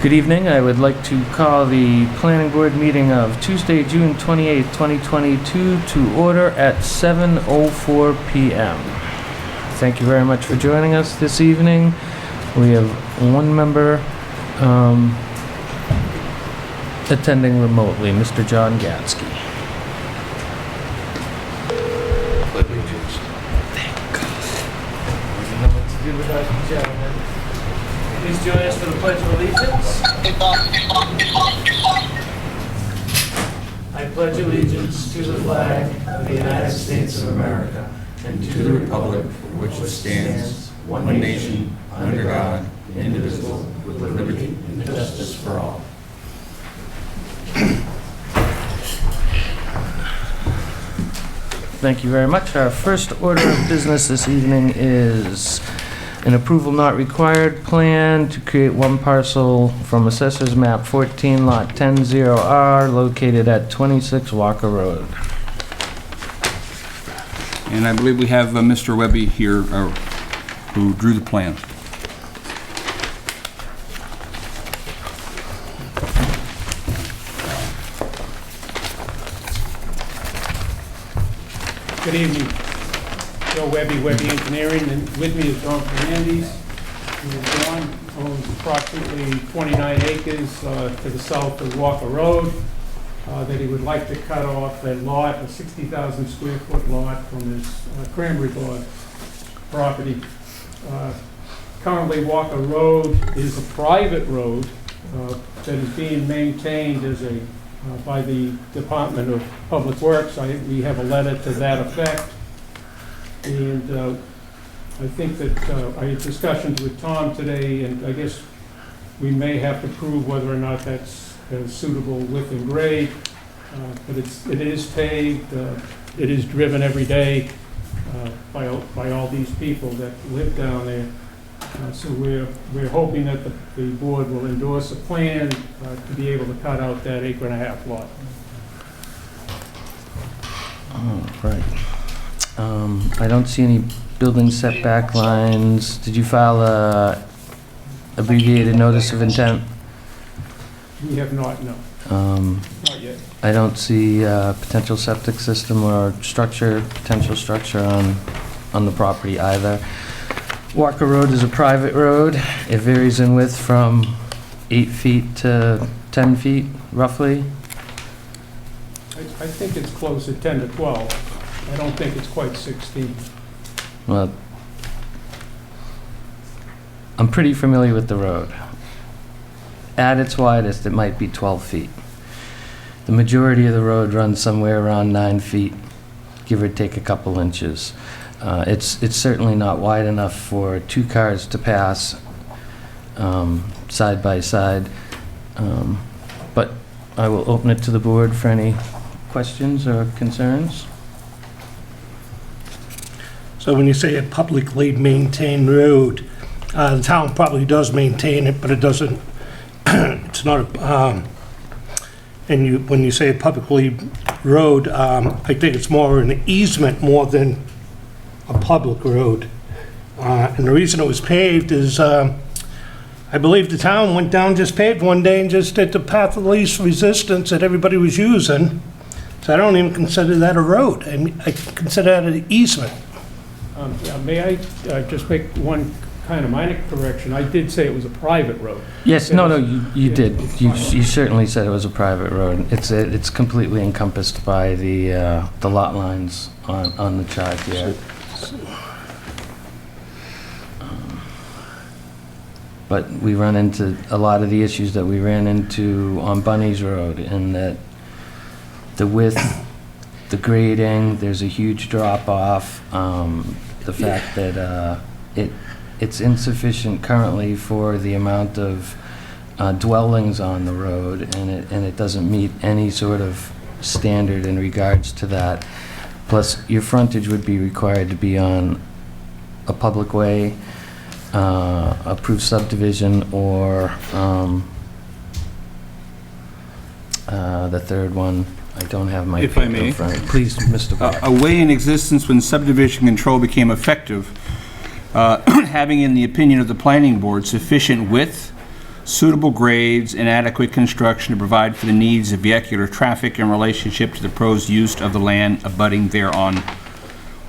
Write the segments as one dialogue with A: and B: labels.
A: Good evening. I would like to call the planning board meeting of Tuesday, June 28th, 2022 to order at 7:04 p.m. Thank you very much for joining us this evening. We have one member attending remotely, Mr. John Gatsky. Thank God. You know what to do without you, gentlemen. Please join us for the Pledge of Allegiance. I pledge allegiance to the flag of the United States of America and to the republic for which it stands, one nation, under God, indivisible, with liberty and justice for all. Thank you very much. Our first order of business this evening is an approval not required plan to create one parcel from Assessor's Map 14, Lot 100R, located at 26 Walker Road.
B: And I believe we have Mr. Webby here who drew the plan.
C: Good evening. Joe Webby, Webby Engineering, and with me is John Fernandez. John owns approximately 29 acres to the south of Walker Road that he would like to cut off a lot, a 60,000 square foot lot from his cranberry bog property. Currently, Walker Road is a private road that is being maintained as by the Department of Public Works. We have a letter to that effect. And I think that I had discussions with Tom today, and I guess we may have to prove whether or not that's suitable width and grade. But it is paved, it is driven every day by all these people that live down there. So we're hoping that the board will endorse a plan to be able to cut out that 1.5 acre lot.
A: Oh, right. I don't see any building setback lines. Did you file a abbreviated notice of intent?
C: We have not, no. Not yet.
A: I don't see potential septic system or potential structure on the property either. Walker Road is a private road. It varies in width from 8 feet to 10 feet, roughly.
C: I think it's close to 10 to 12. I don't think it's quite 16.
A: Well, I'm pretty familiar with the road. At its widest, it might be 12 feet. The majority of the road runs somewhere around 9 feet, give or take a couple inches. It's certainly not wide enough for 2 cars to pass side by side. But I will open it to the board for any questions or concerns.
D: So when you say a publicly maintained road, the town probably does maintain it, but it doesn't, it's not, when you say a publicly road, I think it's more an easement more than a public road. And the reason it was paved is, I believe the town went down, just paved one day and just did the path of least resistance that everybody was using. So I don't even consider that a road. I mean, I consider that an easement.
C: May I just make one kind of minor correction? I did say it was a private road.
A: Yes, no, you did. You certainly said it was a private road. It's completely encompassed by the lot lines on the chart here. But we run into a lot of the issues that we ran into on Bunny's Road, in that the width, the grading, there's a huge drop off. The fact that it's insufficient currently for the amount of dwellings on the road, and it doesn't meet any sort of standard in regards to that. Plus, your frontage would be required to be on a public way, approved subdivision, or the third one. I don't have my
B: If I
A: paper
B: may.
A: in front. Please, Mr. Black.
B: A way in existence when subdivision control became effective, having, in the opinion of the planning board, sufficient width suitable grades, and adequate construction to provide for the needs of vehicular traffic in relationship to the proposed use of the land abutting thereon,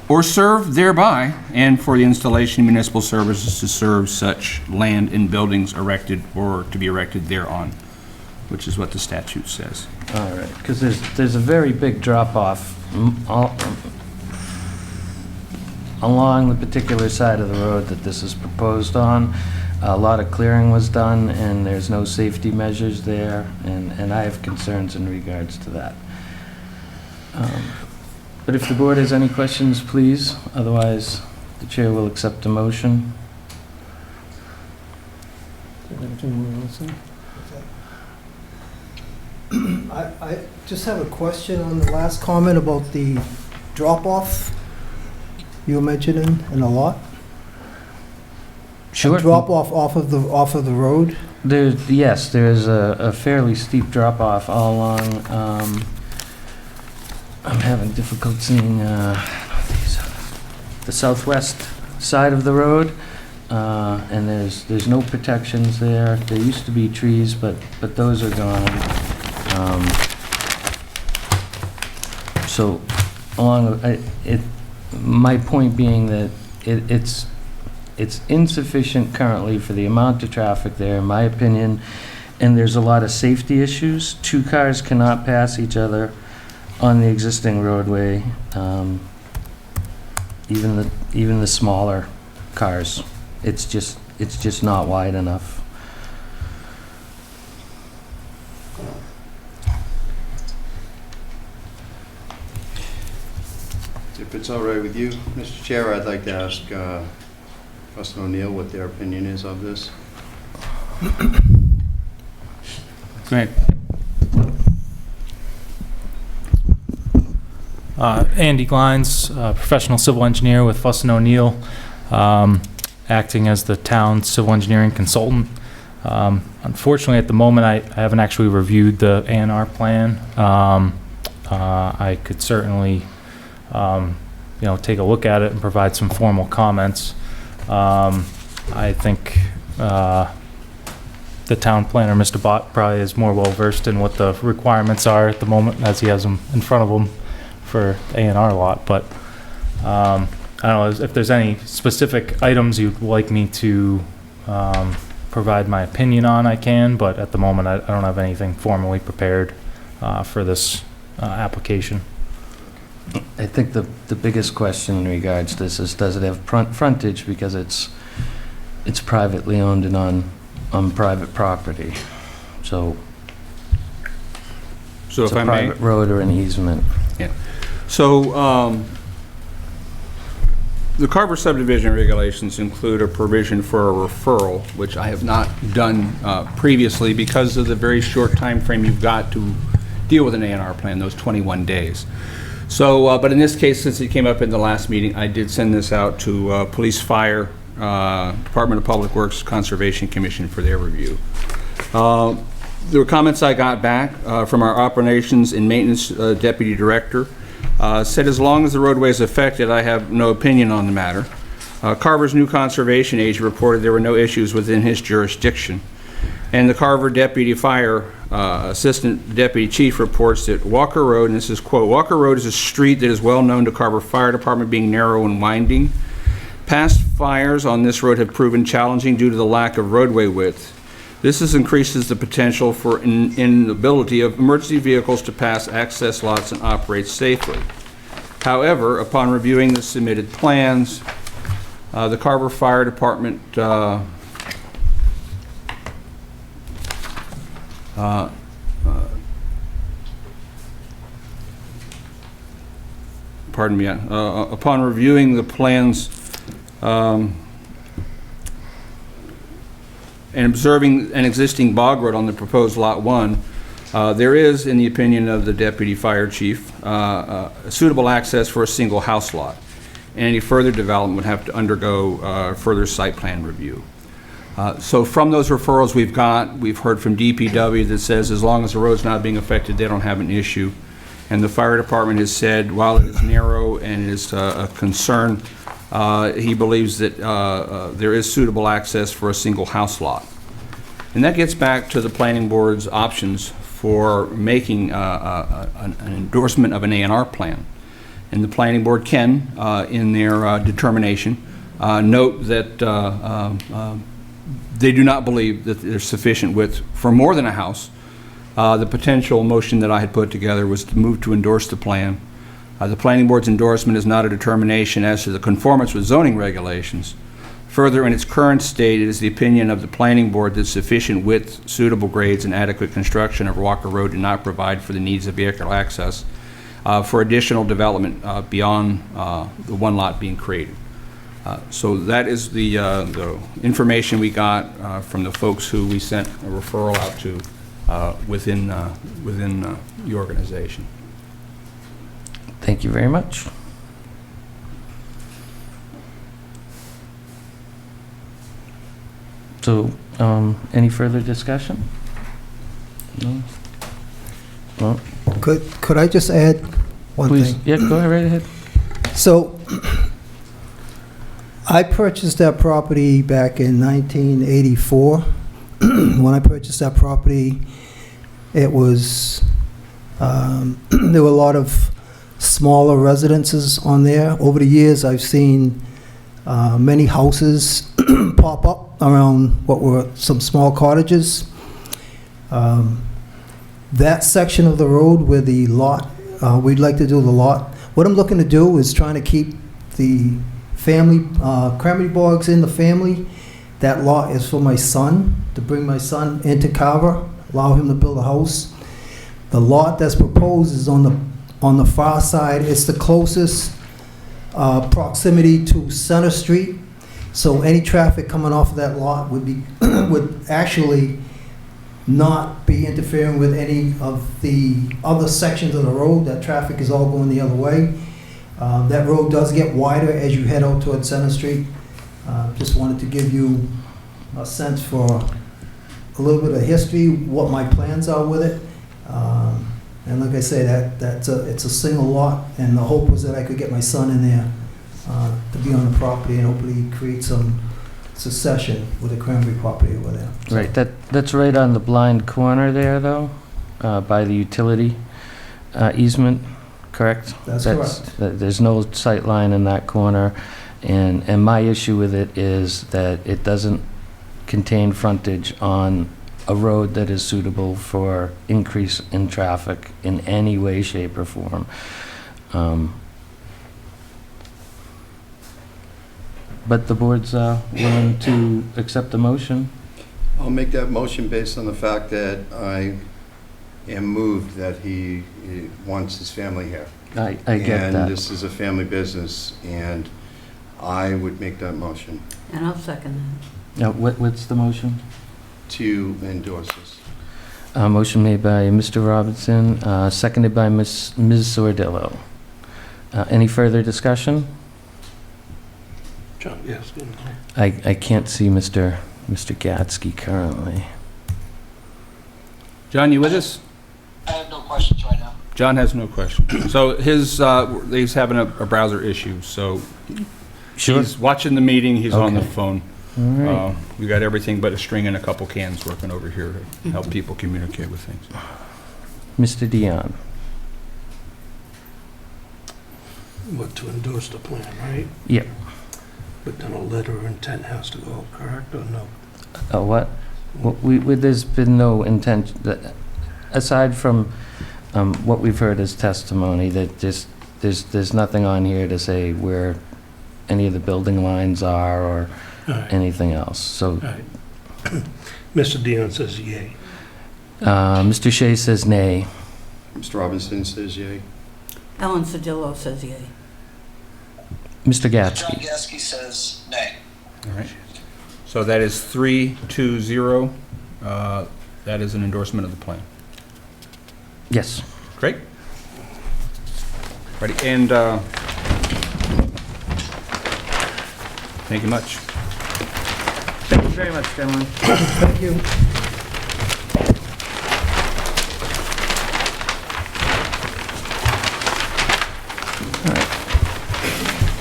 B: or served thereby, and for the installation of municipal services to serve such land and buildings erected or to be erected thereon, which is what the statute says.
A: All right, because there's a very big drop-off along the particular side of the road that this is proposed on. A lot of clearing was done, and there's no safety measures there, and I have concerns in regards to that. But if the board has any questions, please. Otherwise, the chair will accept a motion.
E: I just have a question on the last comment about the drop-off you were mentioning in a lot.
A: Sure.
E: Drop-off off of the road?
A: Yes, there is a fairly steep drop-off all along. I'm having difficulty seeing the southwest side of the road, and there's no protections there. There used to be trees, but those are gone. So, my point being that it's insufficient currently for the amount of traffic there, in my opinion, and there's a lot of safety issues. Two cars cannot pass each other on the existing roadway, even the smaller cars. It's just not wide enough.
F: If it's all right with you, Mr. Chair, I'd like to ask Rustin O'Neill what their opinion is of this.
B: Go ahead.
G: Andy Glines, professional civil engineer with Fussin O'Neill, acting as the town's civil engineering consultant. Unfortunately, at the moment, I haven't actually reviewed the A&R plan. I could certainly, take a look at it and provide some formal comments. I think the town planner, Mr. Bott, probably is more well-versed in what the requirements are at the moment, as he has them in front of him for A&R lot, but I don't know if there's any specific items you'd like me to provide my opinion on, I can, but at the moment I don't have anything formally prepared for this application.
A: I think the biggest question in regards to this is, does it have frontage, because it's privately owned and on private property. So
B: So
A: it's
B: if
A: a
B: I may.
A: private road or an easement.
B: Yeah. So, the Carver subdivision regulations include a provision for a referral, which I have not done previously because of the very short time frame you've got to deal with an A&R plan, those 21 days. So, but in this case, since it came up in the last meeting, I did send this out to Police, Fire, Department of Public Works, Conservation Commission for their review. There were comments I got back from our Operations and Maintenance Deputy Director. Said as long as the roadway is affected, I have no opinion on the matter. Carver's new conservation agent reported there were no issues within his jurisdiction. And the Carver Deputy Fire Assistant Deputy Chief reports that Walker Road, and this is quote, Walker Road is a street that is well known to Carver Fire Department, being narrow and winding. Past fires on this road have proven challenging due to the lack of roadway width. This increases the potential for inability of emergency vehicles to pass access lots and operate safely. However, upon reviewing the submitted plans, the Carver Fire Department pardon me, upon reviewing the plans and observing an existing bog road on the proposed Lot 1, there is, in the opinion of the Deputy Fire Chief, suitable access for a single house lot. And any further development would have to undergo further site plan review. So from those referrals we've heard from DPW that says as long as the road's not being affected, they don't have an issue. And the fire department has said, while it is narrow and is a concern, he believes that there is suitable access for a single house lot. And that gets back to the planning board's options for making an endorsement of an A&R plan. And the planning board can, in their determination, note that they do not believe that there's sufficient width for more than a house. The potential motion that I had put together was to move to endorse the plan. The planning board's endorsement is not a determination as to the conformance with zoning regulations. Further, in its current state, it is the opinion of the planning board that sufficient width, suitable grades, and adequate construction of Walker Road do not provide for the needs of vehicle access for additional development beyond the one lot being created. So that is the information we got from the folks who we sent a referral out to within the organization.
A: Thank you very much. So, any further discussion? No? Well,
E: Could I just add one
A: please,
E: thing?
A: yeah, go right ahead.
E: So, I purchased that property back in 1984. When I purchased that property, it was, there were a lot of smaller residences on there. Over the years, I've seen many houses pop up around what were some small cottages. That section of the road where the lot, we'd like to do the lot, what I'm looking to do is trying to keep the family, cranberry bogs in the family. That lot is for my son, to bring my son into Carver, allow him to build a house. The lot that's proposed is on the far side. It's the closest proximity to Center Street. So any traffic coming off of that lot would actually not be interfering with any of the other sections of the road. That traffic is all going the other way. That road does get wider as you head out towards Center Street. Just wanted to give you a sense for a little bit of history, what my plans are with it. And like I say, it's a single lot, and the hope was that I could get my son in there to be on the property and hopefully create some succession with the cranberry property over there.
A: Right, that's right on the blind corner there, though, by the utility easement, correct?
E: That's correct.
A: There's no sight line in that corner, and my issue with it is that it doesn't contain frontage on a road that is suitable for increase in traffic in any way, shape, or form. But the board's willing to accept the motion.
F: I'll make that motion based on the fact that I am moved that he wants his family here.
A: I get that.
F: And this is a family business, and I would make that motion
H: And I'll second that.
A: Now, what's the motion?
F: to endorse this.
A: Motion made by Mr. Robinson, seconded by Ms. Sordillo. Any further discussion?
D: John, yes.
A: I can't see Mr. Gatsky currently.
B: John, you with us?
I: I have no questions right now.
B: John has no question. So he's having a browser issue, so
A: Sure.
B: he's watching the meeting, he's on the
A: Okay.
B: phone.
A: All right.
B: We got everything but a string and a couple cans working over here to help people communicate with things.
A: Mr. Dion.
D: What, to endorse the plan, right?
A: Yep.
D: But then a letter of intent has to go, correct, or no?
A: What? There's been no intent, aside from what we've heard as testimony, that there's nothing on here to say where any of the building lines are or
D: All right,
A: anything else. So
D: all right. Mr. Dion says yay.
A: Mr. Shea says nay.
F: Mr. Robinson says yea.
H: Ellen Sedillo says yea.
A: Mr.
I: John
A: Gatsky.
I: Gasky says nay.
B: All right. So that is 3-2-0. That is an endorsement of the plan.
A: Yes.
B: Great. Ready, and thank you much.
A: Thank you very much, gentlemen.
E: Thank you.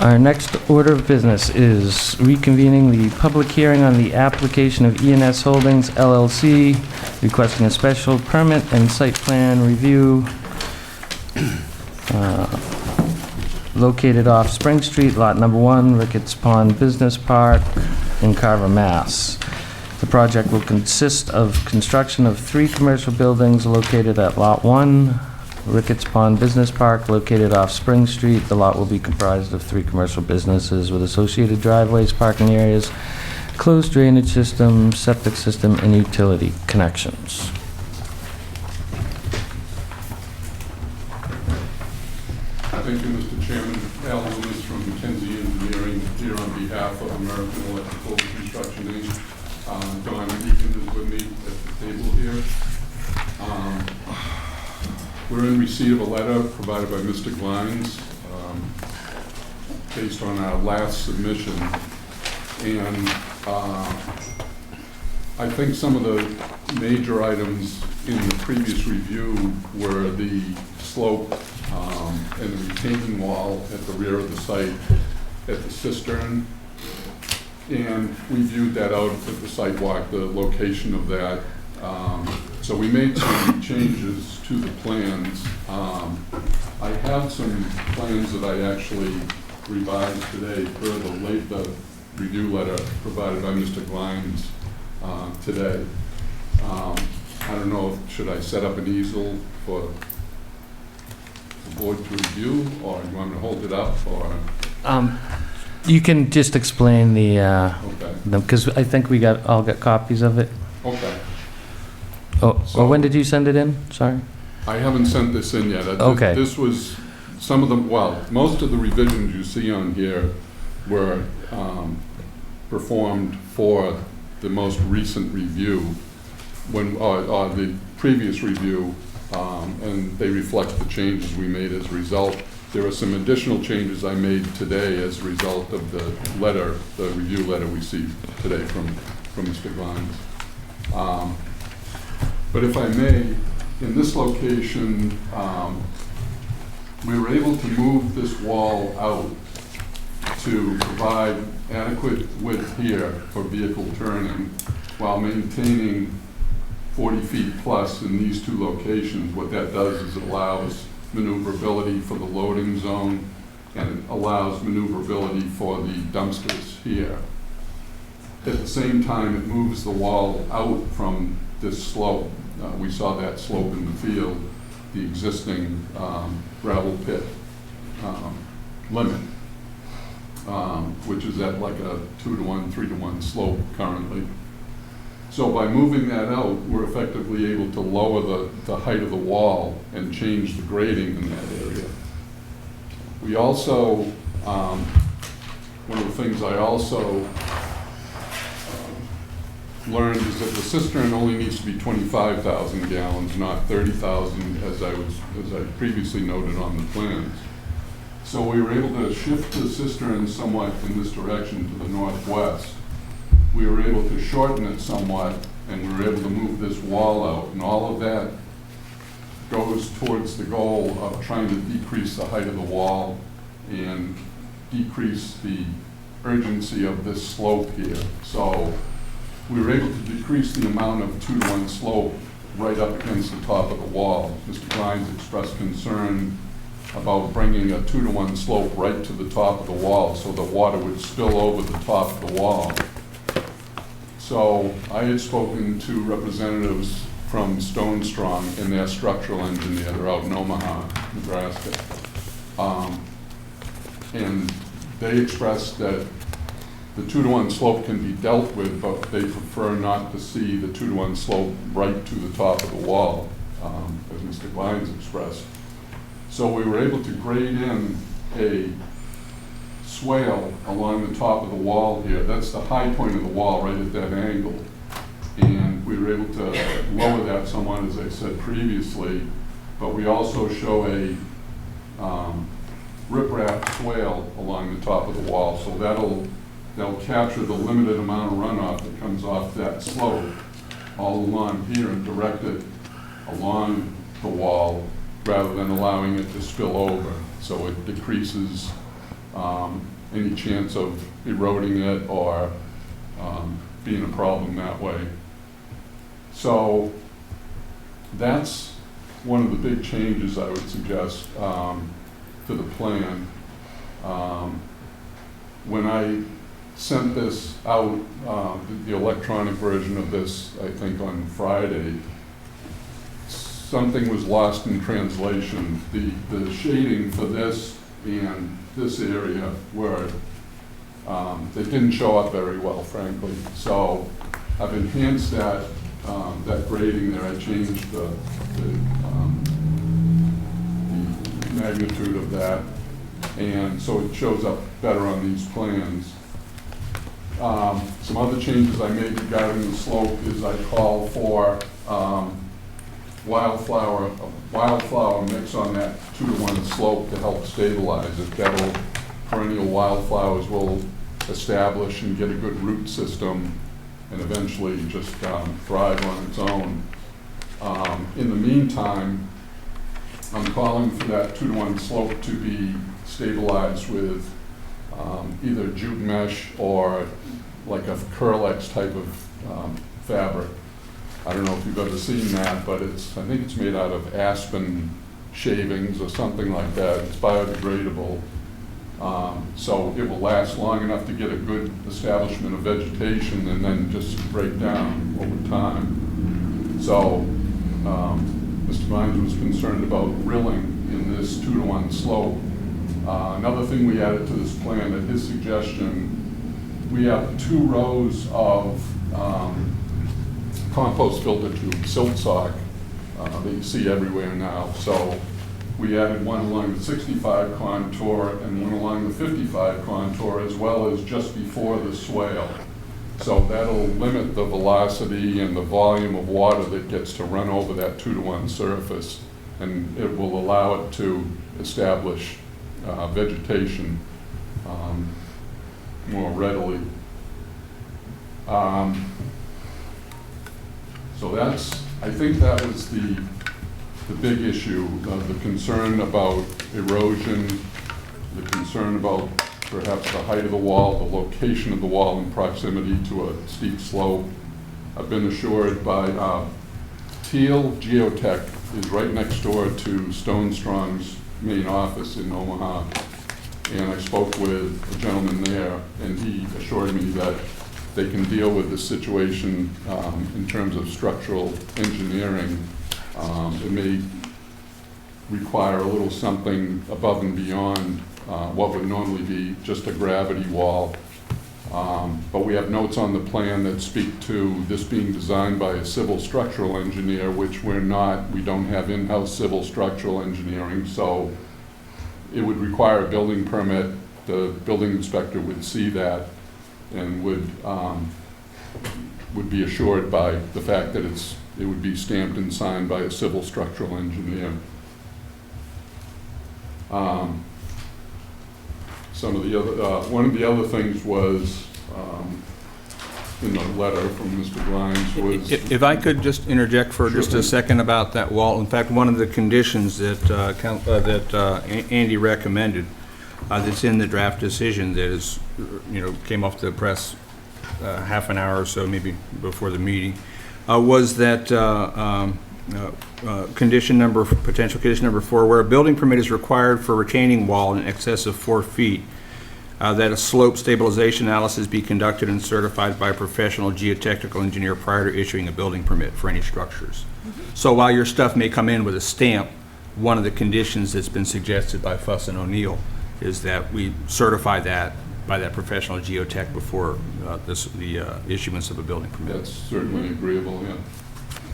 A: Our next order of business is reconvening the public hearing on the application of ENS Holdings LLC, requesting a special permit and site plan review located off Spring Street, lot number 1, Ricketts Pond Business Park in Carver, Mass. The project will consist of construction of 3 commercial buildings located at Lot 1, Ricketts Pond Business Park, located off Spring Street. The lot will be comprised of 3 commercial businesses with associated driveways, parking areas, closed drainage system, septic system, and utility connections.
J: Thank you, Mr. Chairman. Al Loomis from Mackenzie Engineering, here on behalf of American Electrical Construction Inc. Don Egan is with me at the table here. We're in receipt of a letter provided by Mr. Glines based on our last submission. And I think some of the major items in the previous review were the slope and the retaining wall at the rear of the site at the cistern. And we viewed that out at the site walk, the location of that. So we made some changes to the plans. I have some plans that I actually revised today per the review letter provided by Mr. Glines today. I don't know, should I set up an easel for the board to review, or you want me to hold it up, or?
A: You can just explain the,
J: Okay.
A: because I think we all got copies of it.
J: Okay.
A: Oh,
J: So-
A: or when did you send it in? Sorry.
J: I haven't sent this in yet.
A: Okay.
J: This was, some of them, well, most of the revisions you see on here were performed for the most recent review, or the previous review, and they reflect the changes we made as a result. There are some additional changes I made today as a result of the letter, the review letter we received today from Mr. Glines. But if I may, in this location, we were able to move this wall out to provide adequate width here for vehicle turning while maintaining 40 feet plus in these 2 locations. What that does is it allows maneuverability for the loading zone, and it allows maneuverability for the dumpsters here. At the same time, it moves the wall out from this slope. We saw that slope in the field, the existing gravel pit limit, which is at like a 2-to-1, 3-to-1 slope currently. So by moving that out, we're effectively able to lower the height of the wall and change the grading in that area. We also, one of the things I also learned is that the cistern only needs to be 25,000 gallons, not 30,000, as I previously noted on the plans. So we were able to shift the cistern somewhat in this direction to the northwest. We were able to shorten it somewhat, and we were able to move this wall out, and all of that goes towards the goal of trying to decrease the height of the wall and decrease the urgency of this slope here. So we were able to decrease the amount of 2-to-1 slope right up against the top of the wall. Mr. Glines expressed concern about bringing a 2-to-1 slope right to the top of the wall so the water would spill over the top of the wall. So I had spoken to representatives from Stone Strong and their structural engineer. They're out in Omaha, Nebraska. And they expressed that the 2-to-1 slope can be dealt with, but they prefer not to see the 2-to-1 slope right to the top of the wall, as Mr. Glines expressed. So we were able to grade in a swale along the top of the wall here. That's the high point of the wall right at that angle. And we were able to lower that somewhat, as I said previously, but we also show a riprap swale along the top of the wall. So that'll capture the limited amount of runoff that comes off that slope all along here and direct it along the wall rather than allowing it to spill over. So it decreases any chance of eroding it or being a problem that way. So that's one of the big changes I would suggest to the plan. When I sent this out, the electronic version of this, I think on Friday, something was lost in translation. The shading for this and this area were, they didn't show up very well, frankly. So I've enhanced that grading there. I changed the magnitude of that, and so it shows up better on these plans. Some other changes I made regarding the slope is I call for wildflower mix on that 2-to-1 slope to help stabilize it. Perennial wildflowers will establish and get a good root system and eventually just thrive on its own. In the meantime, I'm calling for that 2-to-1 slope to be stabilized with either jute mesh or like a Curlex type of fabric. I don't know if you've ever seen that, but I think it's made out of aspen shavings or something like that. It's biodegradable. So it will last long enough to get a good establishment of vegetation and then just break down over time. So Mr. Vines was concerned about rilling in this 2-to-1 slope. Another thing we added to this plan, at his suggestion, we have 2 rows of compost filter tube, silt sock, that you see everywhere now. So we added one along the 65 contour and one along the 55 contour, as well as just before the swale. So that'll limit the velocity and the volume of water that gets to run over that 2-to-1 surface, and it will allow it to establish vegetation more readily. So I think that was the big issue, the concern about erosion, the concern about perhaps the height of the wall, the location of the wall in proximity to a steep slope. I've been assured by Teal Geotech is right next door to Stone Strong's main office in Omaha. And I spoke with a gentleman there, and he assured me that they can deal with this situation in terms of structural engineering. It may require a little something above and beyond what would normally be just a gravity wall. But we have notes on the plan that speak to this being designed by a civil structural engineer, which we don't have in-house civil structural engineering, so it would require a building permit. The building inspector would see that and would be assured by the fact that it would be stamped and signed by a civil structural engineer. Some of the other, one of the other things was in the letter from Mr. Grimes was.
B: If I could just interject for just a second about that wall. In fact, one of the conditions that Andy recommended, that's in the draft decision that is, came off the press half an hour or so, maybe before the meeting, was that potential condition number 4, where a building permit is required for retaining wall in excess of 4 feet, that a slope stabilization analysis be conducted and certified by a professional geotechnical engineer prior to issuing a building permit for any structures. So while your stuff may come in with a stamp, one of the conditions that's been suggested by Fuss and O'Neill is that we certify that by that professional geotech before the issuance of a building permit.
J: That's certainly agreeable, yeah.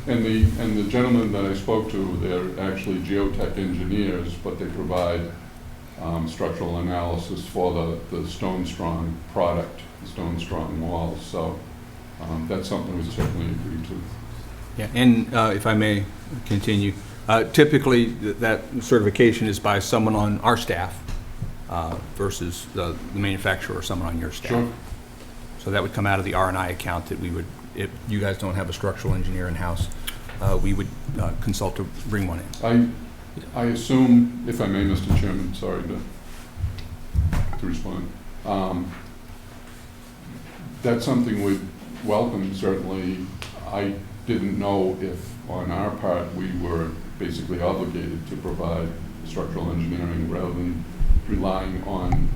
J: And the gentleman that I spoke to, they're actually geotech engineers, but they provide structural analysis for the Stone Strong product, the Stone Strong walls. So that's something we certainly agree to.
B: Yeah, and if I may continue, typically that certification is by someone on our staff versus the manufacturer or someone on your staff.
J: Sure.
B: So that would come out of the R&I account that we would, if you guys don't have a structural engineer in-house, we would consult to bring one in.
J: I assume, if I may, Mr. Chairman, sorry to to respond. That's something we'd welcome, certainly. I didn't know if, on our part, we were basically obligated to provide structural engineering rather than relying on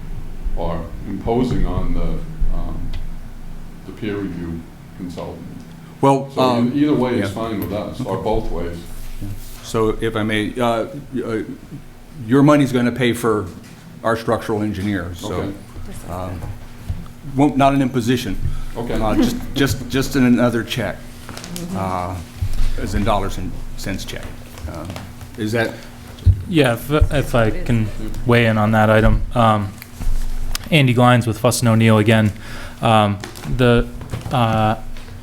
J: or imposing on the peer review consultant.
B: Well,
J: So either way is
B: yeah.
J: fine with us, or both ways.
B: So if I may, your money's going to pay for our structural engineer, so
J: Okay.
B: not an imposition.
J: Okay.
B: Just in another check, as in dollars and cents check. Is that?
G: Yeah, if I can weigh in on that item. Andy Glines with Fuss and O'Neill again.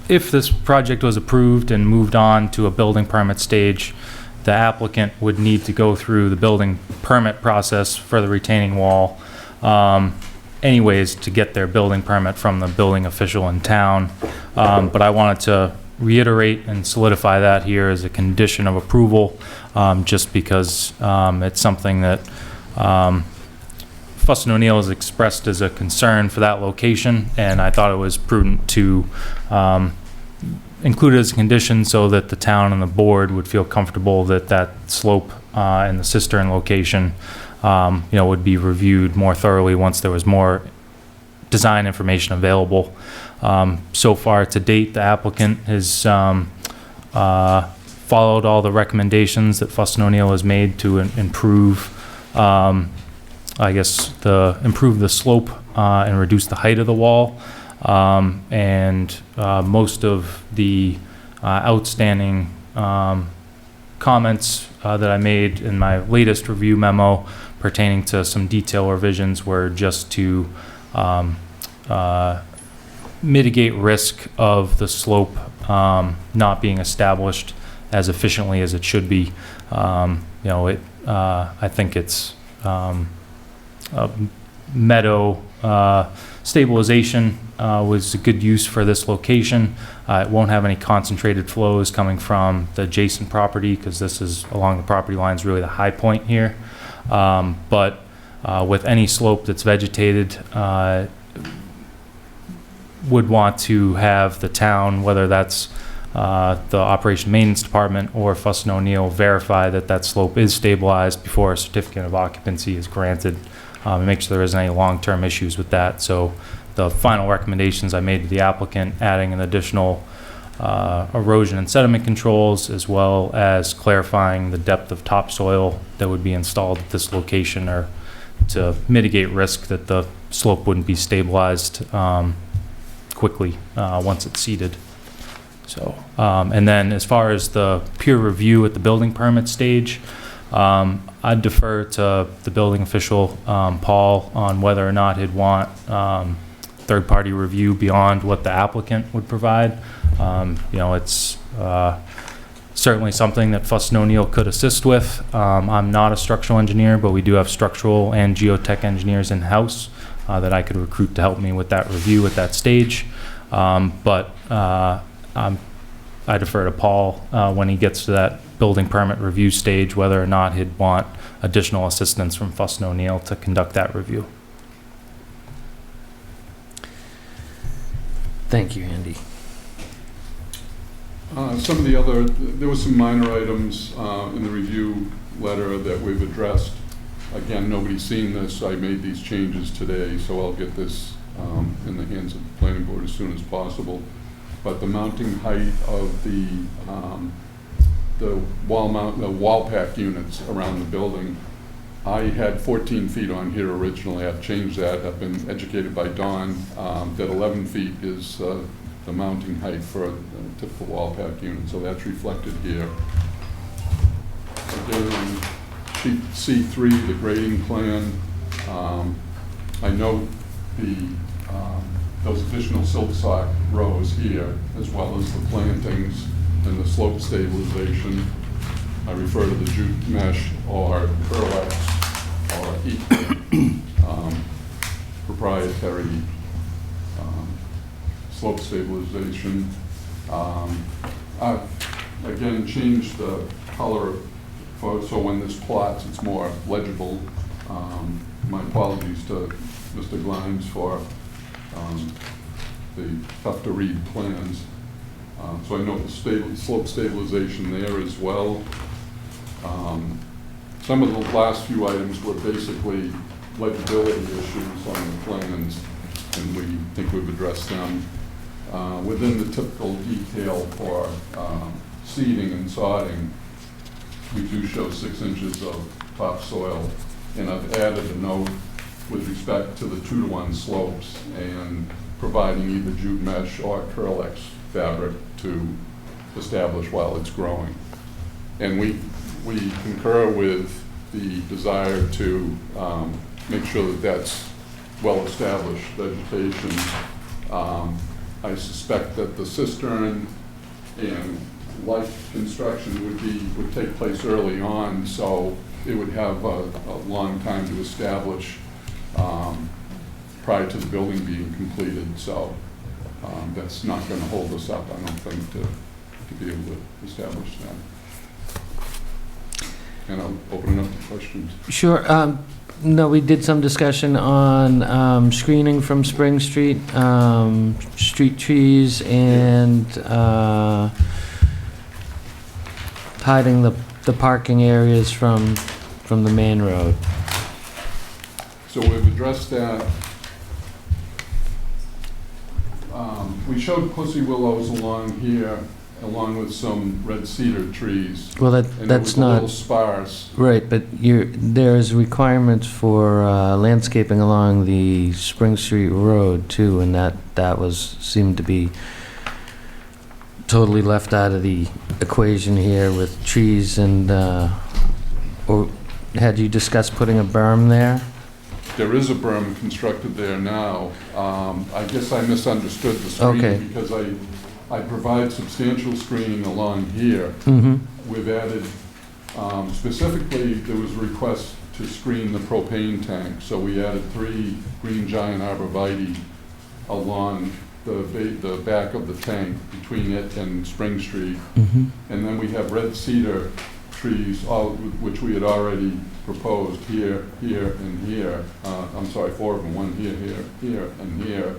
G: If this project was approved and moved on to a building permit stage, the applicant would need to go through the building permit process for the retaining wall anyways to get their building permit from the building official in town. But I wanted to reiterate and solidify that here as a condition of approval, just because it's something that Fuss and O'Neill has expressed as a concern for that location, and I thought it was prudent to include it as a condition so that the town and the board would feel comfortable that that slope and the cistern location, would be reviewed more thoroughly once there was more design information available. So far to date, the applicant has followed all the recommendations that Fuss and O'Neill has made to improve, improve the slope and reduce the height of the wall. Most of the outstanding comments that I made in my latest review memo pertaining to some detail revisions were just to mitigate risk of the slope not being established as efficiently as it should be. I think it's a meadow stabilization was a good use for this location. It won't have any concentrated flows coming from the adjacent property because this is along the property lines, really the high point here. But with any slope that's vegetated, would want to have the town, whether that's the operation maintenance department or Fuss and O'Neill, verify that that slope is stabilized before a certificate of occupancy is granted, and make sure there isn't any long-term issues with that. So the final recommendations I made to the applicant, adding an additional erosion and sediment controls, as well as clarifying the depth of topsoil that would be installed at this location, or to mitigate risk that the slope wouldn't be stabilized quickly once it's seeded. So, and then as far as the peer review at the building permit stage, I'd defer to the building official, Paul, on whether or not he'd want third-party review beyond what the applicant would provide. It's certainly something that Fuss and O'Neill could assist with. I'm not a structural engineer, but we do have structural and geotech engineers in-house that I could recruit to help me with that review at that stage. I defer to Paul when he gets to that building permit review stage, whether or not he'd want additional assistance from Fuss and O'Neill to conduct that review.
A: Thank you, Andy.
J: Some of the other, there were some minor items in the review letter that we've addressed. Again, nobody's seen this. I made these changes today, so I'll get this in the hands of the planning board as soon as possible. But the mounting height of the wall pack units around the building, I had 14 feet on here originally. I've changed that. I've been educated by Don that 11 feet is the mounting height for a typical wall pack unit, so that's reflected here. Again, sheet C3, the grading plan, I note those additional silt sock rows here, as well as the plantings and the slope stabilization. I refer to the jute mesh or Perlex or proprietary slope stabilization. Again, changed the color so when this plots, it's more legible. my apologies to Mr. Glines for the tough-to-read plans. So I note the slope stabilization there as well. Some of the last few items were basically legibility issues on the plans, and we think we've addressed them. Within the typical detail for seeding and sodding, we do show 6 inches of topsoil, and I've added a note with respect to the 2-to-1 slopes and providing either jute mesh or Curlex fabric to establish while it's growing. And we concur with the desire to make sure that that's well-established vegetation. I suspect that the cistern and light construction would take place early on, so it would have a long time to establish prior to the building being completed. So that's not going to hold us up, I don't think, to be able to establish that. And I'll open it up to questions.
A: Sure. No, we did some discussion on screening from Spring Street, street trees, and hiding the parking areas from the main road.
J: So we've addressed that. We showed pussy willows along here, along with some red cedar trees.
A: Well,
J: And it
A: that's
J: was a
A: not
J: little sparse.
A: right, but there's requirements for landscaping along the Spring Street Road too, and that seemed to be totally left out of the equation here with trees and. Or had you discussed putting a berm there?
J: There is a berm constructed there now. I guess I misunderstood the screening.
A: Okay.
J: Because I provide substantial screening along here.
A: Mm-hmm.
J: We've added, specifically, there was a request to screen the propane tank. So we added 3 green giant arborvitae along the back of the tank between it and Spring Street.
A: Mm-hmm.
J: And then we have red cedar trees, which we had already proposed here, and here. I'm sorry, 4 of them, 1 here, and here.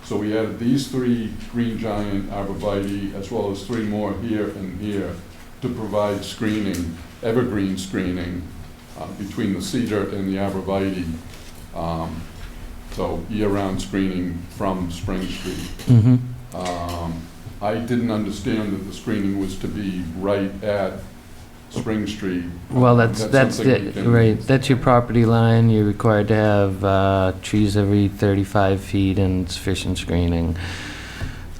J: So we added these 3 green giant arborvitae, as well as 3 more here and here, to provide screening, evergreen screening, between the cedar and the arborvitae. So year-round screening from Spring Street.
A: Mm-hmm.
J: I didn't understand that the screening was to be right at Spring Street.
A: Well, that's
J: something we can-
A: right. That's your property line. You're required to have trees every 35 feet and sufficient screening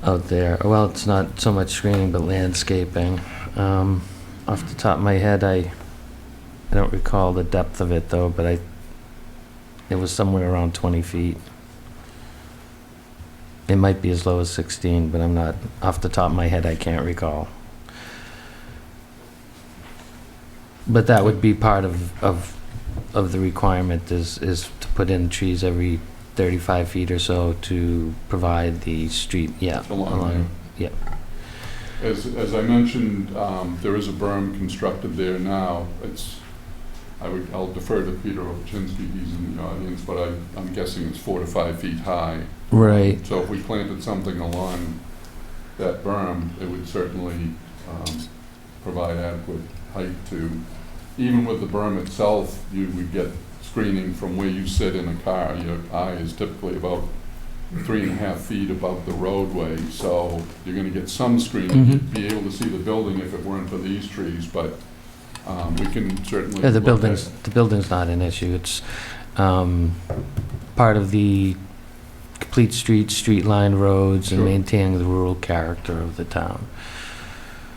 A: out there. Well, it's not so much screening, but landscaping. Off the top of my head, I don't recall the depth of it though, but it was somewhere around 20 feet. It might be as low as 16, but I'm not, off the top of my head, I can't recall. But that would be part of the requirement is to put in trees every 35 feet or so to provide the street, yeah.
J: Along
A: yeah.
J: As I mentioned, there is a berm constructed there now. I'll defer to Peter Ovchinsky, he's in the audience, but I'm guessing it's 4 to 5 feet high.
A: Right.
J: So if we planted something along that berm, it would certainly provide adequate height to, even with the berm itself, you would get screening from where you sit in a car. Your eye is typically about 3.5 feet above the roadway, so you're going to get some screening.
A: Mhm.
J: You'd be able to see the building if it weren't for these trees, but we can certainly.
A: Yeah, the
J: look
A: building's not an issue. It's part of the complete street-line roads and
J: Sure.
A: maintaining the rural character of the town.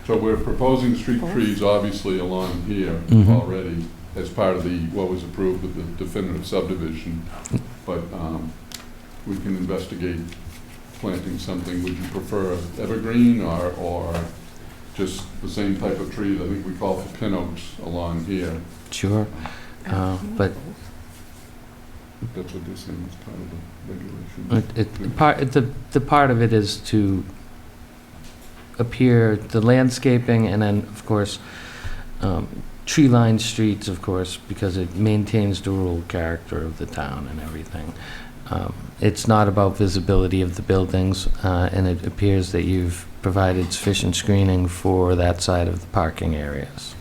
J: So we're proposing street trees, obviously, along here
A: Mhm.
J: already, as part of what was approved with the definitive subdivision. But we can investigate planting something. Would you prefer evergreen or just the same type of tree that I think we call for pin oaks along here?
A: Sure. But
J: That's what they're saying is part of the regulation.
A: the part of it is to appear the landscaping and then, of course, tree-lined streets, of course, because it maintains the rural character of the town and everything. It's not about visibility of the buildings, and it appears that you've provided sufficient screening for that side of the parking areas.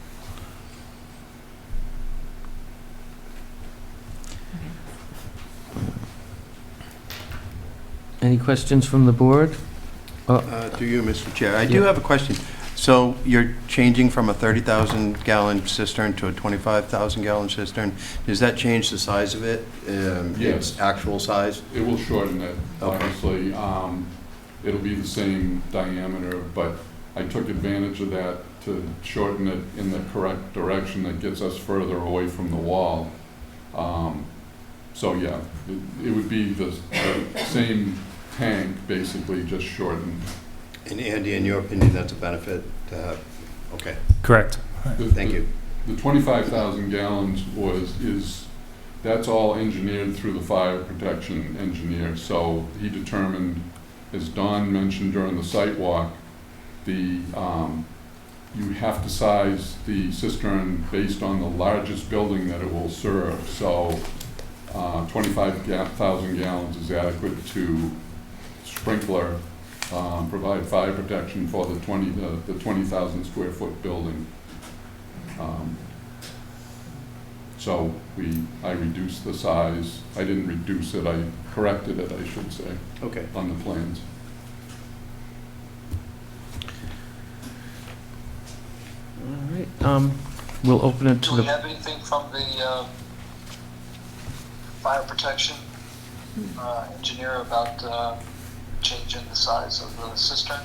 A: Any questions from the board?
F: To you, Mr. Chair. I do have a question. So you're changing from a 30,000 gallon cistern to a 25,000 gallon cistern. Does that change the size of it?
J: Yes.
F: Its actual size?
J: It will shorten it,
F: Okay.
J: obviously. It'll be the same diameter, but I took advantage of that to shorten it in the correct direction that gets us further away from the wall. So yeah, it would be the same tank, basically, just shortened.
F: And Andy, in your opinion, that's a benefit to have? Okay,
G: Correct.
F: thank you.
J: The 25,000 gallons that's all engineered through the fire protection engineer. So he determined, as Don mentioned during the site walk, you have to size the cistern based on the largest building that it will serve. So 25,000 gallons is adequate to sprinkler, provide fire protection for the 20,000 square foot building. So I reduced the size. I didn't reduce it, I corrected it, I should say,
F: Okay.
J: on the plans.
A: All right, we'll open it to
I: Do we
A: the,
I: have anything from the fire protection engineer about changing the size of the cistern?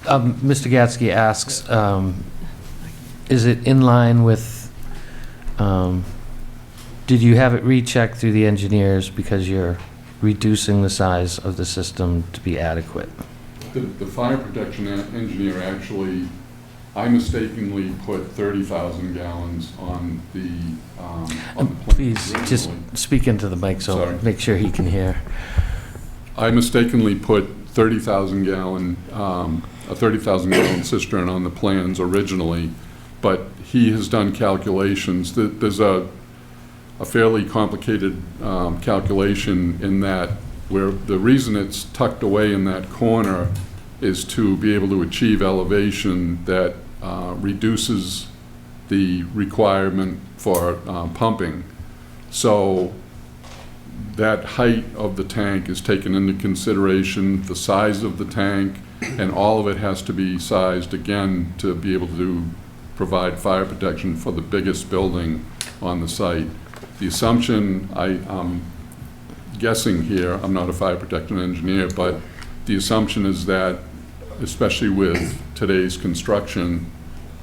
A: Mr. Gatsky asks, is it in line with, did you have it rechecked through the engineers because you're reducing the size of the system to be adequate?
J: The fire protection engineer actually, I mistakenly put 30,000 gallons on the plan
A: Please, just
J: originally.
A: speak into the mic so
J: Sorry.
A: make sure he can hear.
J: I mistakenly put 30,000 gallon, a 30,000 gallon cistern on the plans originally, but he has done calculations. There's a fairly complicated calculation in that where the reason it's tucked away in that corner is to be able to achieve elevation that reduces the requirement for pumping. So that height of the tank is taken into consideration, the size of the tank, and all of it has to be sized again to be able to provide fire protection for the biggest building on the site. The assumption, I'm guessing here, I'm not a fire protection engineer, but the assumption is that, especially with today's construction,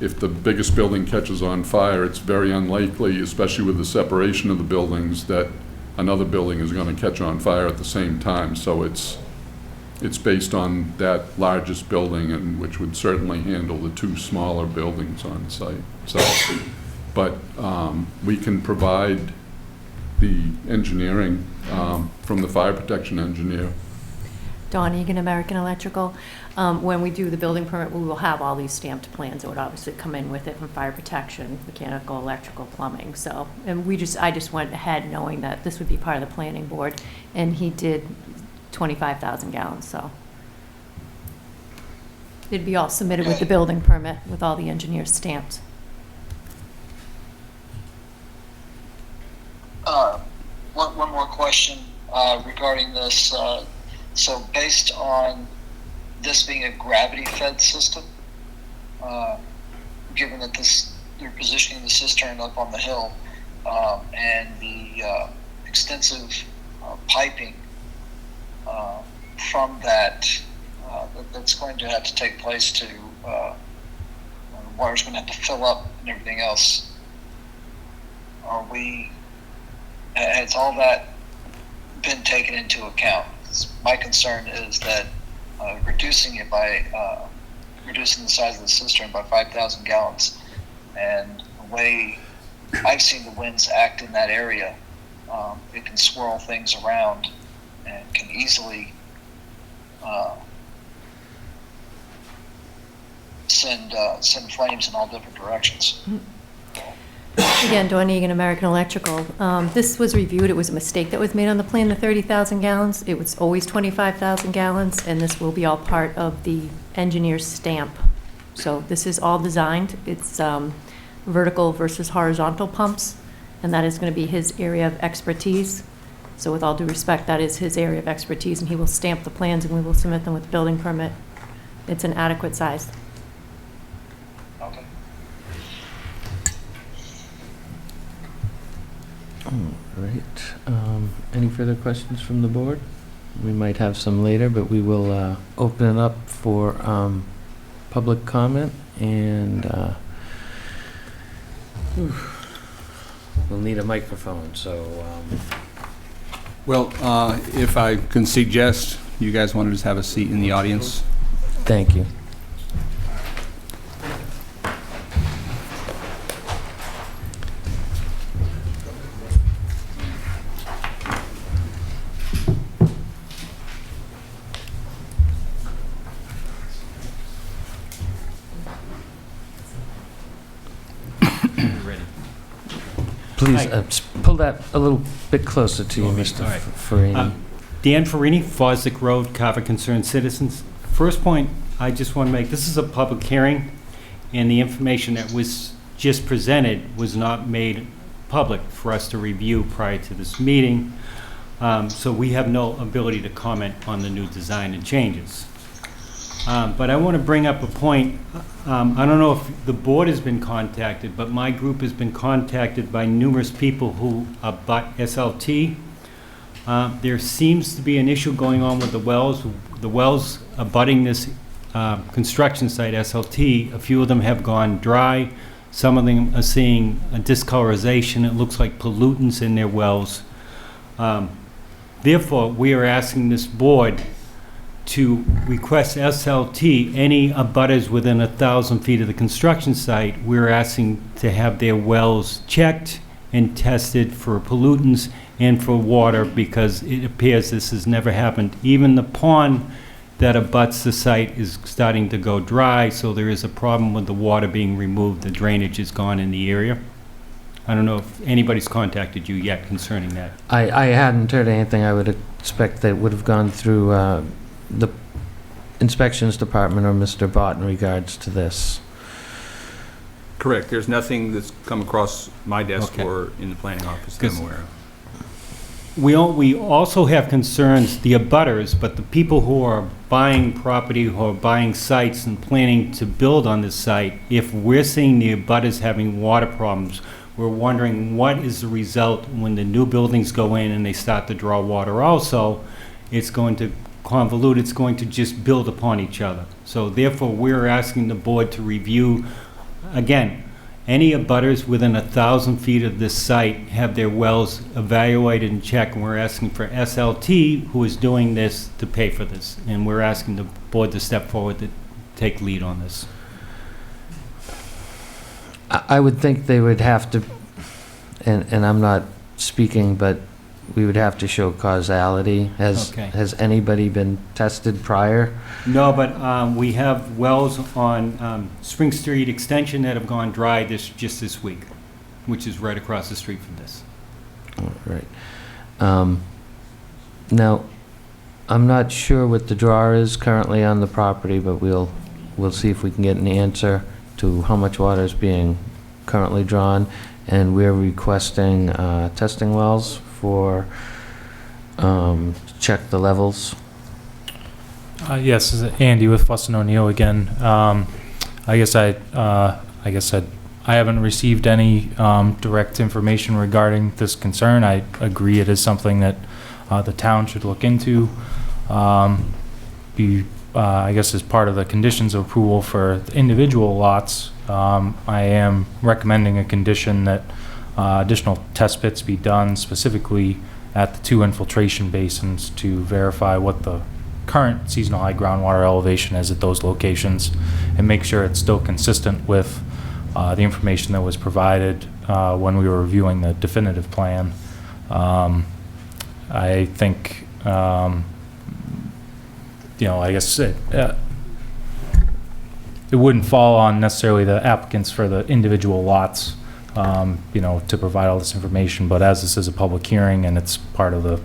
J: if the biggest building catches on fire, it's very unlikely, especially with the separation of the buildings, that another building is going to catch on fire at the same time. So it's based on that largest building, and which would certainly handle the two smaller buildings on site. So, but we can provide the engineering from the fire protection engineer.
K: Dawn Egan, American Electrical. When we do the building permit, we will have all these stamped plans. It would obviously come in with it from fire protection, mechanical, electrical, plumbing. So, and I just went ahead knowing that this would be part of the planning board, and he did 25,000 gallons, so. It'd be all submitted with the building permit with all the engineer's stamps.
I: One more question regarding this. So based on this being a gravity-fed system, given that they're positioning the cistern up on the hill, and the extensive piping from that's going to have to take place to, the water's going to have to fill up and everything else, has all that been taken into account? My concern is that reducing the size of the cistern by 5,000 gallons, and the way I've seen the winds act in that area, it can swirl things around and can easily send flames in all different directions.
K: Again, Dawn Egan, American Electrical. This was reviewed, it was a mistake that was made on the plan, the 30,000 gallons. It was always 25,000 gallons, and this will be all part of the engineer's stamp. So this is all designed. It's vertical versus horizontal pumps, and that is going to be his area of expertise. So with all due respect, that is his area of expertise, and he will stamp the plans, and we will submit them with building permit. It's an adequate size.
I: Okay.
A: All right. Any further questions from the board? We might have some later, but we will open it up for public comment, and we'll need a microphone, so...
B: Well, if I can suggest, you guys want to just have a seat in the audience?
A: Thank you. Please pull that a little bit closer to you, Mr. Farini.
L: Dan Farini, Fosdick Road, Carver Concerned Citizens. First point I just want to make, this is a public hearing, and the information that was just presented was not made public for us to review prior to this meeting, so we have no ability to comment on the new design and changes. But I want to bring up a point. I don't know if the board has been contacted, but my group has been contacted by numerous people who abut SLT. There seems to be an issue going on with the wells. The wells abutting this construction site, SLT, a few of them have gone dry. Some of them are seeing a discolorization. It looks like pollutants in their wells. Therefore, we are asking this board to request SLT, any abutters within 1,000 feet of the construction site, we're asking to have their wells checked and tested for pollutants and for water, because it appears this has never happened. Even the pond that abuts the site is starting to go dry, so there is a problem with the water being removed. The drainage is gone in the area. I don't know if anybody's contacted you yet concerning that.
A: I hadn't heard anything. I would expect that would have gone through the inspections department or Mr. Bott in regards to this.
B: Correct. There's nothing that's come across my desk
L: Okay.
B: or in the planning office that I'm aware of.
L: We also have concerns, the abutters, but the people who are buying property, who are buying sites and planning to build on this site, if we're seeing the abutters having water problems, we're wondering what is the result when the new buildings go in and they start to draw water also. It's going to convolute, it's going to just build upon each other. So therefore, we're asking the board to review, again, any abutters within 1,000 feet of this site have their wells evaluated and checked, and we're asking for SLT, who is doing this, to pay for this. And we're asking the board to step forward to take lead on this.
A: I would think they would have to, and I'm not speaking, but we would have to show causality.
L: Okay.
A: Has anybody been tested prior?
L: No, but we have wells on Spring Street Extension that have gone dry just this week, which is right across the street from this.
A: All right. Now, I'm not sure what the draw is currently on the property, but we'll see if we can get an answer to how much water is being currently drawn, and we're requesting testing wells for check the levels.
G: Yes, this is Andy with Fuss & O'Neill again. I guess I haven't received any direct information regarding this concern. I agree it is something that the town should look into. I guess as part of the conditions of approval for the individual lots, I am recommending a condition that additional test pits be done specifically at the 2 infiltration basins to verify what the current seasonal high groundwater elevation is at those locations, and make sure it's still consistent with the information that was provided when we were reviewing the definitive plan. I think, I guess it wouldn't fall on necessarily the applicants for the individual lots, to provide all this information, but as this is a public hearing and it's part of the,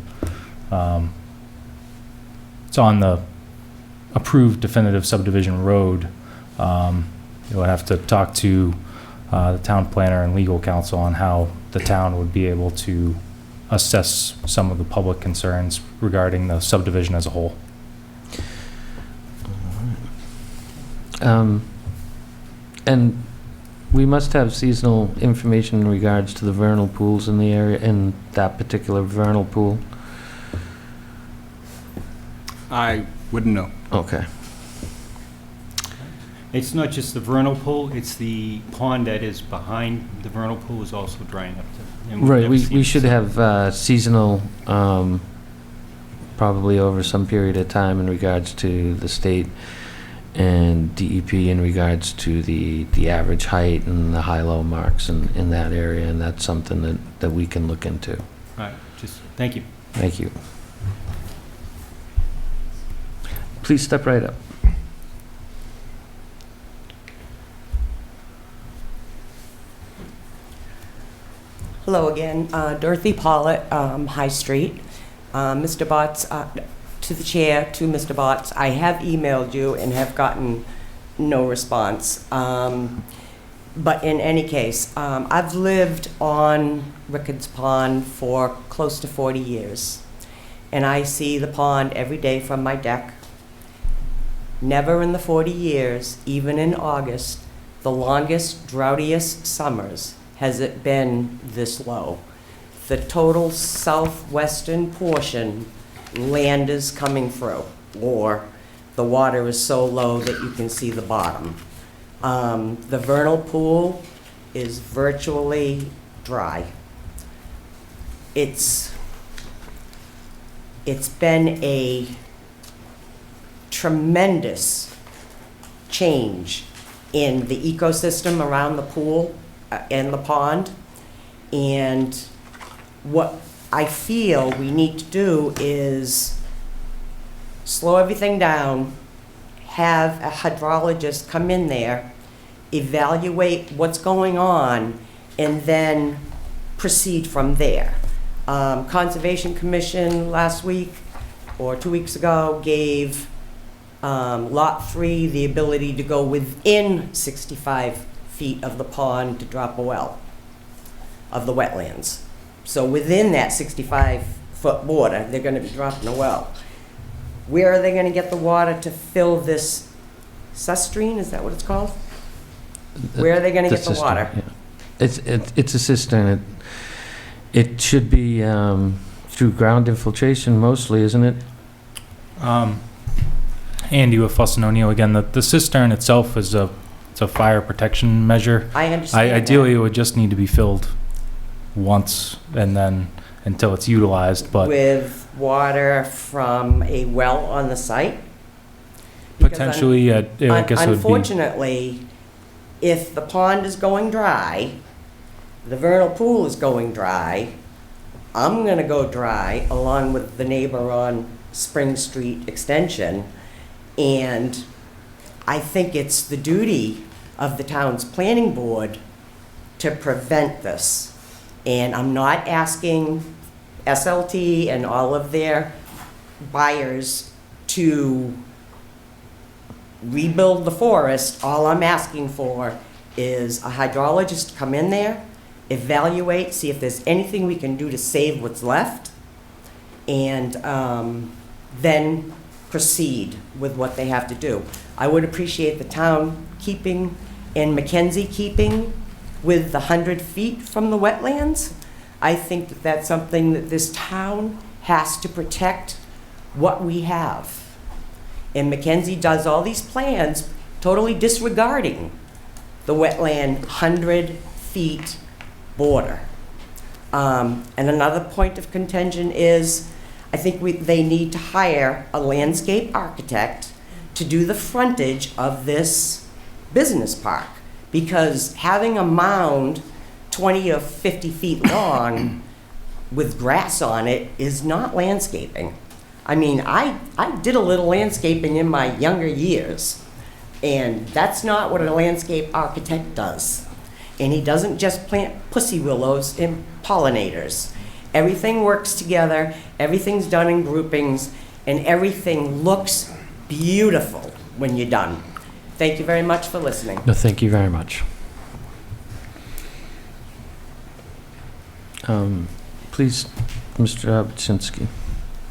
G: it's on the approved definitive subdivision road, you'll have to talk to the town planner and legal counsel on how the town would be able to assess some of the public concerns regarding the subdivision as a whole.
A: And we must have seasonal information in regards to the vernal pools in the area, in that particular vernal pool.
B: I wouldn't know.
A: Okay.
L: It's not just the vernal pool, it's the pond that is behind the vernal pool is also drying up. And we've
A: Right,
L: never
A: we
L: seen
A: should
L: this.
A: have seasonal, probably over some period of time in regards to the state and DEP in regards to the average height and the high-low marks in that area, and that's something that we can look into.
L: All right, just, thank you.
A: Thank you. Please step right up.
M: Hello again, Dorothy Pollitt, High Street. Mr. Botts, to the chair, to Mr. Botts, I have emailed you and have gotten no response. But in any case, I've lived on Ricketts Pond for close to 40 years. And I see the pond every day from my deck. Never in the 40 years, even in August, the longest, droughtiest summers, has it been this low. The total southwestern portion, land is coming through, or the water is so low that you can see the bottom. The vernal pool is virtually dry. It's been a tremendous change in the ecosystem around the pool and the pond. And what I feel we need to do is slow everything down, have a hydrologist come in there, evaluate what's going on, and then proceed from there. Conservation Commission last week or 2 weeks ago gave Lot 3 the ability to go within 65 feet of the pond to drop a well of the wetlands. So within that 65-foot border, they're going to be dropping a well. Where are they going to get the water to fill this cistern? Is that what it's called? Where are they going to get the
A: cistern,
M: water?
A: yeah. It's a cistern. It should be through ground infiltration mostly, isn't it?
G: Andy with Fuss and O'Neill again. The cistern itself is it's a fire protection measure.
M: I understand
G: Ideally,
M: that.
G: it would just need to be filled once and then until it's utilized, but
M: With water from a well on the site? Because
G: potentially, I guess it would be.
M: Unfortunately, if the pond is going dry, the vernal pool is going dry, I'm gonna go dry along with the neighbor on Spring Street Extension. And I think it's the duty of the town's planning board to prevent this. And I'm not asking SLT and all of their buyers to rebuild the forest. All I'm asking for is a hydrologist to come in there, evaluate, see if there's anything we can do to save what's left, and then proceed with what they have to do. I would appreciate the town keeping and Mackenzie keeping with the 100 feet from the wetlands. I think that that's something that this town has to protect what we have. And Mackenzie does all these plans totally disregarding the wetland 100 feet border. And another point of contention is, I think they need to hire a landscape architect to do the frontage of this business park. Because having a mound 20 or 50 feet long with grass on it is not landscaping. I mean, I did a little landscaping in my younger years, And that's not what a landscape architect does. And he doesn't just plant pussy willows and pollinators. Everything works together, everything's done in groupings, and everything looks beautiful when you're done. Thank you very much for listening.
A: No, thank you very much. Please, Mr. Abchinsky.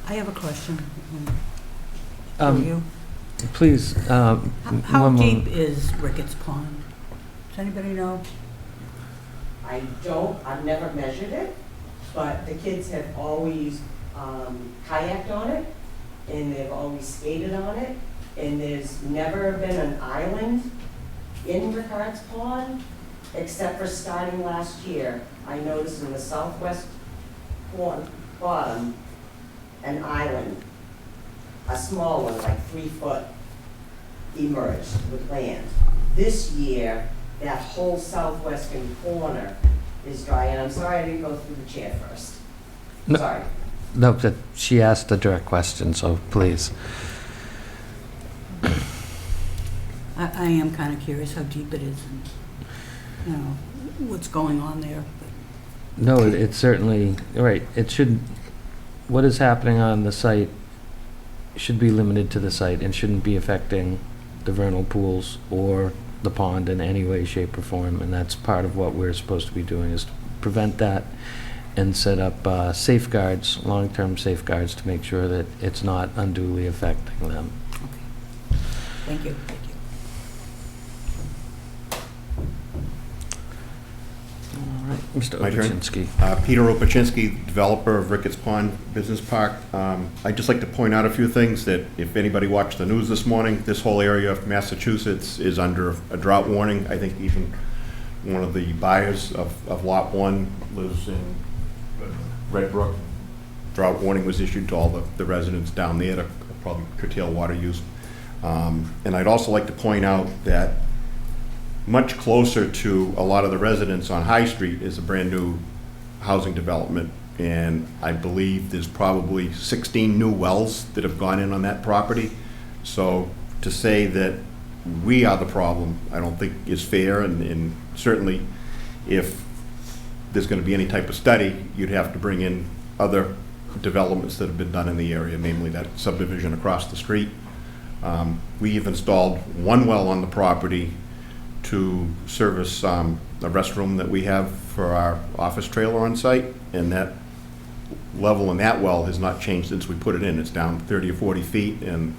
H: I have a question for
A: Um,
H: you.
A: Please,
H: How
A: one
H: deep
A: moment.
H: is Ricketts Pond? Does anybody know?
M: I've never measured it, but the kids have always kayaked on it, and they've always skated on it, and there's never been an island in Rickard's Pond, except for starting last year. I noticed in the southwest bottom, an island, a small one, like 3 foot, emerged with land. This year, that whole southwestern corner is dry, and I'm sorry I didn't go through the chair first.
A: No.
M: Sorry.
A: No, but she asked a direct question, so please.
H: I am kind of curious how deep it is and, you know, what's going on there.
A: No, it's certainly, right, it should, what is happening on the site should be limited to the site and shouldn't be affecting the vernal pools or the pond in any way, shape, or form, and that's part of what we're supposed to be doing, is to prevent that and set up safeguards, long-term safeguards, to make sure that it's not unduly affecting them.
H: Okay. Thank you. Thank you.
A: All right, Mr.
N: My turn.
A: Obuchinsky.
N: Peter Opachinsky, developer of Ricketts Pond Business Park. I'd just like to point out a few things that if anybody watched the news this morning, this whole area of Massachusetts is under a drought warning. I think even one of the buyers of Lot 1 lives in Red Brook. Drought warning was issued to all the residents down there to probably curtail water use. And I'd also like to point out that much closer to a lot of the residents on High Street is a brand-new housing development, and I believe there's probably 16 new wells that have gone in on that property. So to say that we are the problem, I don't think is fair, and certainly if there's going to be any type of study, you'd have to bring in other developments that have been done in the area, namely that subdivision across the street. We've installed one well on the property to service a restroom that we have for our office trailer on site, and that level in that well has not changed since we put it in. It's down 30 or 40 feet, and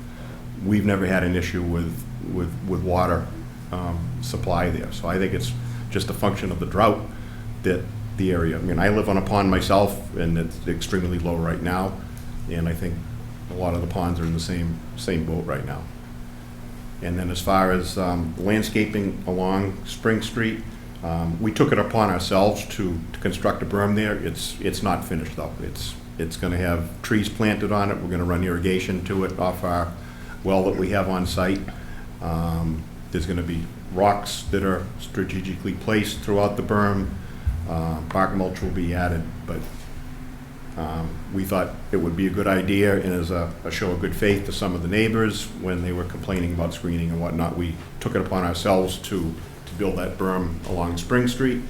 N: we've never had an issue with water supply there. So I think it's just a function of the drought that the area, I mean, I live on a pond myself, and it's extremely low right now, and I think a lot of the ponds are in the same boat right now. And then as far as landscaping along Spring Street, we took it upon ourselves to construct a berm there. It's not finished though. It's going to have trees planted on it. We're going to run irrigation to it off our well that we have on site. There's going to be rocks that are strategically placed throughout the berm. Bark mulch will be added, but we thought it would be a good idea, and as a show of good faith to some of the neighbors when they were complaining about screening and whatnot, we took it upon ourselves to build that berm along Spring Street.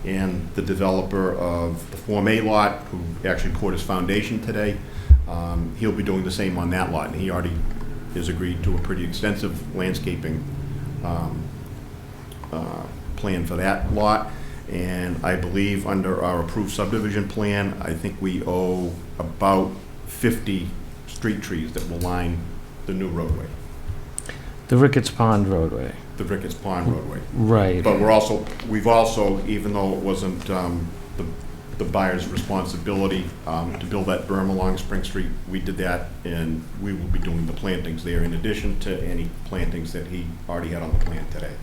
N: And the developer of the Form A lot, who actually poured his foundation today, he'll be doing the same on that lot, and he already has agreed to a pretty extensive landscaping plan for that lot. And I believe under our approved subdivision plan, I think we owe about 50 street trees that will line the new roadway,
A: The Ricketts Pond roadway.
N: the Ricketts Pond roadway.
A: Right.
N: But we've also, even though it wasn't the buyer's responsibility to build that berm along Spring Street, we did that, and we will be doing the plantings there in addition to any plantings that he already had on the plan today.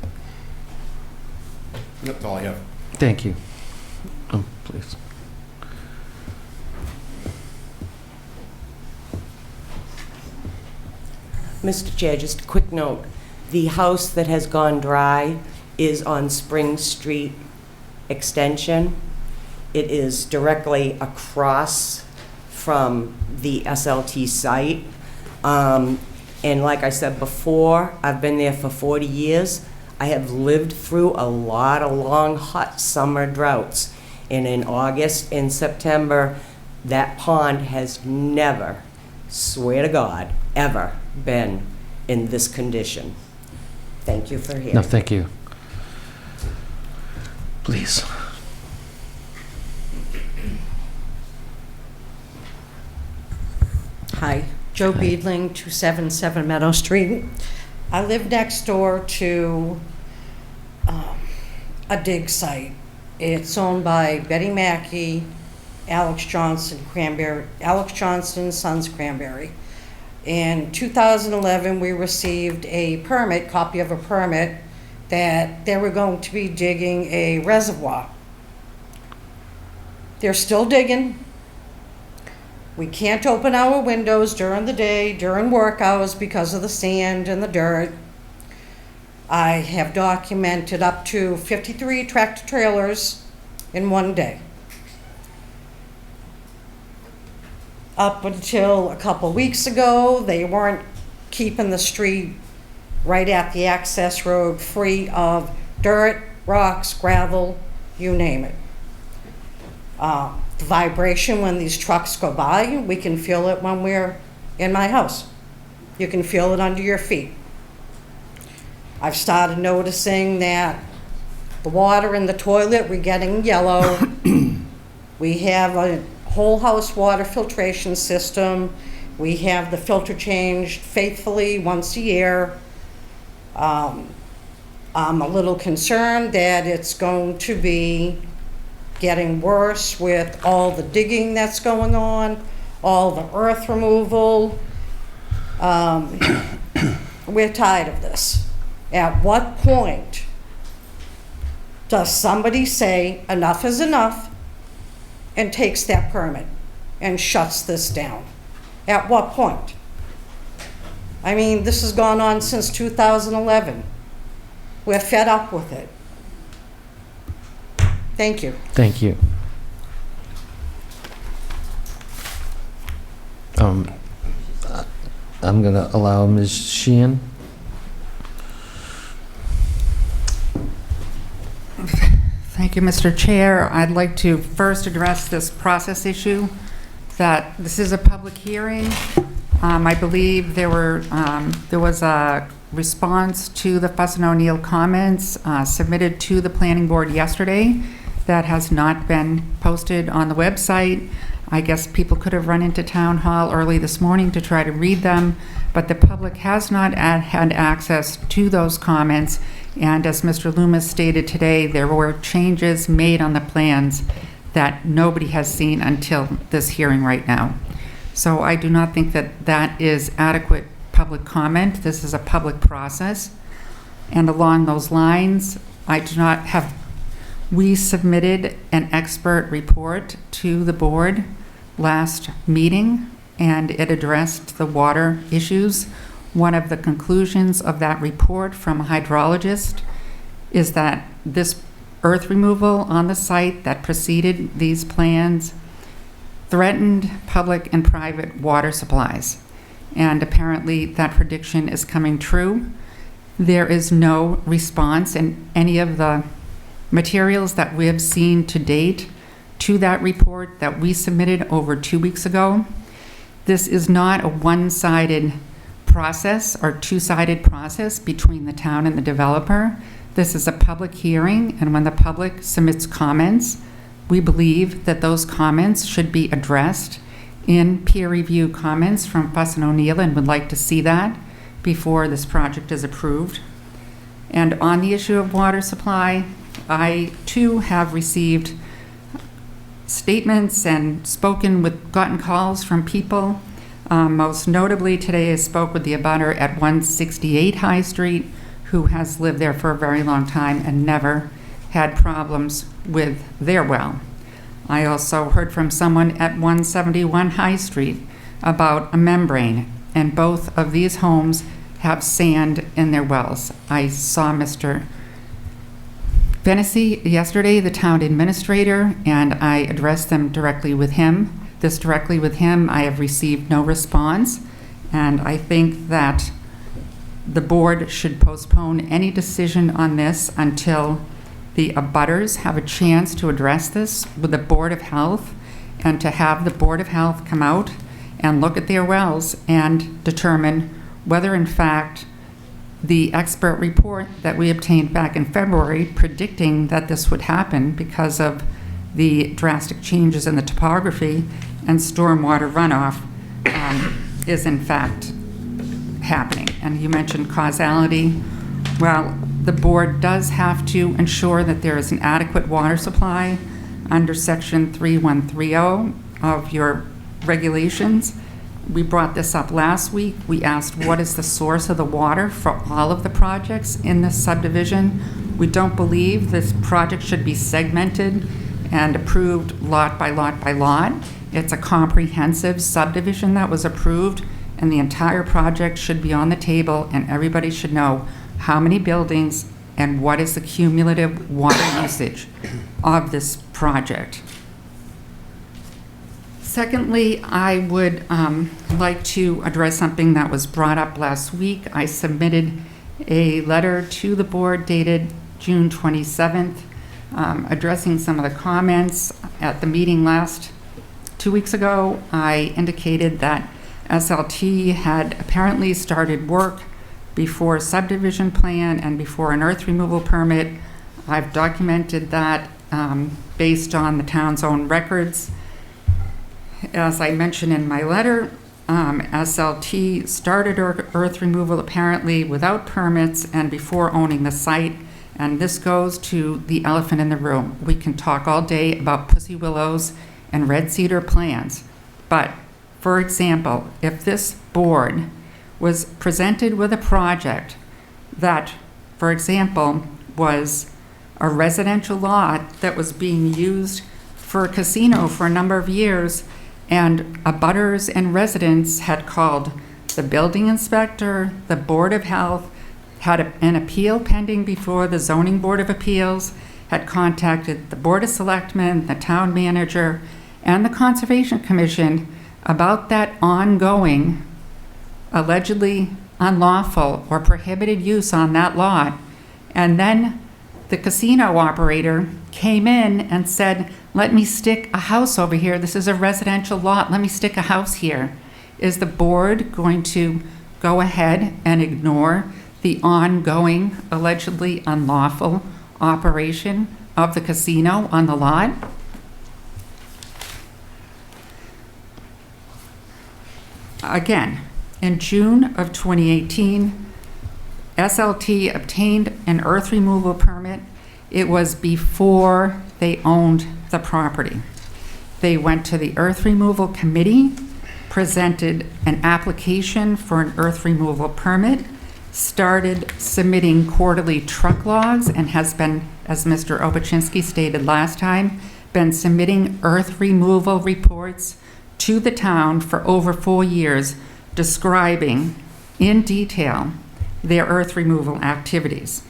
N: That's all I have.
A: Thank you. Please.
M: Mr. Chair, just a quick note. The house that has gone dry is on Spring Street Extension. It is directly across from the SLT site. And like I said before, I've been there for 40 years. I have lived through a lot of long, hot summer droughts. And in August and September, that pond has never, swear to God, ever been in this condition. Thank you for hearing.
A: No, thank you. Please.
O: Hi, Joe
A: Hi.
O: Beedling, 277 Meadow Street. I live next door to a dig site. It's owned by Betty Mackey, Alex Johnson, Sons Cranberry. In 2011, we received a permit, copy of a permit, that they were going to be digging a reservoir. They're still digging. We can't open our windows during the day, during work hours, because of the sand and the dirt. I have documented up to 53 tractor trailers in one day. Up until a couple weeks ago, they weren't keeping the street right at the access road free of dirt, rocks, gravel, you name it. The vibration when these trucks go by, we can feel it when we're in my house. You can feel it under your feet. I've started noticing that the water in the toilet, we're getting yellow. We have a whole house water filtration system. We have the filter changed faithfully once a year. I'm a little concerned that it's going to be getting worse with all the digging that's going on, all the earth removal. We're tired of this. At what point does somebody say enough is enough and takes that permit and shuts this down? At what point? I mean, this has gone on since 2011. We're fed up with it. Thank you.
A: Thank you. I'm going to allow Ms. Sheehan.
P: Thank you, Mr. Chair. I'd like to first address this process issue, that this is a public hearing. I believe there was a response to the Fuss and O'Neill comments submitted to the planning board yesterday that has not been posted on the website. I guess people could have run into town hall early this morning to try to read them, but the public has not had access to those comments. And as Mr. Loomis stated today, there were changes made on the plans that nobody has seen until this hearing right now. So I do not think that that is adequate public comment. This is a public process. And along those lines, we submitted an expert report to the board last meeting, and it addressed the water issues. One of the conclusions of that report from a hydrologist is that this earth removal on the site that preceded these plans threatened public and private water supplies. And apparently that prediction is coming true. There is no response in any of the materials that we have seen to date to that report that we submitted over 2 weeks ago. This is not a one-sided process or two-sided process between the town and the developer. This is a public hearing, and when the public submits comments, we believe that those comments should be addressed in peer review comments from Fuss and O'Neill, and would like to see that before this project is approved. And on the issue of water supply, I too have received statements and gotten calls from people. Most notably today I spoke with the abutter at 168 High Street, who has lived there for a very long time and never had problems with their well. I also heard from someone at 171 High Street about a membrane, and both of these homes have sand in their wells. I saw Mr. Fennessy yesterday, the town administrator, and I addressed them directly with him. I have received no response, And I think that the board should postpone any decision on this until the abutters have a chance to address this with the Board of Health, and to have the Board of Health come out and look at their wells and determine whether in fact the expert report that we obtained back in February predicting that this would happen because of the drastic changes in the topography and stormwater runoff is in fact happening. And you mentioned causality. Well, the board does have to ensure that there is an adequate water supply under section 3130 of your regulations. We brought this up last week. We asked what is the source of the water for all of the projects in this subdivision. We don't believe this project should be segmented and approved lot by lot by lot. It's a comprehensive subdivision that was approved, and the entire project should be on the table, and everybody should know how many buildings and what is the cumulative water usage of this project. Secondly, I would like to address something that was brought up last week. I submitted a letter to the board dated June 27th, addressing some of the comments at the meeting 2 weeks ago. I indicated that SLT had apparently started work before a subdivision plan and before an earth removal permit. I've documented that based on the town's own records. As I mentioned in my letter, SLT started earth removal apparently without permits and before owning the site. And this goes to the elephant in the room. We can talk all day about pussy willows and red cedar plans. But, for example, if this board was presented with a project that, for example, was a residential lot that was being used for a casino for a number of years, and abutters and residents had called the building inspector, the Board of Health, had an appeal pending before the Zoning Board of Appeals, had contacted the Board of Selectmen, the town manager, and the Conservation Commission about that ongoing, allegedly unlawful or prohibited use on that lot. And then the casino operator came in and said, let me stick a house over here. This is a residential lot. Let me stick a house here. Is the board going to go ahead and ignore the ongoing, allegedly unlawful operation of the casino on the lot? Again, in June of 2018, SLT obtained an earth removal permit. It was before they owned the property. They went to the earth removal committee, presented an application for an earth removal permit, started submitting quarterly truck logs, and has been, as Mr. Obuchinsky stated last time, been submitting earth removal reports to the town for over 4 years, describing in detail their earth removal activities.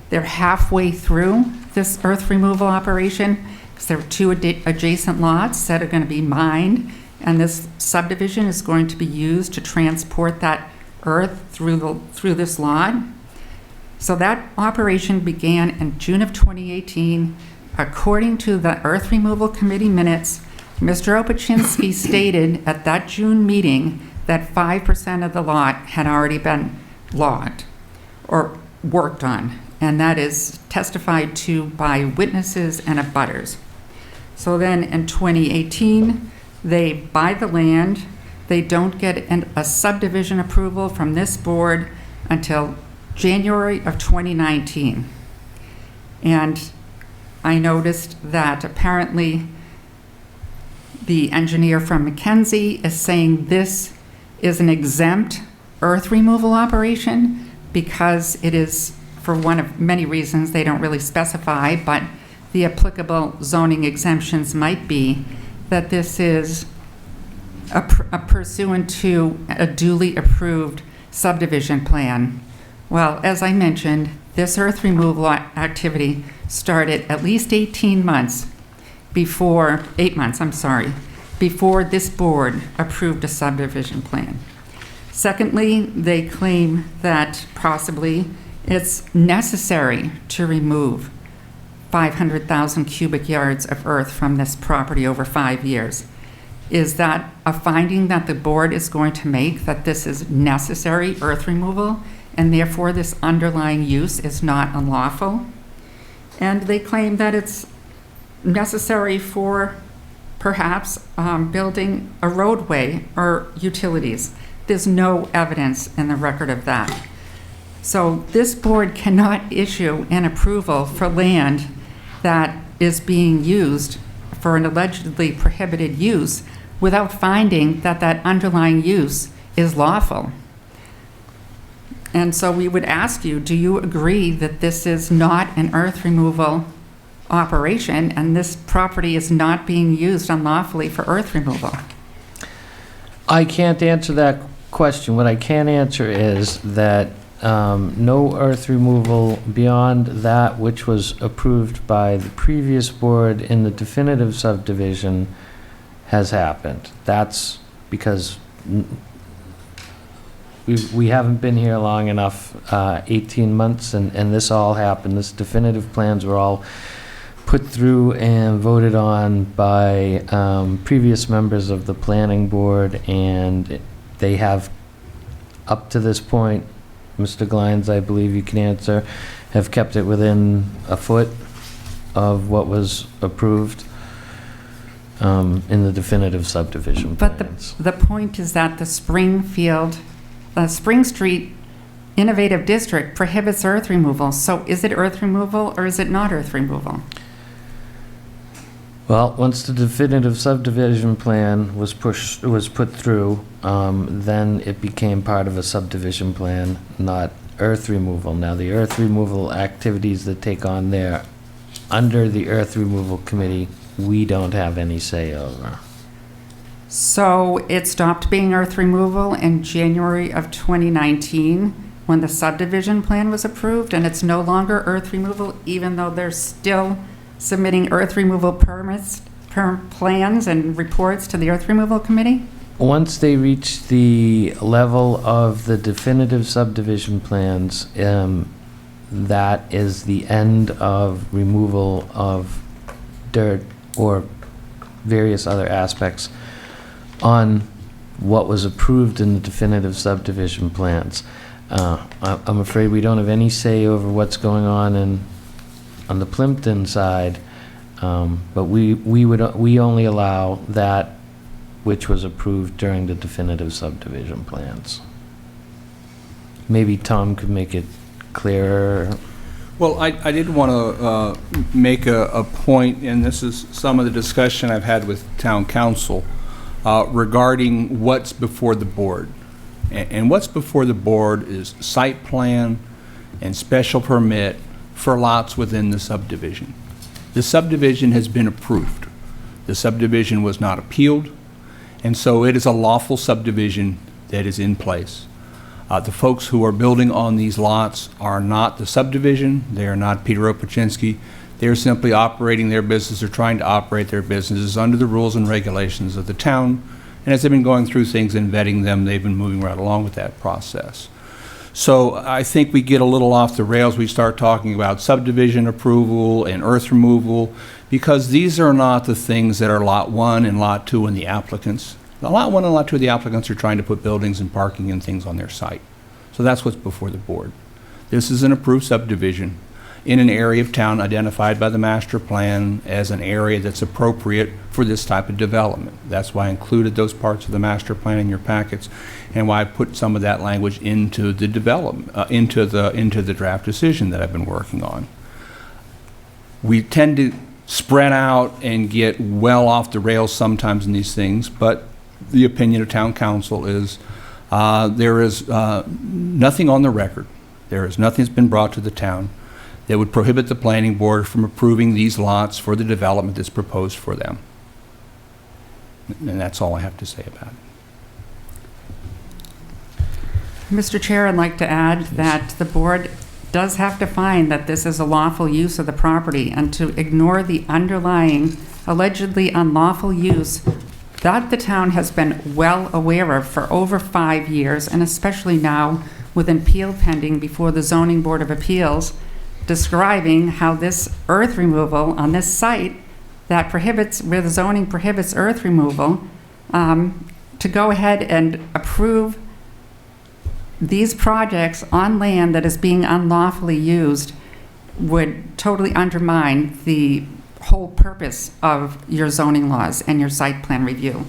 P: They're halfway through this earth removal operation because there are 2 adjacent lots that are going to be mined, and this subdivision is going to be used to transport that earth through this lot. So that operation began in June of 2018. According to the earth removal committee minutes, Mr. Obuchinsky stated at that June meeting that 5% of the lot had already been logged or worked on, and that is testified to by witnesses and abutters. So then in 2018, they buy the land. They don't get a subdivision approval from this board until January of 2019. And I noticed that apparently the engineer from McKenzie is saying this is an exempt earth removal operation because it is, for one of many reasons they don't really specify, but the applicable zoning exemptions might be that this is a pursuant to a duly approved subdivision plan. Well, as I mentioned, this earth removal activity started at least 8 months before this board approved a subdivision plan. Secondly, they claim that possibly it's necessary to remove 500,000 cubic yards of earth from this property over 5 years. Is that a finding that the board is going to make, that this is necessary earth removal, and therefore this underlying use is not unlawful? And they claim that it's necessary for perhaps building a roadway or utilities. There's no evidence in the record of that. So this board cannot issue an approval for land that is being used for an allegedly prohibited use without finding that that underlying use is lawful. And so we would ask you, do you agree that this is not an earth removal operation and this property is not being used unlawfully for earth removal?
A: I can't answer that question. What I can answer is that no earth removal beyond that which was approved by the previous board in the definitive subdivision has happened. That's because we haven't been here long enough, 18 months, and this all happened. This definitive plans were all put through and voted on by previous members of the planning board, and they have, up to this point, Mr. Glines, I believe you can answer, have kept it within a foot of what was approved in the definitive subdivision plans.
P: But the point is that the Spring Street Innovative District prohibits earth removal. So is it earth removal or is it not earth removal?
A: Well, once the definitive subdivision plan was put through, then it became part of a subdivision plan, not earth removal. Now, the earth removal activities that take on there, under the earth removal committee, we don't have any say over.
P: So it stopped being earth removal in January of 2019 when the subdivision plan was approved, and it's no longer earth removal even though they're still submitting earth removal permits, plans and reports to the earth removal committee?
A: Once they reach the level of the definitive subdivision plans, that is the end of removal of dirt or various other aspects on what was approved in the definitive subdivision plans. I'm afraid we don't have any say over what's going on the Plimpton side, but we only allow that which was approved during the definitive subdivision plans. Maybe Tom could make it clearer.
B: Well, I did want to make a point, and this is some of the discussion I've had with town council regarding what's before the board. And what's before the board is site plan and special permit for lots within the subdivision. The subdivision has been approved. The subdivision was not appealed, and so it is a lawful subdivision that is in place. The folks who are building on these lots are not the subdivision. They are not Peter Opachinski. They are simply operating their business or trying to operate their businesses under the rules and regulations of the town. And as they've been going through things and vetting them, they've been moving right along with that process. So I think we get a little off the rails. We start talking about subdivision approval and earth removal, because these are not the things that are Lot 1 and Lot 2 and the applicants. The Lot 1 and Lot 2 of the applicants are trying to put buildings and parking and things on their site. So that's what's before the board. This is an approved subdivision in an area of town identified by the master plan as an area that's appropriate for this type of development. That's why I included those parts of the master plan in your packets, and why I put some of that language into the development, into the draft decision that I've been working on. We tend to spread out and get well off the rails sometimes in these things, but the opinion of town council is there is nothing on the record. There is nothing that's been brought to the town that would prohibit the planning board from approving these lots for the development that's proposed for them. And that's all I have to say about it.
P: Mr. Chair, I'd like to add that the board does have to find that this is a lawful use of the property, and to ignore the underlying allegedly unlawful use that the town has been well aware of for over 5 years, and especially now with an appeal pending before the Zoning Board of Appeals, describing how this earth removal on this site that prohibits, where the zoning prohibits earth removal, to go ahead and approve these projects on land that is being unlawfully used would totally undermine the whole purpose of your zoning laws and your site plan review.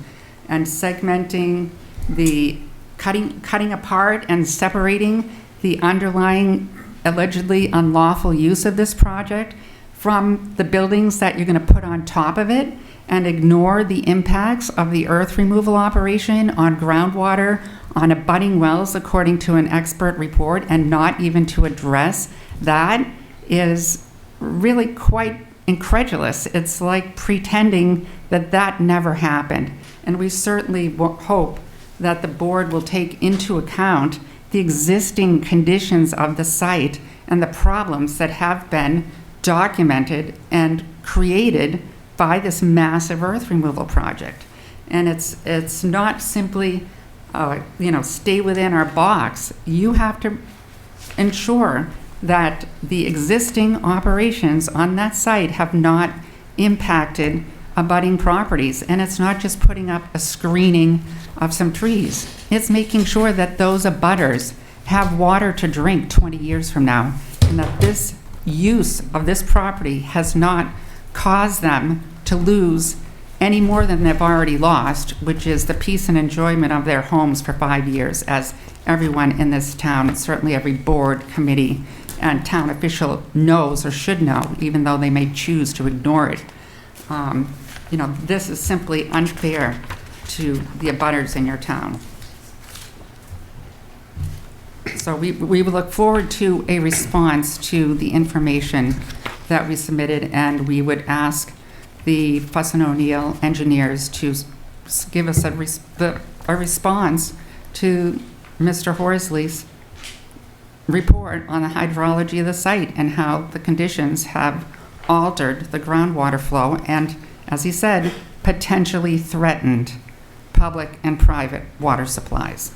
P: And segmenting the, cutting apart and separating the underlying allegedly unlawful use of this project from the buildings that you're going to put on top of it, and ignore the impacts of the earth removal operation on groundwater, on abutting wells, according to an expert report, and not even to address that, is really quite incredulous. It's like pretending that that never happened. And we certainly hope that the board will take into account the existing conditions of the site and the problems that have been documented and created by this massive earth removal project. And it's not simply, stay within our box. You have to ensure that the existing operations on that site have not impacted abutting properties. And it's not just putting up a screening of some trees. It's making sure that those abutters have water to drink 20 years from now, and that this use of this property has not caused them to lose any more than they've already lost, which is the peace and enjoyment of their homes for 5 years, as everyone in this town, and certainly every board, committee, and town official knows or should know, even though they may choose to ignore it. This is simply unfair to the abutters in your town. So we will look forward to a response to the information that we submitted, and we would ask the Fuss & O'Neill engineers to give us a response to Mr. Horsley's report on the hydrology of the site and how the conditions have altered the groundwater flow and, as he said, potentially threatened public and private water supplies.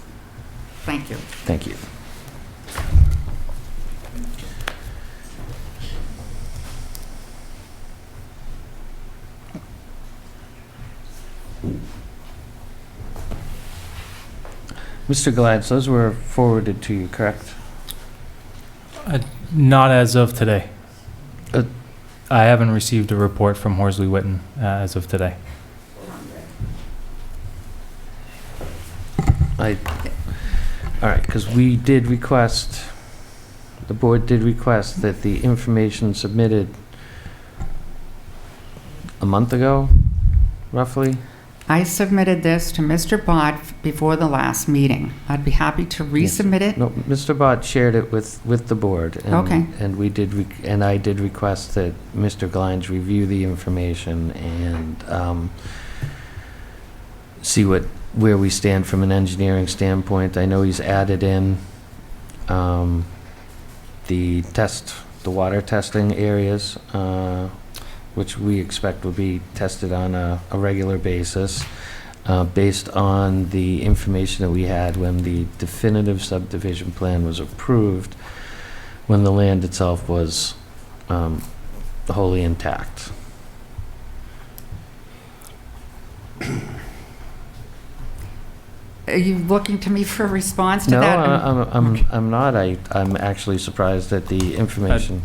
P: Thank you.
A: Thank you. Mr. Gladys, those were forwarded to you, correct?
G: Not as of today. I haven't received a report from Horsley Witten as of today.
A: All right, because we did request, the board did request that the information submitted a month ago, roughly.
P: I submitted this to Mr. Bott before the last meeting. I'd be happy to resubmit it.
A: No, Mr. Bott shared it with the board. And,
P: okay.
A: And we did, and I did request that Mr. Glines review the information and see where we stand from an engineering standpoint. I know he's added in the water testing areas, which we expect will be tested on a regular basis, based on the information that we had when the definitive subdivision plan was approved, when the land itself was wholly intact.
P: Are you looking to me for a response to
A: no,
P: that?
A: I'm not. I'm actually surprised at the information.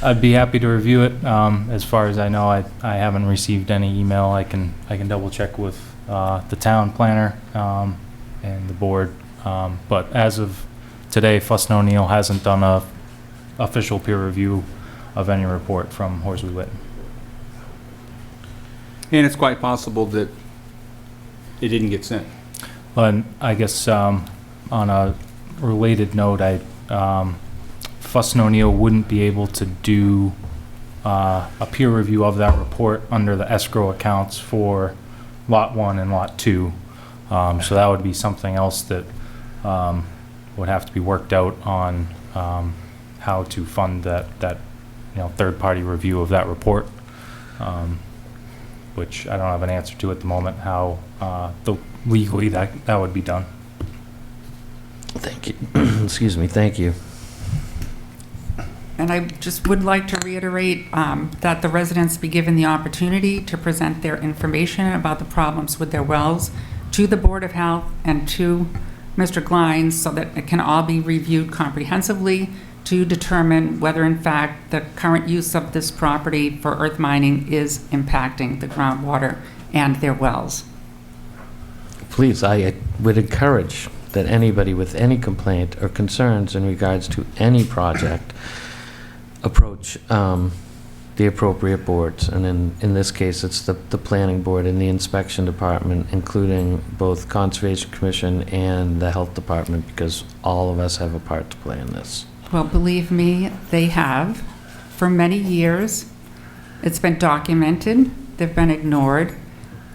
G: I'd be happy to review it. As far as I know, I haven't received any email. I can double check with the town planner and the board. But as of today, Fuss & O'Neill hasn't done a official peer review of any report from Horsley Witten.
B: And it's quite possible that it didn't get sent.
G: And I guess on a related note, Fuss & O'Neill wouldn't be able to do a peer review of that report under the escrow accounts for Lot 1 and Lot 2. So that would be something else that would have to be worked out on how to fund that third-party review of that report. which I don't have an answer to at the moment, how legally that would be done.
A: Thank you. Excuse me, thank you.
P: And I just would like to reiterate that the residents be given the opportunity to present their information about the problems with their wells to the Board of Health and to Mr. Glines so that it can all be reviewed comprehensively to determine whether in fact the current use of this property for earth mining is impacting the groundwater and their wells.
A: Please, I would encourage that anybody with any complaint or concerns in regards to any project approach the appropriate boards. And in this case, it's the planning board and the inspection department, including both Conservation Commission and the health department, because all of us have a part to play in this.
P: Well, believe me, they have. For many years, it's been documented. They've been ignored.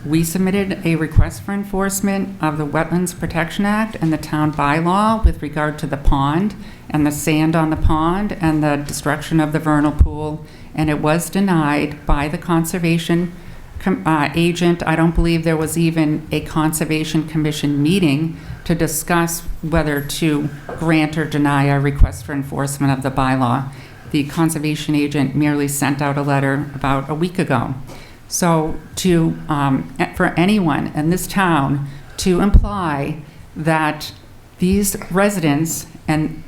P: We submitted a request for enforcement of the Wetlands Protection Act and the town bylaw with regard to the pond and the sand on the pond and the destruction of the vernal pool, and it was denied by the conservation agent. I don't believe there was even a Conservation Commission meeting to discuss whether to grant or deny a request for enforcement of the bylaw. The conservation agent merely sent out a letter about a week ago. So for anyone in this town to imply that these residents, and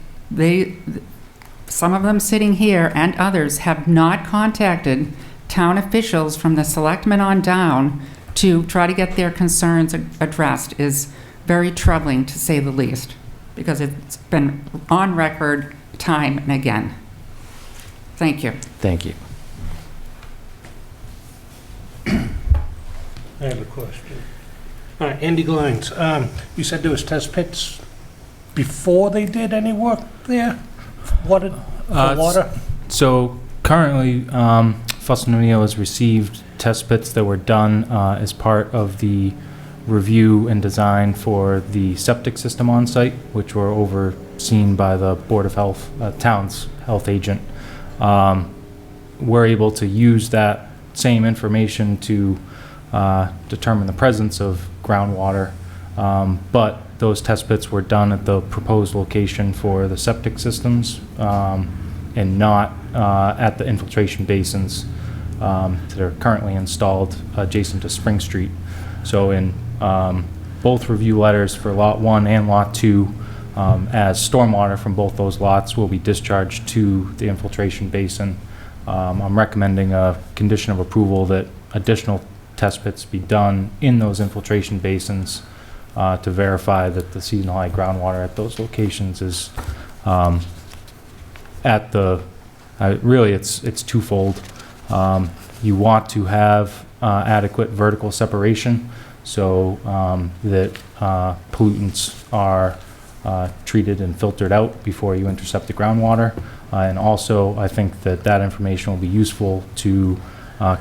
P: some of them sitting here and others, have not contacted town officials from the selectmen on down to try to get their concerns addressed is very troubling, to say the least, because it's been on record time and again. Thank you.
A: Thank you.
D: I have a question. Andy Glines, you said there was test pits before they did any work there? For water?
G: So currently, Fuss and O'Neill has received test pits that were done as part of the review and design for the septic system on site, which were overseen by the Board of Health, town's health agent. We're able to use that same information to determine the presence of groundwater, but those test pits were done at the proposed location for the septic systems and not at the infiltration basins that are currently installed adjacent to Spring Street. So in both review letters for Lot 1 and Lot 2, as stormwater from both those lots will be discharged to the infiltration basin, I'm recommending a condition of approval that additional test pits be done in those infiltration basins to verify that the seasonal high groundwater at those locations is at the, really it's twofold. You want to have adequate vertical separation so that pollutants are treated and filtered out before you intercept the groundwater. And also, I think that that information will be useful to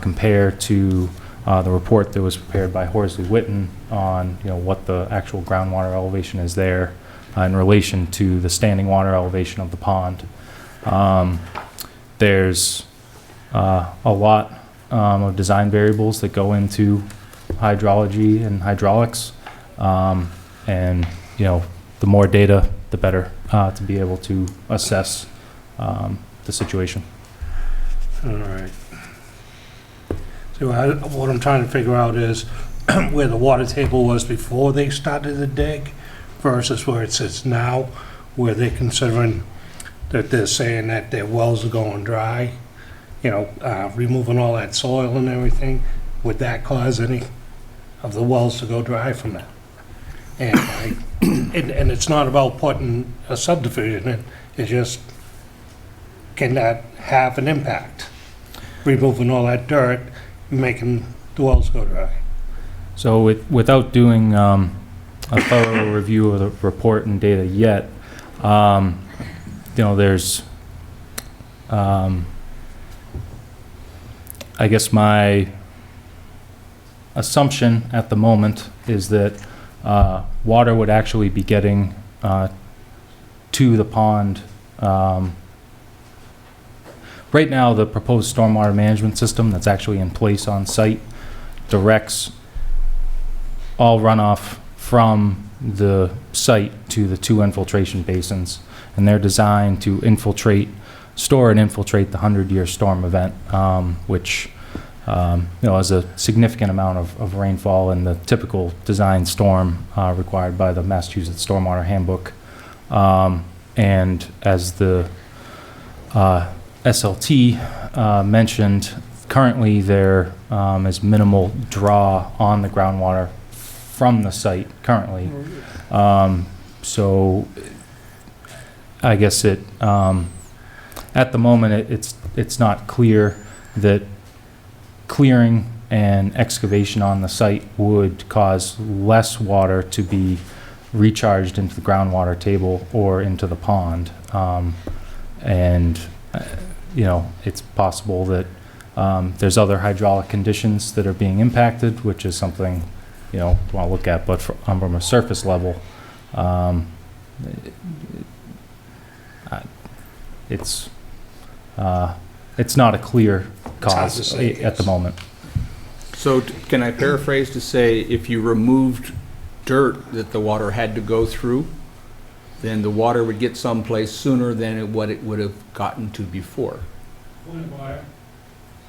G: compare to the report that was prepared by Horsley Witten on what the actual groundwater elevation is there in relation to the standing water elevation of the pond. There's a lot of design variables that go into hydrology and hydraulics, and the more data, the better to be able to assess the situation.
D: All right. So what I'm trying to figure out is where the water table was before they started the dig versus where it sits now, where they're considering that they're saying that their wells are going dry, removing all that soil and everything. Would that cause any of the wells to go dry from that? And and it's not about putting a subdivision in, it's just, can that have an impact? Removing all that dirt, making the wells go dry.
G: So without doing a thorough review of the report and data yet, there's, I guess my assumption at the moment is that water would actually be getting to the pond. Right now, the proposed stormwater management system that's actually in place on site directs all runoff from the site to the 2 infiltration basins, and they're designed to store and infiltrate the 100-year storm event, which is a significant amount of rainfall in the typical design storm required by the Massachusetts Stormwater Handbook. And as the SLT mentioned, currently there is minimal draw on the groundwater from the site currently. So I guess at the moment it's not clear that clearing and excavation on the site would cause less water to be recharged into the groundwater table or into the pond. It's possible that there's other hydraulic conditions that are being impacted, which is something, we'll look at, but from a surface level, it's not a clear cause at the moment.
B: So can I paraphrase to say, if you removed dirt that the water had to go through, then the water would get someplace sooner than what it would have gotten to before?
C: Point of order.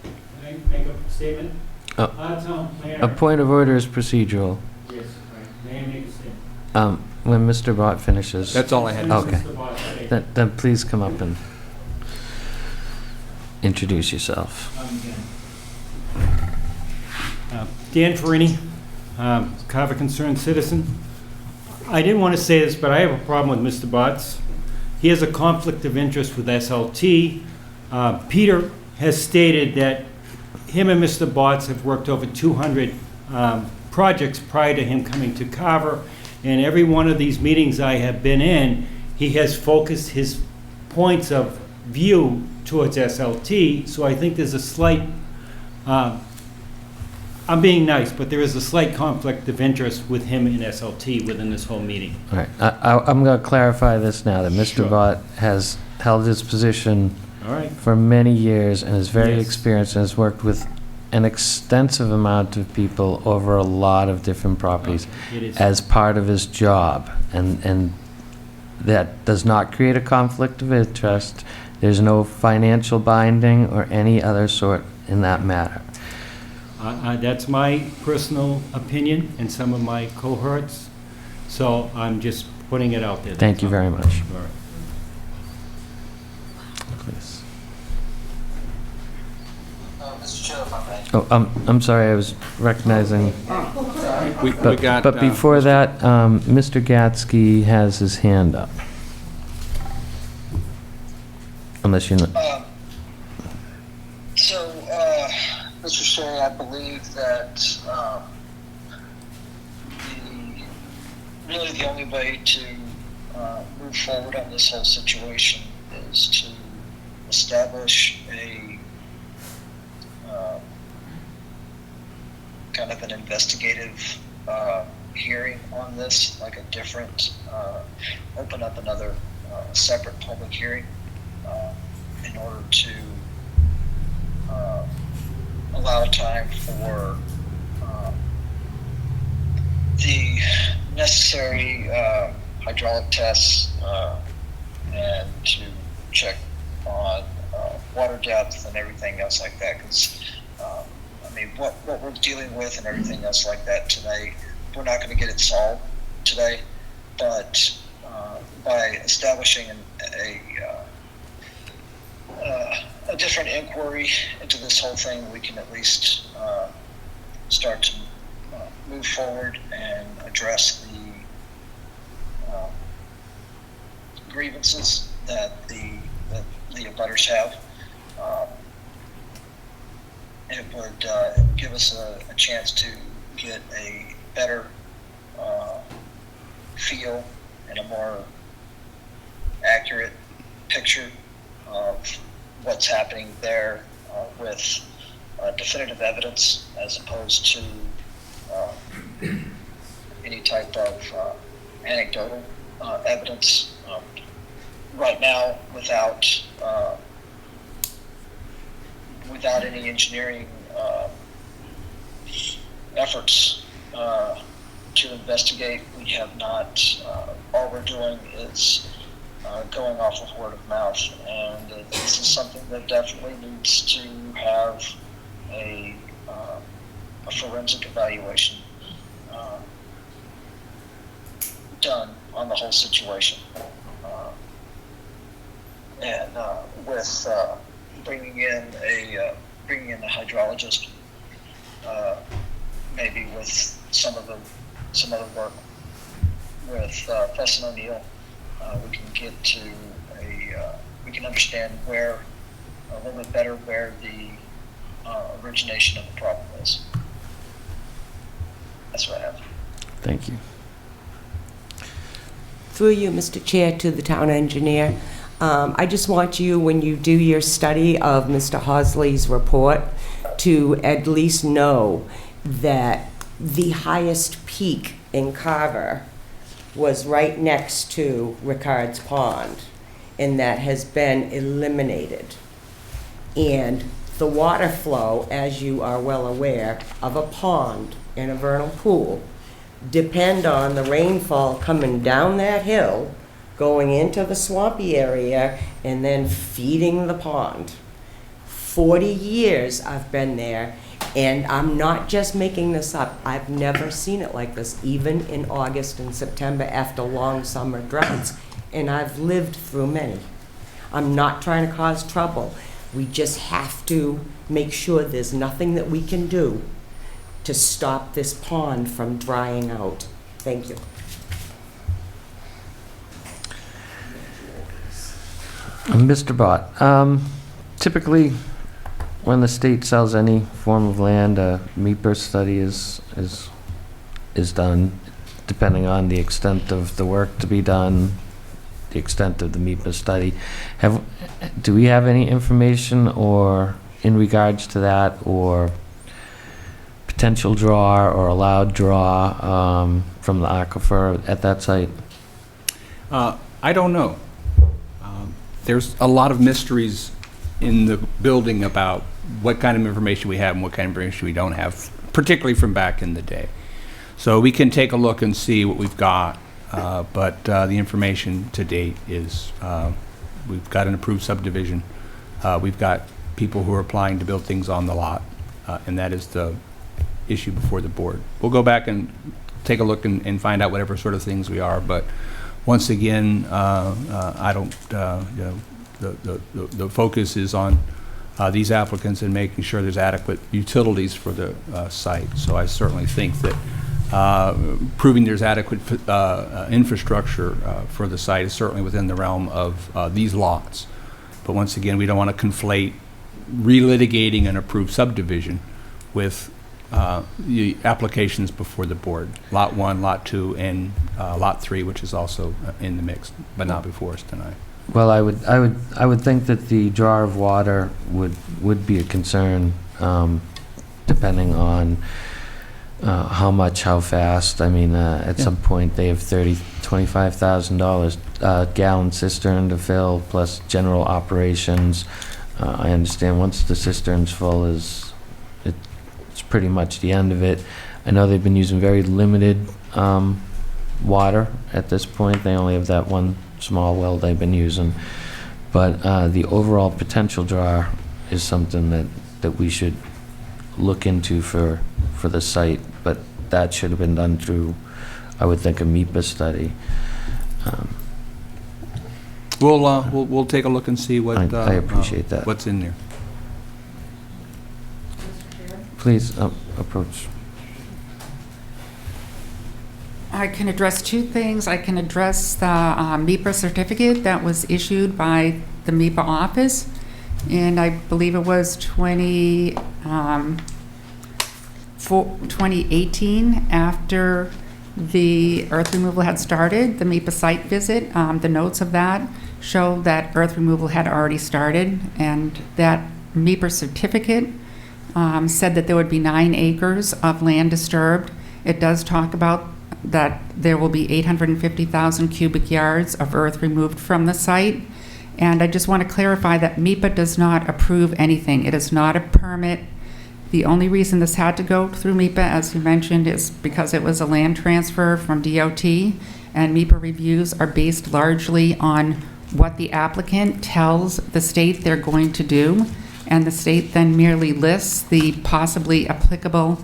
C: Can I make a statement? Town planner.
A: A point of order is procedural.
C: Yes, right. May I make a statement?
A: When Mr. Bott finishes.
B: That's all I had.
A: Okay. Then please come up and introduce yourself.
L: Dan Farini, Carver Concerned Citizen. I didn't want to say this, but I have a problem with Mr. Botts. He has a conflict of interest with SLT. Peter has stated that him and Mr. Botts have worked over 200 projects prior to him coming to Carver, and every one of these meetings I have been in, he has focused his points of view towards SLT, so I think there's a slight, I'm being nice, but there is a slight conflict of interest with him and SLT within this whole meeting.
A: All right. I'm going to clarify this now, that Mr.
L: Sure.
A: Bott has held his position
L: All right.
A: for many years and is very
L: Yes.
A: experienced and has worked with an extensive amount of people over a lot of different properties
L: It is.
A: as part of his job. And that does not create a conflict of interest. There's no financial binding or any other sort in that matter.
L: That's my personal opinion and some of my cohorts, so I'm just putting it out there.
A: Thank you very much.
L: All right.
A: Please.
I: Mr. Chair, if I may.
A: Oh, I'm sorry, I was recognizing.
B: We got.
A: But before that, Mr. Gatsky has his hand up. Unless you know.
I: Mr. Sherry, I believe that really the only way to move forward on this whole situation is to establish a kind of an investigative hearing on this, like a different, open up another separate public hearing in order to allow time for the necessary hydraulic tests and to check on water depth and everything else like that. Because what we're dealing with and everything else like that today, we're not going to get it solved today. But by establishing a different inquiry into this whole thing, we can at least start to move forward and address the grievances that the abutters have. It would give us a chance to get a better feel and a more accurate picture of what's happening there with definitive evidence as opposed to any type of anecdotal evidence. Right now, without any engineering efforts to investigate. We have not. All we're doing is going off of word of mouth, and this is something that definitely needs to have a forensic evaluation done on the whole situation. And with bringing in a hydrologist, maybe with some other work with Fuss and O'Neill, we can get to we can understand where a little bit better where the origination of the problem is. That's what I have.
A: Thank you.
M: Through you, Mr. Chair, to the town engineer. I just want you, when you do your study of Mr. Hosley's report, to at least know that the highest peak in Carver was right next to Ricard's Pond, and that has been eliminated. And the water flow, as you are well aware, of a pond and a vernal pool depend on the rainfall coming down that hill, going into the swampy area, and then feeding the pond. 40 years I've been there, and I'm not just making this up. I've never seen it like this, even in August and September after long summer droughts, and I've lived through many. I'm not trying to cause trouble. We just have to make sure there's nothing that we can do to stop this pond from drying out. Thank you.
A: Mr. Bott, typically when the state sells any form of land, a MEPR study is done, depending on the extent of the work to be done, the extent of the MEPR study. Do we have any information or in regards to that, or potential draw or allowed draw from the aquifer at that site?
B: I don't know. There's a lot of mysteries in the building about what kind of information we have and what kind of information we don't have, particularly from back in the day. So we can take a look and see what we've got, but the information to date is we've got an approved subdivision. We've got people who are applying to build things on the lot, and that is the issue before the board. We'll go back and take a look and find out whatever sort of things we are, but once again, I don't, the focus is on these applicants and making sure there's adequate utilities for the site. So I certainly think that proving there's adequate infrastructure for the site is certainly within the realm of these lots. But once again, we don't want to conflate relitigating an approved subdivision with the applications before the board. Lot 1, Lot 2, and Lot 3, which is also in the mix, but not before us tonight.
A: Well, I would think that the draw of water would be a concern, depending on how much, how fast. I mean, at some point they have $25,000 gallon cistern to fill, plus general operations. I understand once the cistern's full, it's pretty much the end of it. I know they've been using very limited water at this point. They only have that one small well they've been using, but the overall potential draw is something that we should look into for the site, but that should have been done through, I would think, a MEPA study.
B: We'll take a look and see what
A: I appreciate that.
B: What's in there.
A: Please approach.
P: I can address two things. I can address the MEPA certificate that was issued by the MEPA office, and I believe it was 2018, after the earth removal had started, the MEPA site visit. The notes of that show that earth removal had already started, and that MEPA certificate said that there would be 9 acres of land disturbed. It does talk about that there will be 850,000 cubic yards of earth removed from the site. And I just want to clarify that MEPA does not approve anything. It is not a permit. The only reason this had to go through MIPA, as you mentioned, is because it was a land transfer from DOT, and MIPA reviews are based largely on what the applicant tells the state they're going to do, and the state then merely lists the possibly applicable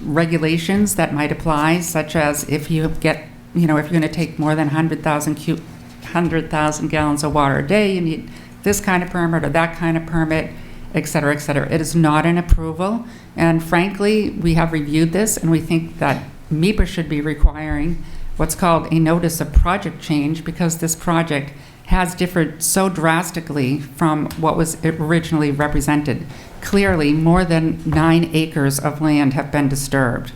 P: regulations that might apply, such as if you get, if you're going to take more than 100,000 gallons of water a day, you need this kind of permit or that kind of permit, et cetera, et cetera. It is not an approval, and frankly, we have reviewed this, and we think that MIPA should be requiring what's called a notice of project change, because this project has differed so drastically from what was originally represented. Clearly, more than 9 acres of land have been disturbed.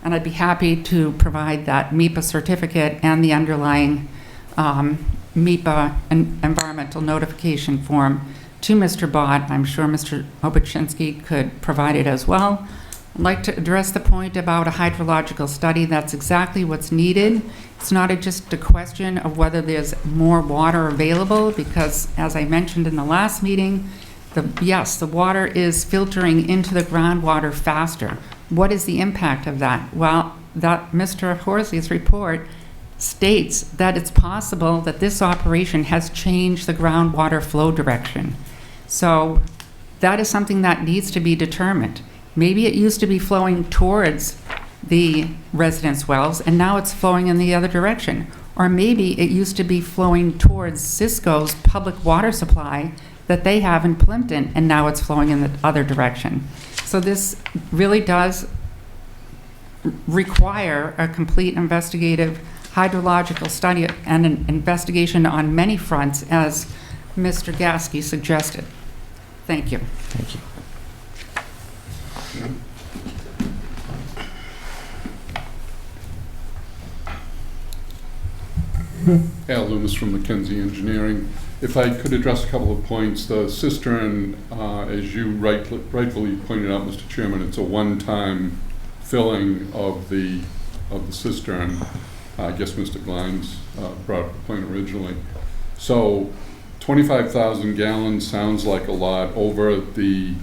P: And I'd be happy to provide that MIPA certificate and the underlying MIPA environmental notification form to Mr. Bott. I'm sure Mr. Obuchinsky could provide it as well. I'd like to address the point about a hydrological study. That's exactly what's needed. It's not just a question of whether there's more water available, because as I mentioned in the last meeting, yes, the water is filtering into the groundwater faster. What is the impact of that? Well, that Mr. Horsley's report states that it's possible that this operation has changed the groundwater flow direction. So that is something that needs to be determined. Maybe it used to be flowing towards the residence wells, and now it's flowing in the other direction. Or maybe it used to be flowing towards Cisco's public water supply that they have in Plimpton, and now it's flowing in the other direction. So this really does require a complete investigative hydrological study and an investigation on many fronts, as Mr. Gasky suggested. Thank you.
A: Thank you.
J: Al Loomis from Mackenzie Engineering. If I could address a couple of points. The cistern, as you rightfully pointed out, Mr. Chairman, it's a one-time filling of the cistern. I guess Mr. Glines brought up the point originally. So 25,000 gallons sounds like a lot over the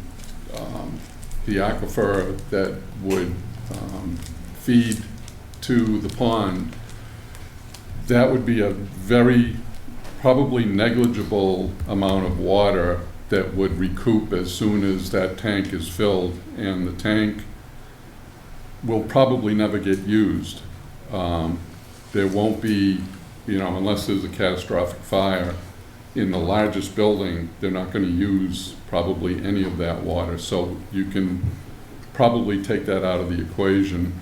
J: aquifer that would feed to the pond. That would be a very probably negligible amount of water that would recoup as soon as that tank is filled, and the tank will probably never get used. There won't be, unless there's a catastrophic fire in the largest building, they're not going to use probably any of that water. So you can probably take that out of the equation.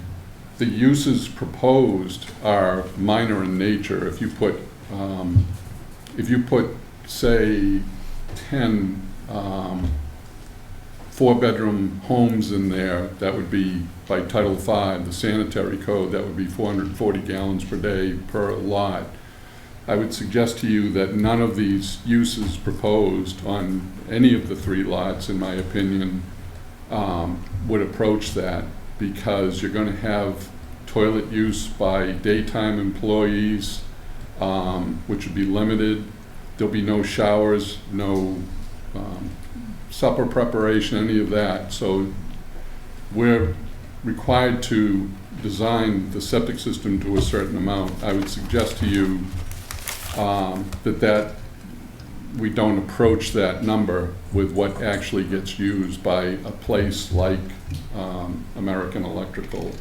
J: The uses proposed are minor in nature. If you put, say, 10 4-bedroom homes in there, that would be, by Title V, the sanitary code, that would be 440 gallons per day per lot. I would suggest to you that none of these uses proposed on any of the 3 lots, in my opinion, would approach that, because you're going to have toilet use by daytime employees, which would be limited. There'll be no showers, no supper preparation, any of that. So we're required to design the septic system to a certain amount. I would suggest to you that we don't approach that number with what actually gets used by a place like American Electrical.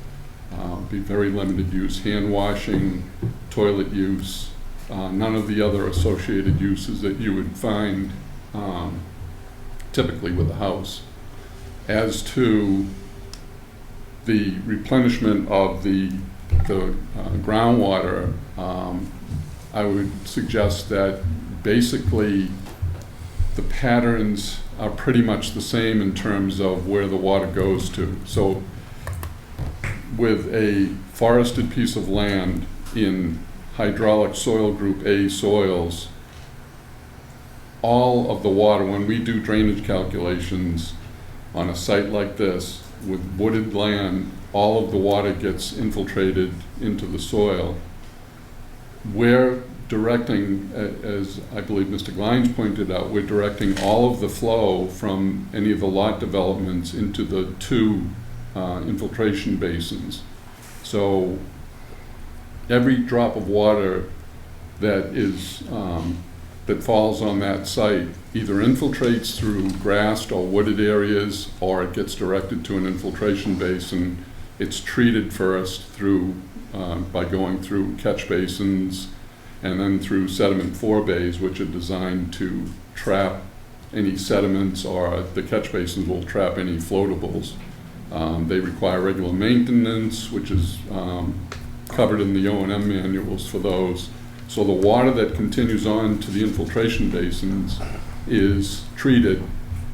J: Be very limited use, hand washing, toilet use, none of the other associated uses that you would find typically with a house. As to the replenishment of the groundwater, I would suggest that basically the patterns are pretty much the same in terms of where the water goes to. So with a forested piece of land in hydraulic soil group A soils, all of the water, when we do drainage calculations on a site like this with wooded land, all of the water gets infiltrated into the soil. Where directing, as I believe Mr. Glines pointed out, we're directing all of the flow from any of the lot developments into the 2 infiltration basins. So every drop of water that is that falls on that site either infiltrates through grassed or wooded areas, or it gets directed to an infiltration basin. It's treated first through by going through catch basins and then through sediment forebays, which are designed to trap any sediments, or the catch basins will trap any floatables. They require regular maintenance, which is covered in the O&M manuals for those. So the water that continues on to the infiltration basins is treated,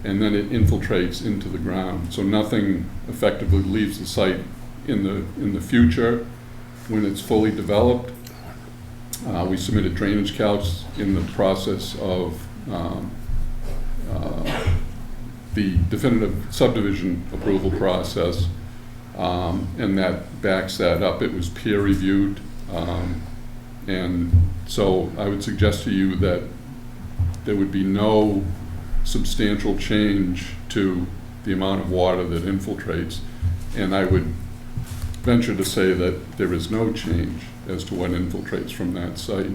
J: and then it infiltrates into the ground. So nothing effectively leaves the site in the future when it's fully developed. We submitted drainage calcs in the process of the definitive subdivision approval process, and that backs that up. It was peer reviewed, and so I would suggest to you that there would be no substantial change to the amount of water that infiltrates, and I would venture to say that there is no change as to what infiltrates from that site.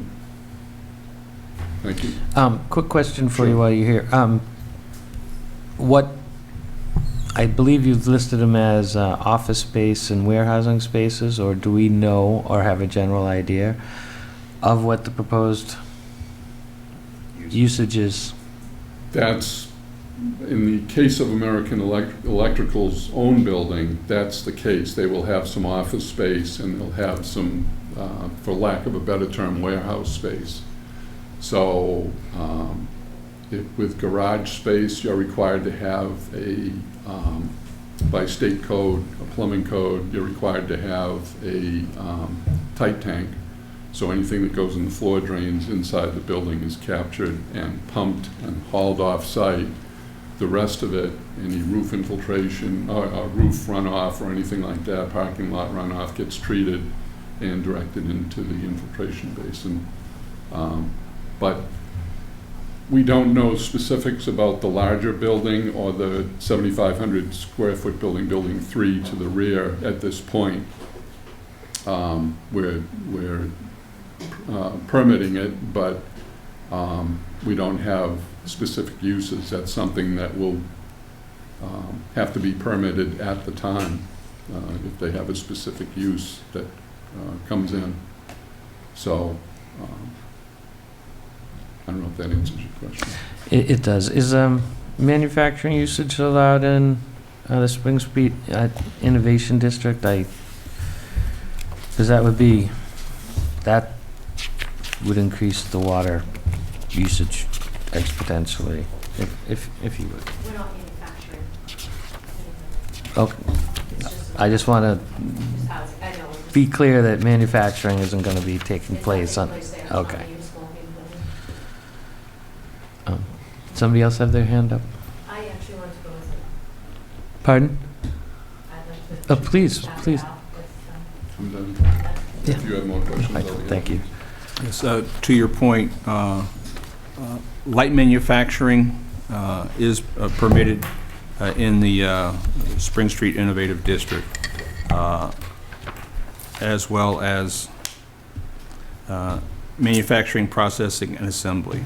J: Thank you.
A: Quick question for you while you're here. What, I believe you've listed them as office space and warehousing spaces, or do we know or have a general idea of what the proposed usage is?
J: That's, in the case of American Electrical's own building, that's the case. They will have some office space, and they'll have some, for lack of a better term, warehouse space. So with garage space, you're required to have by state code, a plumbing code, you're required to have a tight tank. So anything that goes in the floor drains inside the building is captured and pumped and hauled off-site. The rest of it, any roof infiltration, or roof runoff or anything like that, parking lot runoff, gets treated and directed into the infiltration basin. But we don't know specifics about the larger building or the 7,500 square foot building, building 3 to the rear at this point. We're permitting it, but we don't have specific uses. That's something that will have to be permitted at the time if they have a specific use that comes in. So I don't know if that answers your question.
A: It does. Is manufacturing usage allowed in the Spring Street Innovation District? Because that would increase the water usage exponentially, if you would.
K: We're not manufacturing.
A: Okay. I just want to be clear that manufacturing isn't going to be taking place on. Okay. Somebody else have their hand up?
K: I actually want to go with it.
A: Pardon?
K: I'd like to
A: Please.
J: I'm done.
A: Yeah.
J: If you have more questions,
A: Right,
J: I'll be
A: thank you.
B: Yes, to your point, light manufacturing is permitted in the Spring Street Innovative District, as well as manufacturing, processing, and assembly.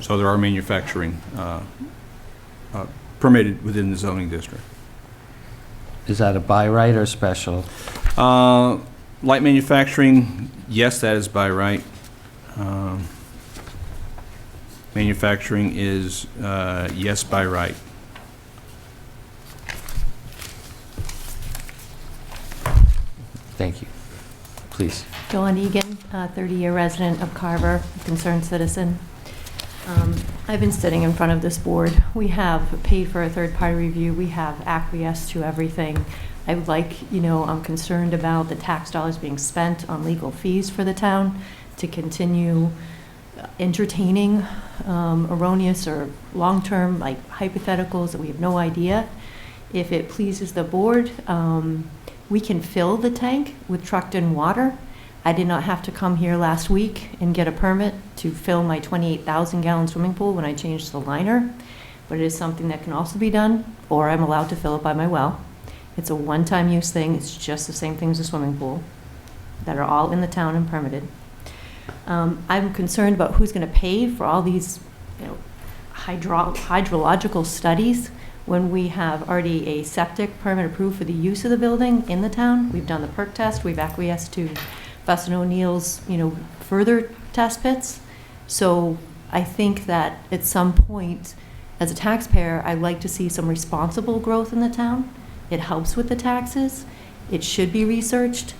B: So there are manufacturing permitted within the zoning district.
A: Is that a by right or special?
B: Light manufacturing, yes, that is by right. Manufacturing is yes by right.
A: Thank you. Please.
K: Dawn Egan, 30-year resident of Carver, concerned citizen. I've been sitting in front of this board. We have paid for a third-party review. We have acquiesced to everything. I'm concerned about the tax dollars being spent on legal fees for the town to continue entertaining erroneous or long-term hypotheticals that we have no idea. If it pleases the board, we can fill the tank with trucked in water. I did not have to come here last week and get a permit to fill my 28,000 gallon swimming pool when I changed the liner, but it is something that can also be done, or I'm allowed to fill it by my well. It's a one-time use thing. It's just the same thing as a swimming pool that are all in the town and permitted. I'm concerned about who's going to pay for all these, hydrological studies when we have already a septic permit approved for the use of the building in the town. We've done the perk test. We've acquiesced to Fuss and O'Neill's, further test pits. So I think that at some point, as a taxpayer, I'd like to see some responsible growth in the town. It helps with the taxes. It should be researched,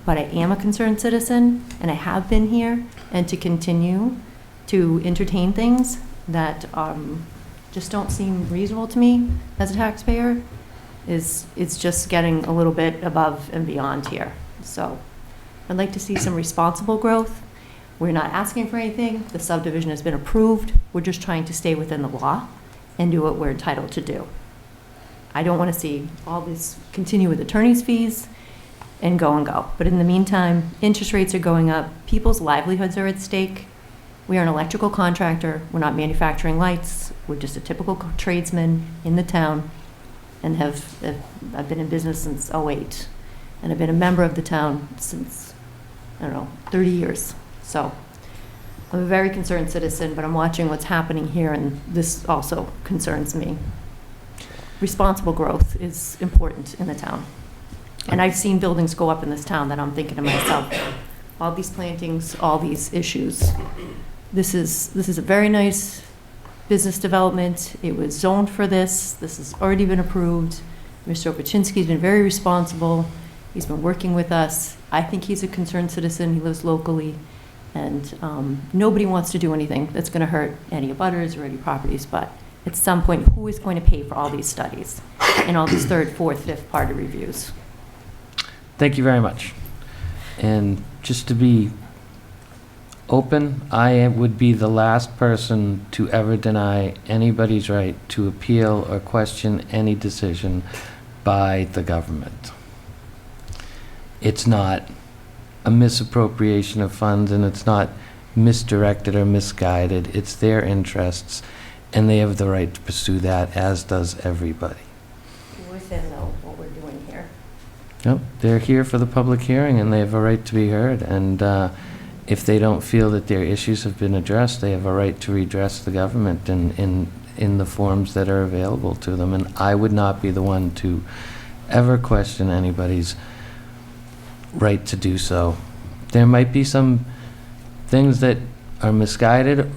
K: but I am a concerned citizen, and I have been here, and to continue to entertain things that just don't seem reasonable to me as a taxpayer it's just getting a little bit above and beyond here. So I'd like to see some responsible growth. We're not asking for anything. The subdivision has been approved. We're just trying to stay within the law and do what we're entitled to do. I don't want to see all this continue with attorney's fees and go. But in the meantime, interest rates are going up. People's livelihoods are at stake. We are an electrical contractor. We're not manufacturing lights. We're just a typical tradesman in the town, and I've been in business since '08, and I've been a member of the town since, 30 years. So I'm a very concerned citizen, but I'm watching what's happening here, and this also concerns me. Responsible growth is important in the town. And I've seen buildings go up in this town that I'm thinking to myself, all these plantings, all these issues. This is a very nice business development. It was zoned for this. This has already been approved. Mr. Opachinsky's been very responsible. He's been working with us. I think he's a concerned citizen. He lives locally. And nobody wants to do anything that's going to hurt any abutters or any properties. But at some point, who is going to pay for all these studies and all these third, fourth, fifth party reviews?
A: Thank you very much. And just to be open, I would be the last person to ever deny anybody's right to appeal or question any decision by the government. It's not a misappropriation of funds, and it's not misdirected or misguided. It's their interests, and they have the right to pursue that, as does everybody.
K: Within, though, what we're doing here.
A: Yep, they're here for the public hearing, and they have a right to be heard. And if they don't feel that their issues have been addressed, they have a right to redress the government in the forms that are available to them. And I would not be the one to ever question anybody's right to do so. There might be some things that are misguided,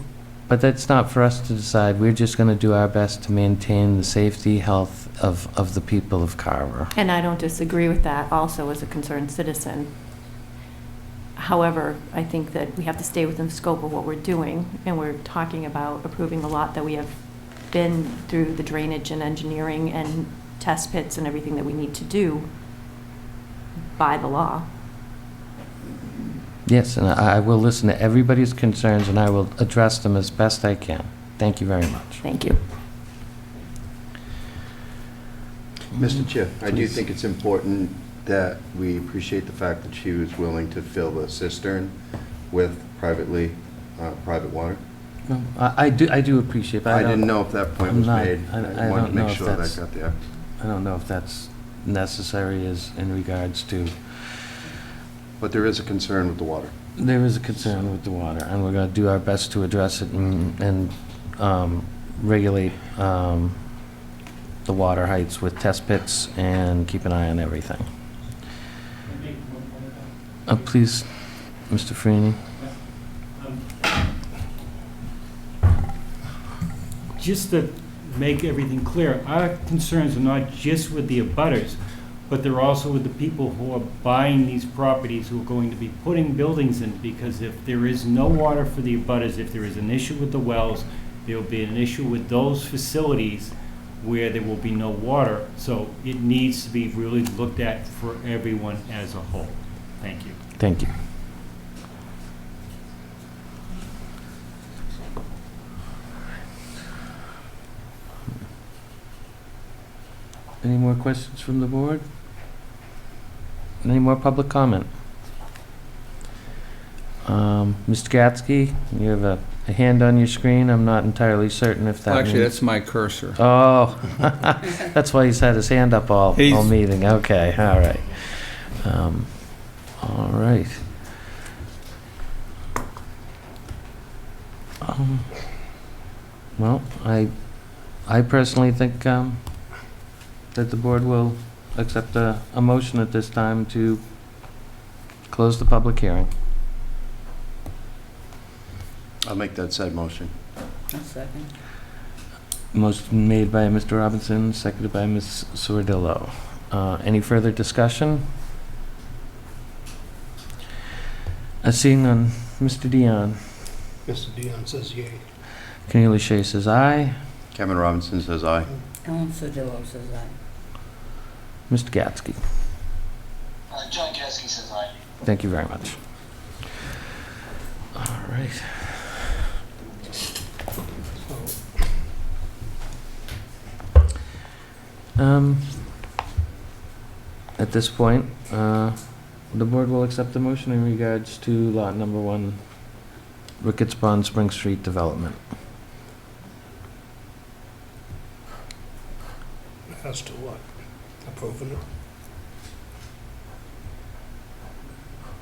A: but that's not for us to decide. We're just going to do our best to maintain the safety, health of the people of Carver.
K: And I don't disagree with that also as a concerned citizen. However, I think that we have to stay within the scope of what we're doing, and we're talking about approving a lot that we have been through the drainage and engineering and test pits and everything that we need to do by the law.
A: Yes, and I will listen to everybody's concerns, and I will address them as best I can. Thank you very much.
K: Thank you.
F: Mr. Chair, I do think it's important that we appreciate the fact that she was willing to fill the cistern with private water.
A: No, I do appreciate that.
F: I didn't know if that point was made.
A: I
F: wanted to
A: don't know
F: make
A: if
F: sure that
A: that's-
F: got there.
A: I don't know if that's necessary as in regards to.
F: But there is a concern with the water.
A: There is a concern with the water, and we're going to do our best to address it and regulate the water heights with test pits and keep an eye on everything. Please, Mr. Freeney.
L: Just to make everything clear, our concerns are not just with the abutters, but they're also with the people who are buying these properties, who are going to be putting buildings in, because if there is no water for the abutters, if there is an issue with the wells, there will be an issue with those facilities where there will be no water. So it needs to be really looked at for everyone as a whole. Thank you.
A: Thank you. Any more questions from the board? Any more public comment? Mr. Gatsky, you have a hand on your screen. I'm not entirely certain if that
B: Actually,
A: means...
B: that's my cursor.
A: Oh, that's why he's had his hand up all meeting. Okay, all right. All right. Well, I personally think that the board will accept a motion at this time to close the public hearing.
F: I'll make that said motion.
H: I'll second.
A: Motion made by Mr. Robinson, seconded by Ms. Sordillo. Any further discussion? Seeing none, Mr. Dion.
D: Mr. Dion says yay.
A: Cornelia Shea says aye.
F: Kevin Robinson says aye.
H: Ellen Sodillo says aye.
A: Mr. Gatsky.
I: John Gasky says aye.
A: Thank you very much. All right. At this point, the board will accept the motion in regards to lot number 1, Ricketts Pond Spring Street development.
D: As to what? Approving it?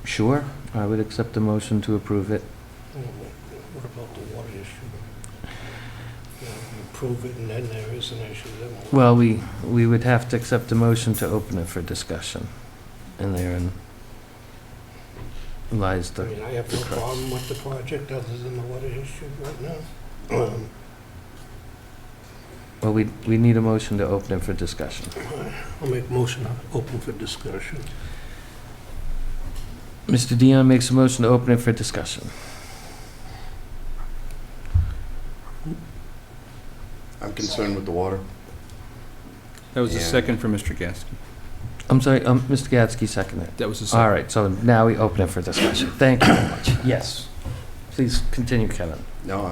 A: Sure, I would accept the motion to approve it.
D: What about the water issue? You approve it and then there is an issue, then what?
A: Well, we would have to accept a motion to open it for discussion, and therein lies the...
D: I mean, I have no problem with the project other than the water issue right now.
A: Well, we need a motion to open it for discussion.
D: I'll make a motion to open for discussion.
A: Mr. Dion makes a motion to open it for discussion.
F: I'm concerned with the water.
B: That was a
F: Yeah.
B: second for Mr. Gasky.
A: I'm sorry, Mr. Gatsky seconded it.
B: That was a second.
A: All right, so now we open it for discussion. Thank you very much. Yes. Please continue, Kevin.
F: No,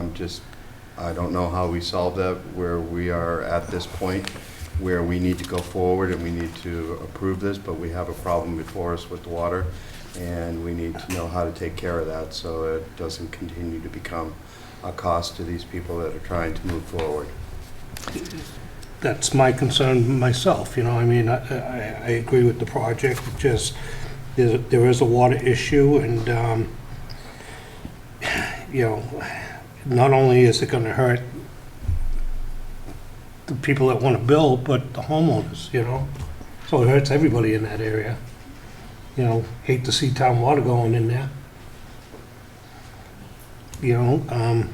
F: I don't know how we solve that, where we are at this point, where we need to go forward and we need to approve this, but we have a problem before us with the water, and we need to know how to take care of that so it doesn't continue to become a cost to these people that are trying to move forward.
D: That's my concern myself, you know, I mean, I agree with the project, it just, there is a water issue, and, you know, not only is it gonna hurt the people that wanna build, but the homeowners, you know? So it hurts everybody in that area. You know, hate to see town water going in there. You know,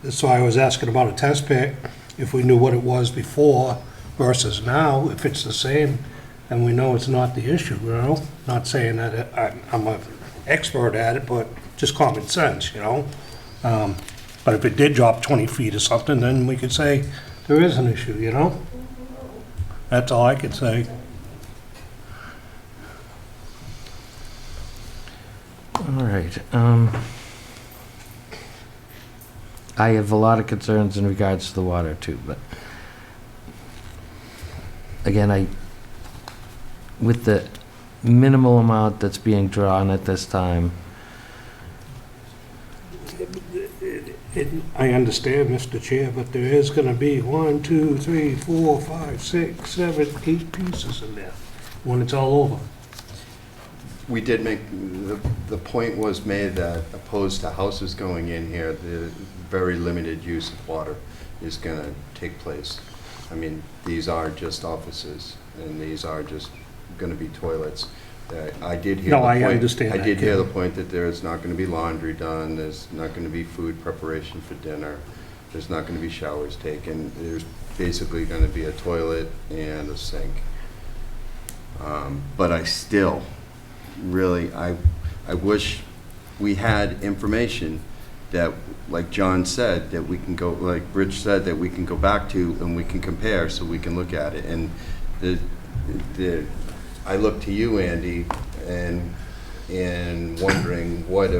D: that's why I was asking about a test pit, if we knew what it was before versus now, if it's the same, and we know it's not the issue, you know? Not saying that I'm an expert at it, but just common sense, you know? But if it did drop 20 feet or something, then we could say there is an issue, you know? That's all I could say.
A: All right. I have a lot of concerns in regards to the water too, but again, with the minimal amount that's being drawn at this time,
D: I understand, Mr. Chair, but there is gonna be 1, 2, 3, 4, 5, 6, 7, 8 pieces in there when it's all over.
F: We did make, the point was made that opposed to houses going in here, the very limited use of water is gonna take place. I mean, these are just offices, and these are just gonna be toilets. I did hear the
D: No, I
F: point-
D: understand
F: I
D: that,
F: did hear the
D: Kevin.
F: point that there's not gonna be laundry done, there's not gonna be food preparation for dinner, there's not gonna be showers taken, there's basically gonna be a toilet and a sink. But I still, really, I wish we had information that, like John said, that we can go, like Rich said, that we can go back to and we can compare so we can look at it. And I look to you, Andy, and wondering what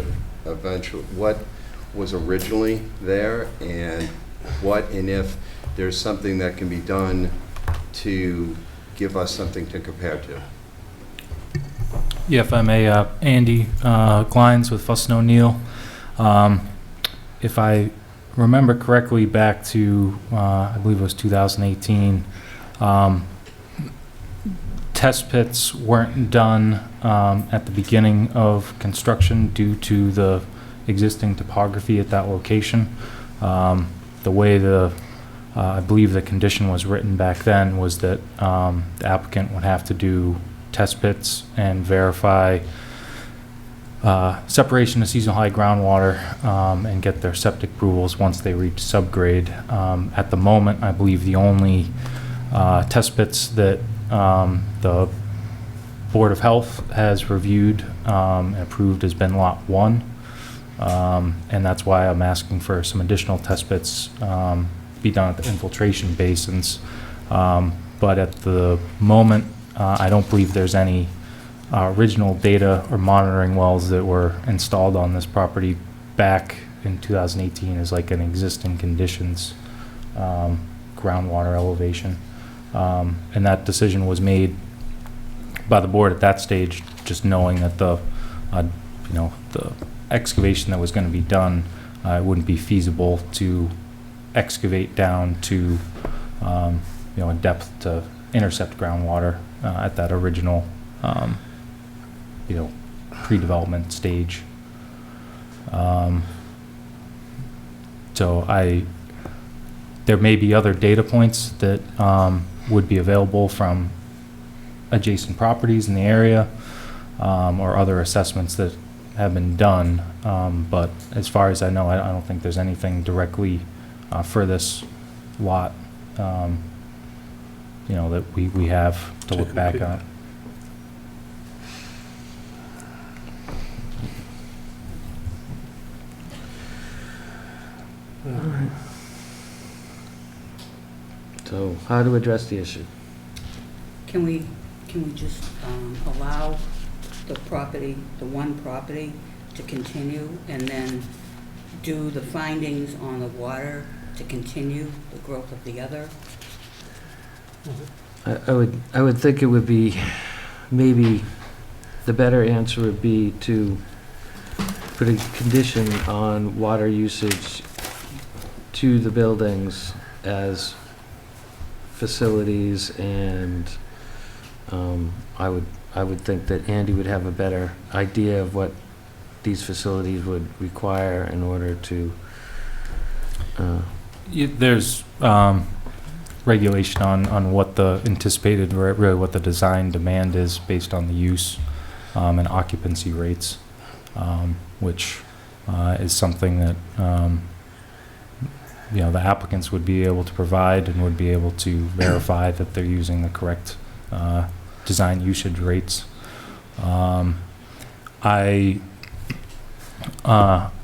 F: was originally there, and if there's something that can be done to give us something to compare to.
G: Yeah, if I may, Andy Glines with Fuss and O'Neill. If I remember correctly, back to, I believe it was 2018, test pits weren't done at the beginning of construction due to the existing topography at that location. The way I believe the condition was written back then was that the applicant would have to do test pits and verify separation of seasonal high groundwater and get their septic approvals once they reach subgrade. At the moment, I believe the only test pits that the Board of Health has reviewed and approved has been Lot 1. And that's why I'm asking for some additional test pits be done at the infiltration basins. But at the moment, I don't believe there's any original data or monitoring wells that were installed on this property back in 2018 as like an existing conditions groundwater elevation. And that decision was made by the board at that stage, just knowing that the excavation that was going to be done, it wouldn't be feasible to excavate down to a depth to intercept groundwater at that original pre-development stage. So there may be other data points that would be available from adjacent properties in the area or other assessments that have been done, but as far as I know, I don't think there's anything directly for this lot that we have to look back on.
A: So how to address the issue?
H: Can we just allow the one property to continue and then do the findings on the water to continue the growth of the other?
A: I would think it would be, maybe the better answer would be to put a condition on water usage to the buildings as facilities, and I would think that Andy would have a better idea of what these facilities would require in order to
G: There's regulation on what the anticipated, or really what the design demand is based on the use and occupancy rates, which is something that the applicants would be able to provide and would be able to verify that they're using the correct design usage rates. I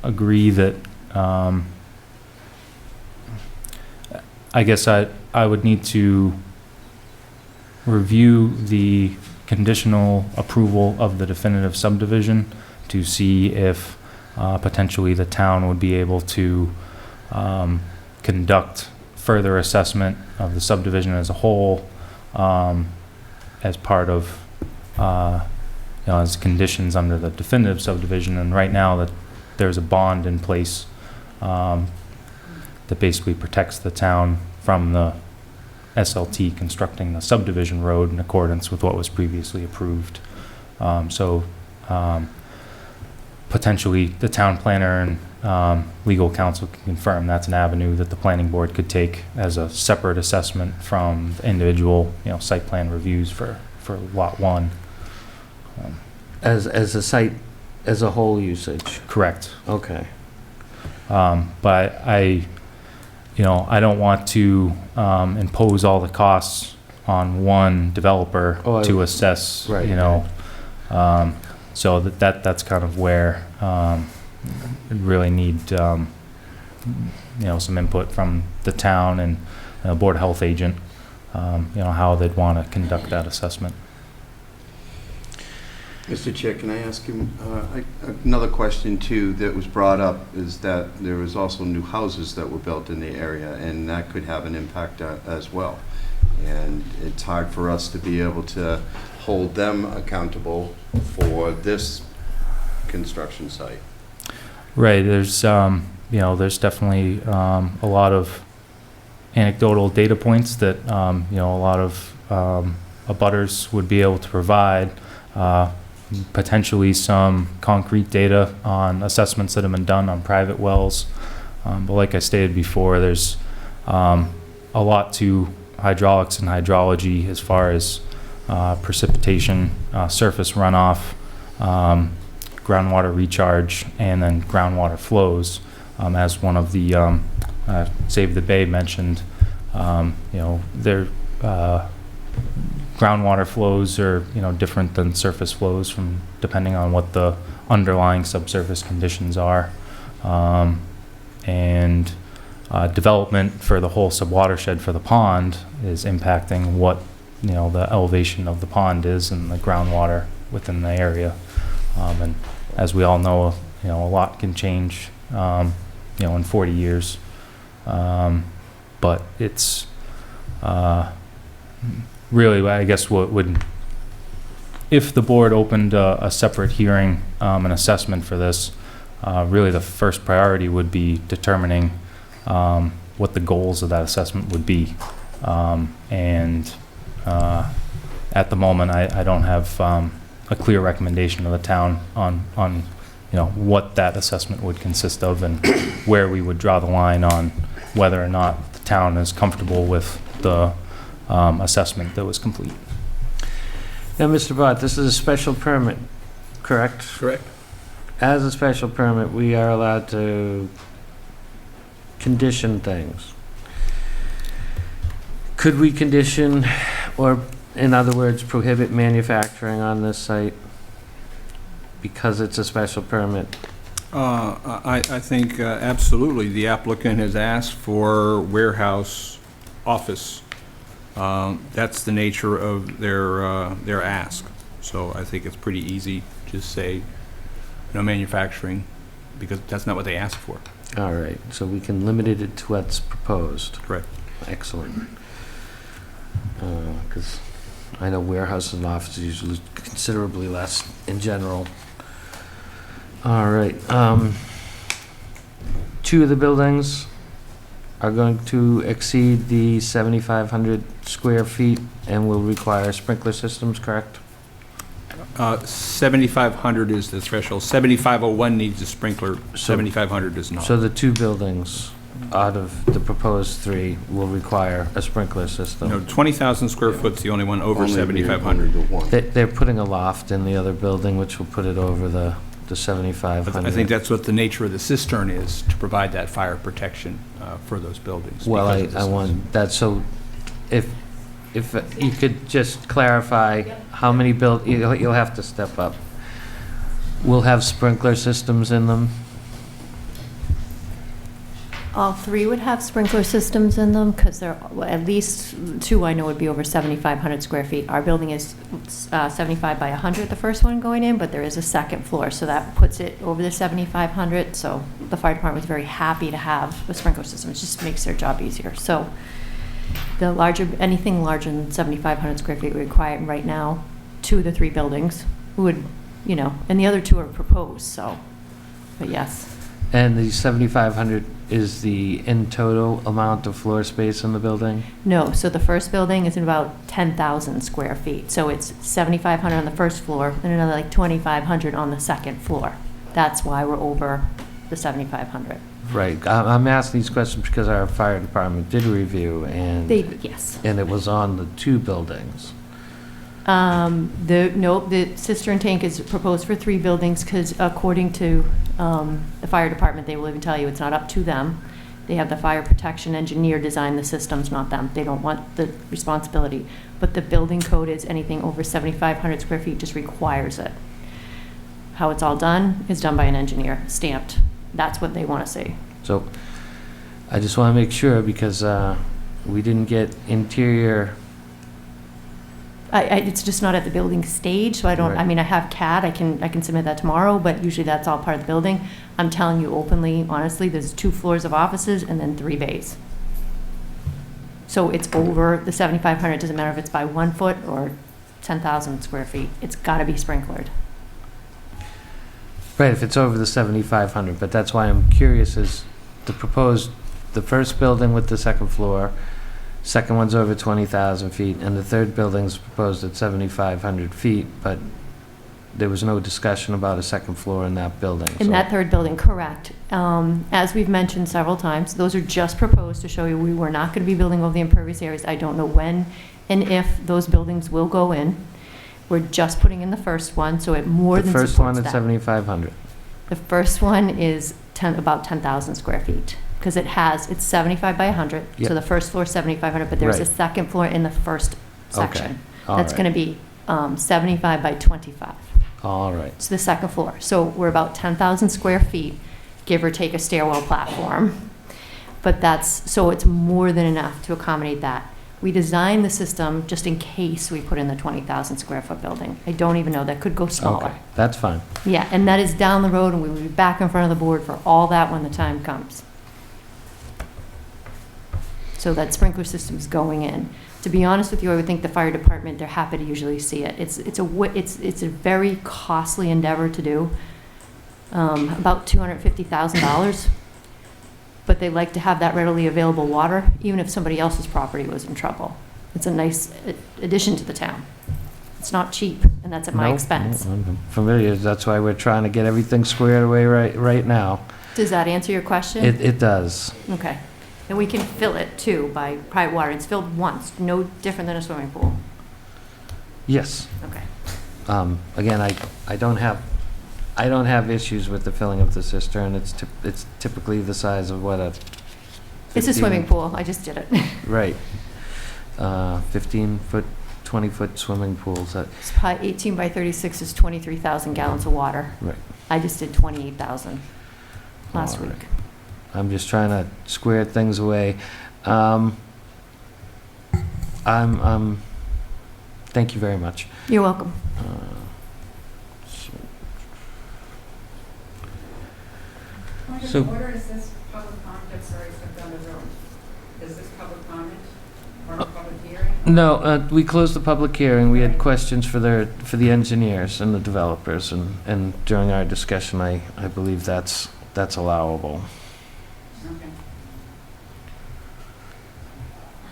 G: agree that I guess I would need to review the conditional approval of the definitive subdivision to see if potentially the town would be able to conduct further assessment of the subdivision as a whole as part of as conditions under the definitive subdivision. And right now that there's a bond in place that basically protects the town from the SLT constructing the subdivision road in accordance with what was previously approved. Potentially the town planner and legal counsel can confirm that's an avenue that the planning board could take as a separate assessment from the individual site plan reviews for lot 1.
A: as a site as a whole usage.
G: Correct.
A: Okay.
G: But I don't want to impose all the costs on one developer to assess,
A: right.
G: So that's kind of where we really need, some input from the town and Board of Health agent, how they'd want to conduct that assessment.
F: Mr. Chair, can I ask you another question too that was brought up, is that there was also new houses that were built in the area, and that could have an impact as well. And it's hard for us to be able to hold them accountable for this construction site?
G: Right, there's, there's definitely a lot of anecdotal data points that, a lot of abutters would be able to provide, potentially some concrete data on assessments that have been done on private wells. But like I stated before, there's a lot to hydraulics and hydrology as far as precipitation, surface runoff, groundwater recharge, and then groundwater flows. As one of the Save the Bay mentioned, their groundwater flows are different than surface flows from depending on what the underlying subsurface conditions are, and development for the whole subwatershed for the pond is impacting what the elevation of the pond is and the groundwater within the area. And as we all know, a lot can change, in 40 years. But it's really, I guess, what would, if the board opened a separate hearing, an assessment for this, really the first priority would be determining what the goals of that assessment would be. And at the moment, I don't have a clear recommendation of the town on what that assessment would consist of and where we would draw the line on whether or not the town is comfortable with the assessment that was complete.
A: Now, Mr. Bott, this is a special permit, correct?
B: Correct.
A: As a special permit, we are allowed to condition things. Could we condition, or in other words, prohibit manufacturing on this site because it's a special permit?
B: I think absolutely. The applicant has asked for warehouse office. That's the nature of their ask. So I think it's pretty easy to say no manufacturing because that's not what they asked for.
A: All right, so we can limit it to what's proposed.
B: Correct.
A: Excellent. Because I know warehouses and offices usually considerably less in general. All right. Two of the buildings are going to exceed the 7,500 square feet and will require sprinkler systems, correct?
B: 7,500 is the threshold. 7,501 needs a sprinkler. 7,500 does not.
A: So the two buildings out of the proposed three will require a sprinkler system?
B: No, 20,000 square foot's the only one over 7,500.
A: They're putting a loft in the other building, which will put it over the 7,500.
B: I think that's what the nature of the cistern is, to provide that fire protection for those buildings.
A: Well, I want that, so if you could just clarify how many you'll have to step up. We'll have sprinkler systems in them?
K: All three would have sprinkler systems in them, because they're, at least two I know would be over 7,500 square feet. Our building is 75 by 100, the first one going in, but there is a second floor, so that puts it over the 7,500. So the fire department was very happy to have the sprinkler system. It just makes their job easier. So the larger, anything larger than 7,500 square feet we require right now, two of the three buildings would, and the other two are proposed, so, but yes.
A: And the 7,500 is the in total amount of floor space in the building?
K: No, so the first building is about 10,000 square feet. So it's 7,500 on the first floor and another like 2,500 on the second floor. That's why we're over the 7,500.
A: Right. I'm asking these questions because our fire department did a review and
K: Yes.
A: And it was on the two buildings.
K: The cistern tank is proposed for three buildings because according to the fire department, they will even tell you it's not up to them. They have the fire protection engineer design the systems, not them. They don't want the responsibility. But the building code is anything over 7,500 square feet just requires it. How it's all done is done by an engineer, stamped. That's what they want to see.
A: So I just want to make sure because we didn't get interior.
K: It's just not at the building stage, so I don't,
A: Right.
K: I mean, I have CAD, I can submit that tomorrow, but usually that's all part of the building. I'm telling you openly, honestly, there's 2 floors of offices and then 3 bays. So it's over the 7,500, doesn't matter if it's by 1 foot or 10,000 square feet. It's got to be sprinklered.
A: Right, if it's over the 7,500, but that's why I'm curious is the first building with the second floor, second one's over 20,000 feet, and the third building's proposed at 7,500 feet, but there was no discussion about a second floor in that building.
K: In
A: so-
K: that third building, correct. As we've mentioned several times, those are just proposed to show you we were not going to be building over the impervious areas. I don't know when and if those buildings will go in. We're just putting in the first one, so it more
A: The
K: than
A: first
K: supports
A: one
K: that.
A: at 7,500.
K: The first one is about 10,000 square feet, because it's 75 by 100,
A: Yep.
K: so the first floor is 7,500, but there's a
A: Right.
K: second floor in the first section.
A: all
K: That's
A: right.
K: going to be 75 by 25.
A: All right.
K: It's the second floor. So we're about 10,000 square feet, give or take a stairwell platform. But so it's more than enough to accommodate that. We designed the system just in case we put in the 20,000 square foot building. I don't even know, that could go smaller.
A: Okay, that's fine.
K: Yeah, and that is down the road, and we will be back in front of the board for all that when the time comes. So that sprinkler system is going in. To be honest with you, I would think the fire department, they're happy to usually see it. It's a very costly endeavor to do, about $250,000. But they like to have that readily available water, even if somebody else's property was in trouble. It's a nice addition to the town. It's not cheap, and that's at my
A: No,
K: expense.
A: I'm familiar, that's why we're trying to get everything squared away right now.
K: Does that answer your question?
A: It does.
K: Okay. And we can fill it too by private water. It's filled once, no different than a swimming pool.
A: Yes.
K: Okay.
A: Again, I don't have issues with the filling of the cistern. It's typically the size of what a...
K: It's a swimming pool. I just did it.
A: Right. 15-foot, 20-foot swimming pools.
K: It's probably 18 by 36 is 23,000 gallons of water.
A: Right.
K: I just did 28,000 last
A: All right.
K: week.
A: I'm just trying to square things away. Thank you very much.
K: You're welcome.
A: So-
P: Order is this public comment, I'm sorry, stepped down the road. Is this public comment or a public hearing?
A: No, we closed the public hearing. We had questions for the engineers and the developers, and during our discussion, I believe that's allowable.
P: Okay.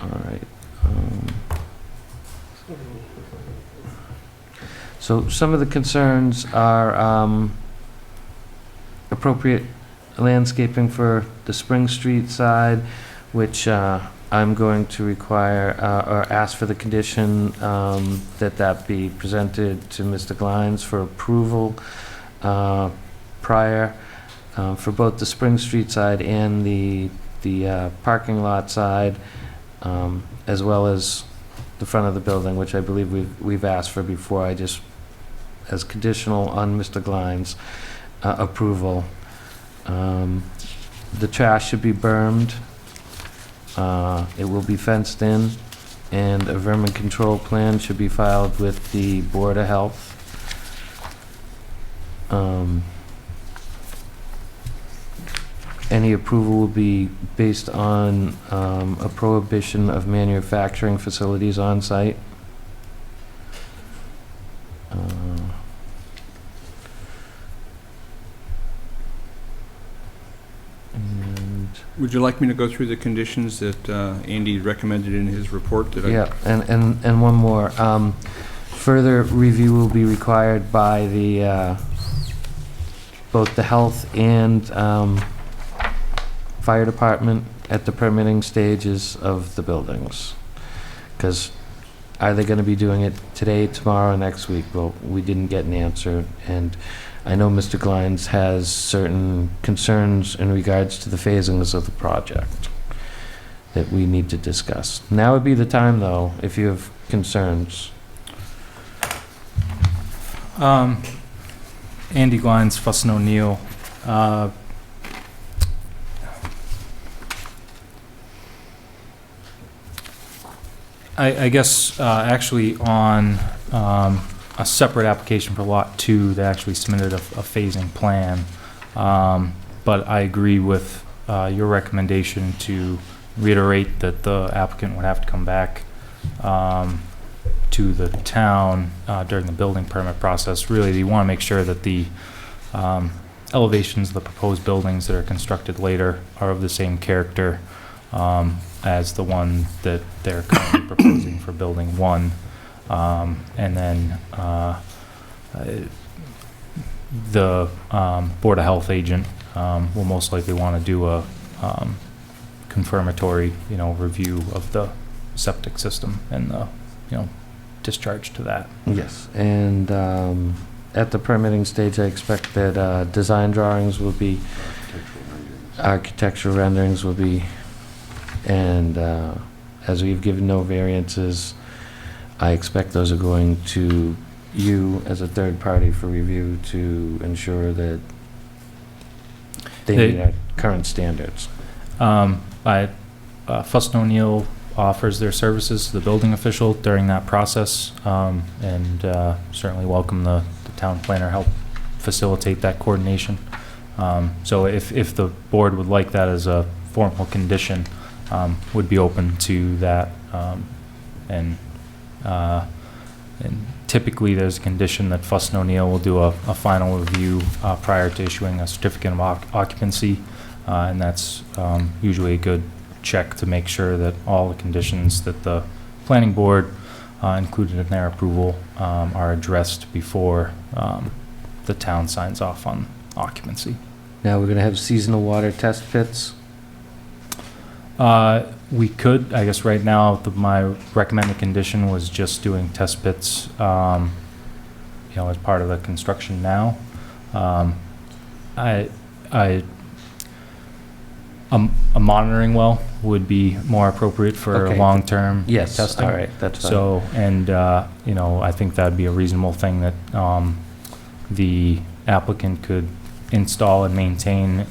A: All right. So some of the concerns are appropriate landscaping for the Spring Street side, which I'm going to require or ask for the condition that be presented to Mr. Glines for approval prior for both the Spring Street side and the parking lot side, as well as the front of the building, which I believe we've asked for before. I just, as conditional on Mr. Glines' approval. The trash should be bermed. It will be fenced in, and a vermin control plan should be filed with the Board of Health. Any approval will be based on a prohibition of manufacturing facilities on site. And
B: Would you like me to go through the conditions that Andy recommended in his report?
A: yeah, and one more. Further review will be required by the both the health and fire department at the permitting stages of the buildings. Because are they going to be doing it today, tomorrow, next week? Well, we didn't get an answer, and I know Mr. Glines has certain concerns in regards to the phasings of the project that we need to discuss. Now would be the time, though, if you have concerns.
G: Andy Glines, Fuss and O'Neill. I guess actually on a separate application for Lot 2, they actually submitted a phasing plan. But I agree with your recommendation to reiterate that the applicant would have to come back to the town during the building permit process. Really, you want to make sure that the elevations of the proposed buildings that are constructed later are of the same character as the one that they're currently proposing for building 1. And then the Board of Health agent will most likely want to do a confirmatory, review of the septic system and the, discharge to that.
A: Yes, and at the permitting stage, I expect that design drawings will be, architectural renderings will be, and as we've given no variances, I expect those are going to you as a third party for review to ensure that they meet our current standards.
G: Fuss & O'Neill offers their services to the building official during that process, and certainly welcome the town planner help facilitate that coordination. So if the board would like that as a formal condition, would be open to that. And typically there's a condition that Fuss & O'Neill will do a final review prior to issuing a certificate of occupancy, and that's usually a good check to make sure that all the conditions that the planning board included in their approval are addressed before the town signs off on occupancy.
A: Now, we're going to have seasonal water test pits.
G: We could, I guess right now, my recommended condition was just doing test pits, as part of the construction now. A monitoring well would be more appropriate for
A: Okay.
G: long-term
A: Yes,
G: testing.
A: all right, that's fine.
G: So, and, I think that'd be a reasonable thing that the applicant could install and maintain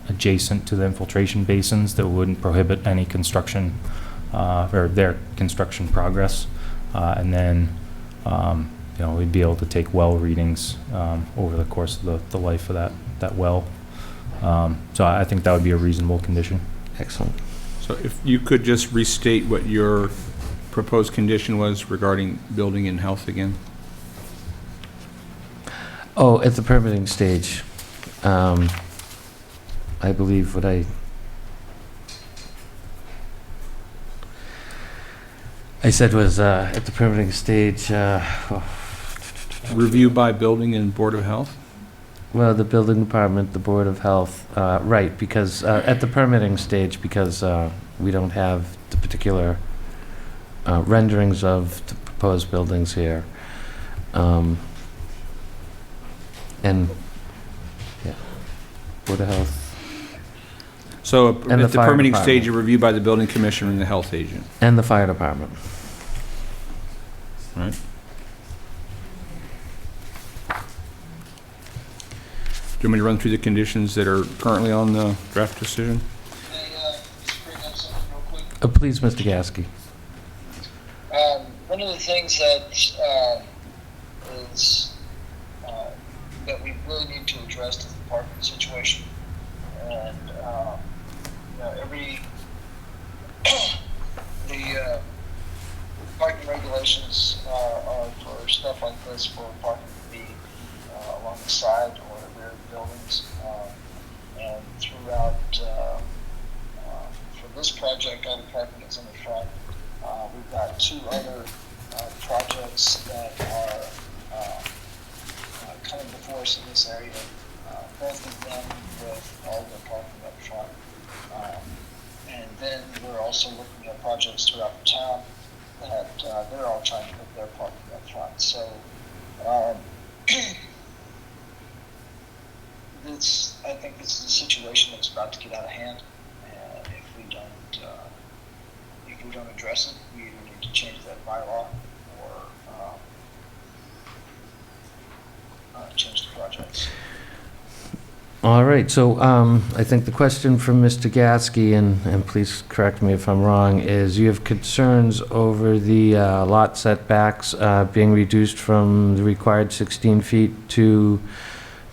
G: adjacent to the infiltration basins that wouldn't prohibit any construction or their construction progress. And then, we'd be able to take well readings over the course of the life of that well. So I think that would be a reasonable condition.
A: Excellent.
B: So if you could just restate what your proposed condition was regarding building and health again?
A: Oh, at the permitting stage, I believe what I said was, at the permitting stage,
B: Review by building and Board of Health?
A: well, the building department, the Board of Health, right, because at the permitting stage, because we don't have the particular renderings of the proposed buildings here. And, yeah, Board of Health.
B: So
A: And the
B: at the
A: fire
B: permitting
A: department.
B: stage, a review by the building commissioner and the health agent,
A: And the fire department.
B: right? Do you want me to run through the conditions that are currently on the draft decision?
A: Please, Mr. Gasky.
I: One of the things that is that we really need to address is the parking situation, and every the parking regulations are for stuff like this, for parking to be along the side or the rear of buildings, and throughout for this project, all the parking is in the front. We've got 2 other projects that are coming before us in this area, both of them with all the parking up front. And then we're also looking at projects throughout the town that they're all trying to put their parking up front. So I think this is a situation that's about to get out of hand, and if we don't address it, we either need to change that bylaw or change the projects.
A: All right, so I think the question from Mr. Gasky, and please correct me if I'm wrong, is you have concerns over the lot setbacks being reduced from the required 16 feet to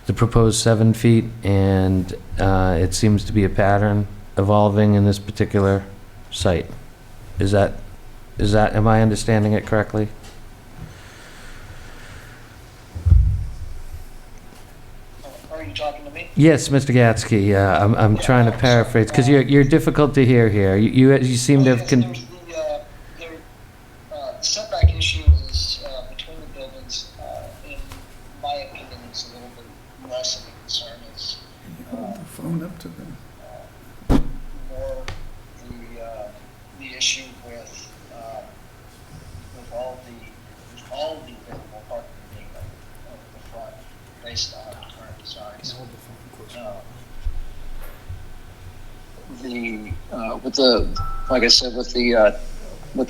A: the proposed 7 feet, and it seems to be a pattern evolving in this particular site. Is that am I understanding it correctly?
I: Are you talking to me?
A: Yes, Mr. Gatsky, I'm trying to paraphrase, because you're difficult to hear here. You seem to have,
I: There's the setback issue is between the buildings. In my opinion, it's a little bit less of a concern. It's
J: Hold the phone up to them.
I: more the issue with all the available parking being over the front based on current designs. With the, like I said, with the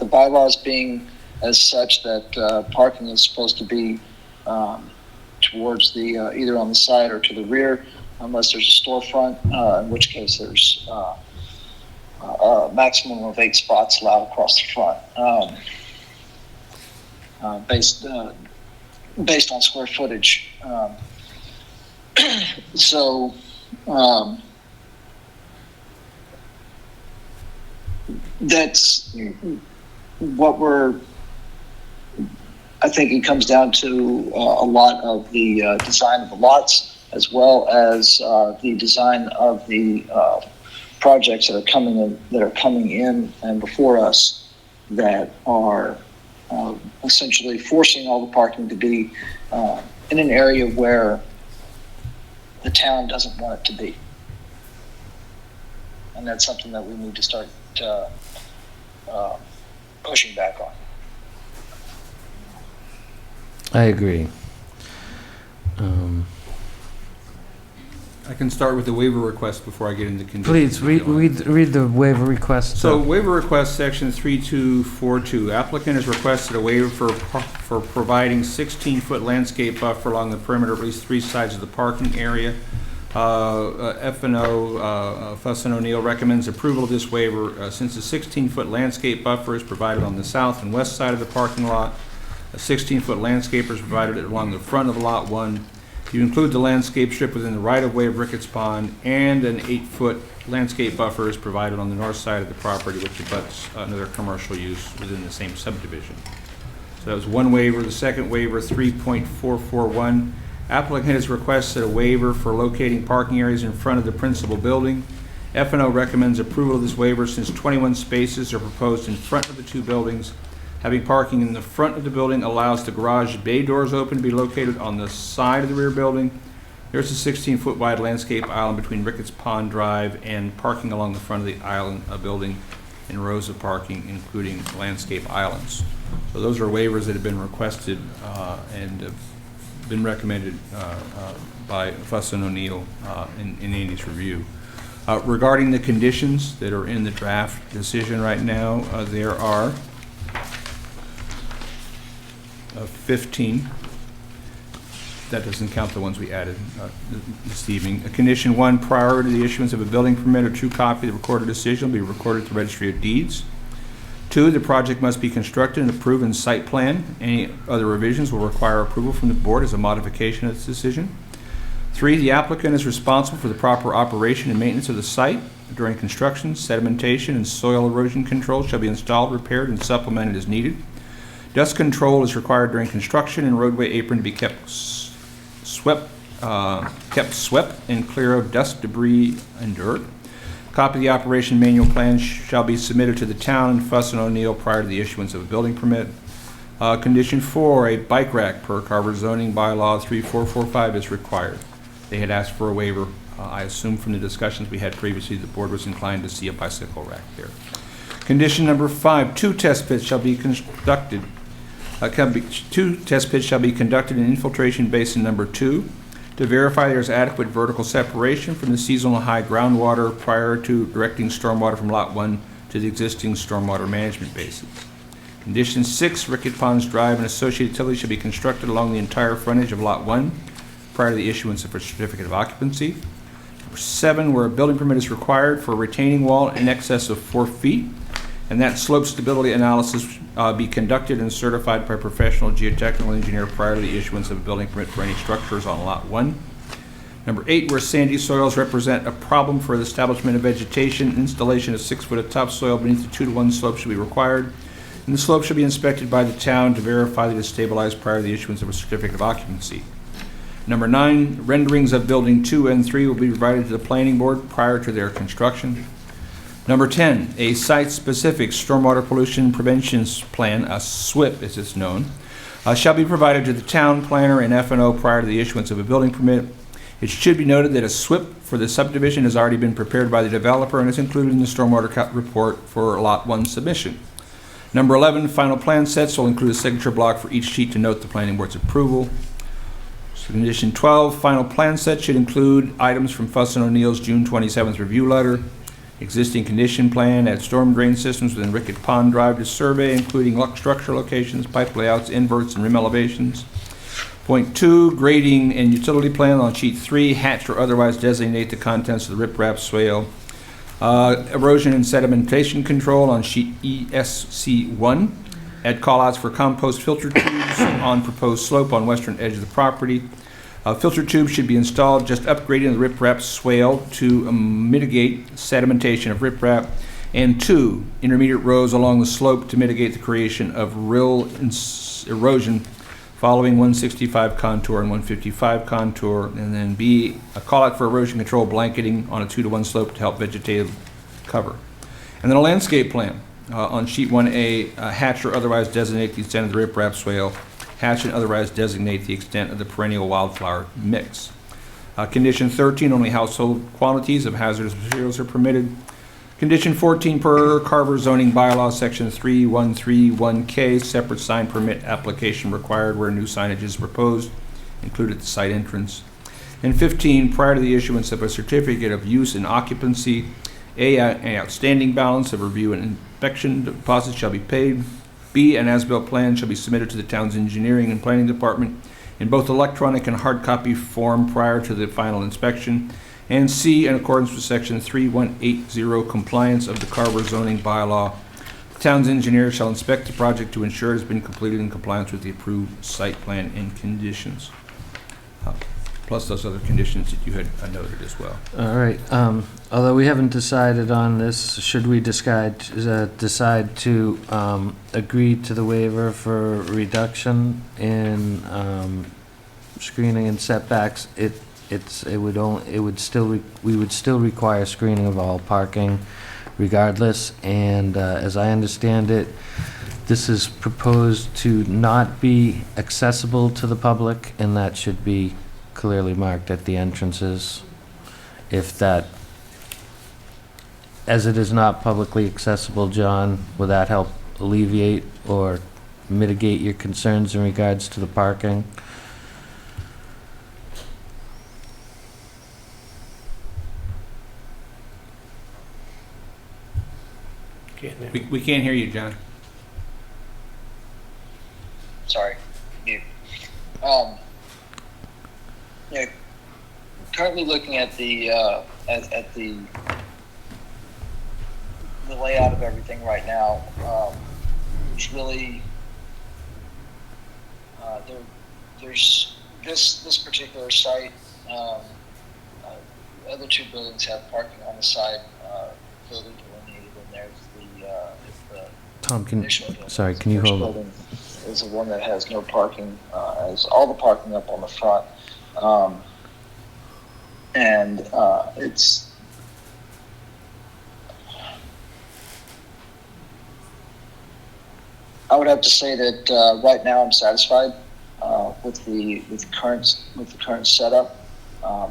I: bylaws being as such that parking is supposed to be towards the either on the side or to the rear, unless there's a storefront, in which case there's a maximum of 8 spots allowed across the front, based on square footage. So. That's what I think it comes down to a lot of the design of the lots, as well as the design of the projects that are coming in and before us, that are essentially forcing all the parking to be in an area where the town doesn't want it to be. And that's something that we need to start pushing back on.
A: I agree.
B: I can start with the waiver request before I get into conditions.
A: Please, read the waiver request.
B: So waiver request, section 3242. Applicant has requested a waiver for providing 16-foot landscape buffer along the perimeter of at least 3 sides of the parking area. F&O, Fuss & O'Neill recommends approval of this waiver since a 16-foot landscape buffer is provided on the south and west side of the parking lot. A 16-foot landscaper is provided along the front of Lot 1. You include the landscape strip within the right-of-way of Ricketts Pond, and an 8-foot landscape buffer is provided on the north side of the property, which abuts another commercial use within the same subdivision. So that was one waiver. The second waiver, 3.441. Applicant has requested a waiver for locating parking areas in front of the principal building. F&O recommends approval of this waiver since 21 spaces are proposed in front of the 2 buildings. Having parking in the front of the building allows the garage bay doors open to be located on the side of the rear building. There's a 16-foot wide landscape island between Ricketts Pond Drive and parking along the front of the island building in rows of parking, including landscape islands. So those are waivers that have been requested and have been recommended by Fuss & O'Neill in Andy's review. Regarding the conditions that are in the draft decision right now, there are 15. That doesn't count the ones we added this evening. Condition 1, prior to the issuance of a building permit, a true copy of the recorded decision will be recorded at the Registry of Deeds. 2, the project must be constructed and approved in site plan. Any other revisions will require approval from the board as a modification of this decision. 3, the applicant is responsible for the proper operation and maintenance of the site. During construction, sedimentation and soil erosion control shall be installed, repaired, and supplemented as needed. Dust control is required during construction, and roadway apron to be kept swept and clear of dust, debris, and dirt. Copy of the operation manual plan shall be submitted to the town and Fuss & O'Neill prior to the issuance of a building permit. Condition 4, a bike rack per Carver zoning bylaw 3445 is required. They had asked for a waiver. I assume from the discussions we had previously, the board was inclined to see a bicycle rack there. Condition number 5, 2 test pits shall be conducted. 2 test pits shall be conducted in infiltration basin number 2 to verify there is adequate vertical separation from the seasonal high groundwater prior to directing stormwater from Lot 1 to the existing stormwater management basins. Condition 6, Ricketts Ponds Drive and associated utilities shall be constructed along the entire frontage of Lot 1 prior to the issuance of a certificate of occupancy. Number 7, where a building permit is required for a retaining wall in excess of 4 feet, and that slope stability analysis be conducted and certified by a professional geotechnical engineer prior to the issuance of a building permit for any structures on Lot 1. Number 8, where sandy soils represent a problem for the establishment of vegetation, installation of 6 foot of topsoil beneath the 2-to-1 slope should be required. and the slope should be inspected by the town to verify that it is stabilized prior to the issuance of a certificate of occupancy. Number 9, renderings of building 2 and 3 will be provided to the planning board prior to their construction. Number 10, a site-specific stormwater pollution prevention plan, a SWIP as it's known, shall be provided to the town planner and F&O prior to the issuance of a building permit. It should be noted that a SWIP for the subdivision has already been prepared by the developer and is included in the stormwater report for Lot 1 submission. Number 11, final plan sets will include a signature block for each sheet to note the planning board's approval. Condition 12, final plan set should include items from Fuss & O'Neill's June 27th review letter, existing condition plan, add storm drain systems within Rickett Pond Drive to survey, including structure locations, pipe layouts, inverts, and rim elevations. Point 2, grading and utility plan on sheet 3, hatch or otherwise designate the contents of the riprap swale. Erosion and sedimentation control on sheet ESC1. Add callouts for compost filter tubes on proposed slope on western edge of the property. Filter tubes should be installed just upgrading the riprap swale to mitigate sedimentation of riprap. And 2, intermediate rows along the slope to mitigate the creation of rill erosion following 165 contour and 155 contour. And then B, a callout for erosion control blanketing on a 2-to-1 slope to help vegetative cover. And then a landscape plan. On sheet 1A, hatch or otherwise designate the extent of the riprap swale. Hatch and otherwise designate the extent of the perennial wildflower mix. Condition 13, only household quantities of hazardous materials are permitted. Condition 14, per Carver zoning bylaw, section 3131K, separate sign permit application required where new signage is proposed, included at the site entrance. And 15, prior to the issuance of a certificate of use and occupancy, an outstanding balance of review and inspection deposits shall be paid. B, an as-built plan shall be submitted to the town's engineering and planning department in both electronic and hard copy form prior to the final inspection. And C, in accordance with section 3180 compliance of the Carver zoning bylaw, the town's engineer shall inspect the project to ensure it has been completed in compliance with the approved site plan and conditions. Plus those other conditions that you had noted as well.
A: All right. Although we haven't decided on this, should we decide to agree to the waiver for reduction in screening and setbacks? We would still require screening of all parking, regardless. And as I understand it, this is proposed to not be accessible to the public, and that should be clearly marked at the entrances. If that, as it is not publicly accessible, John, will that help alleviate or mitigate your concerns in regards to the parking?
B: We can't hear you, John.
I: Sorry. You. Yeah, currently looking at the the layout of everything right now, it's really there's this particular site. Other two buildings have parking on the side, clearly delineated, and there's the
A: Tom, can you
I: first
A: hold
I: building is the one that has no parking, has all the parking up on the front. It's I would have to say that right now I'm satisfied with the current setup,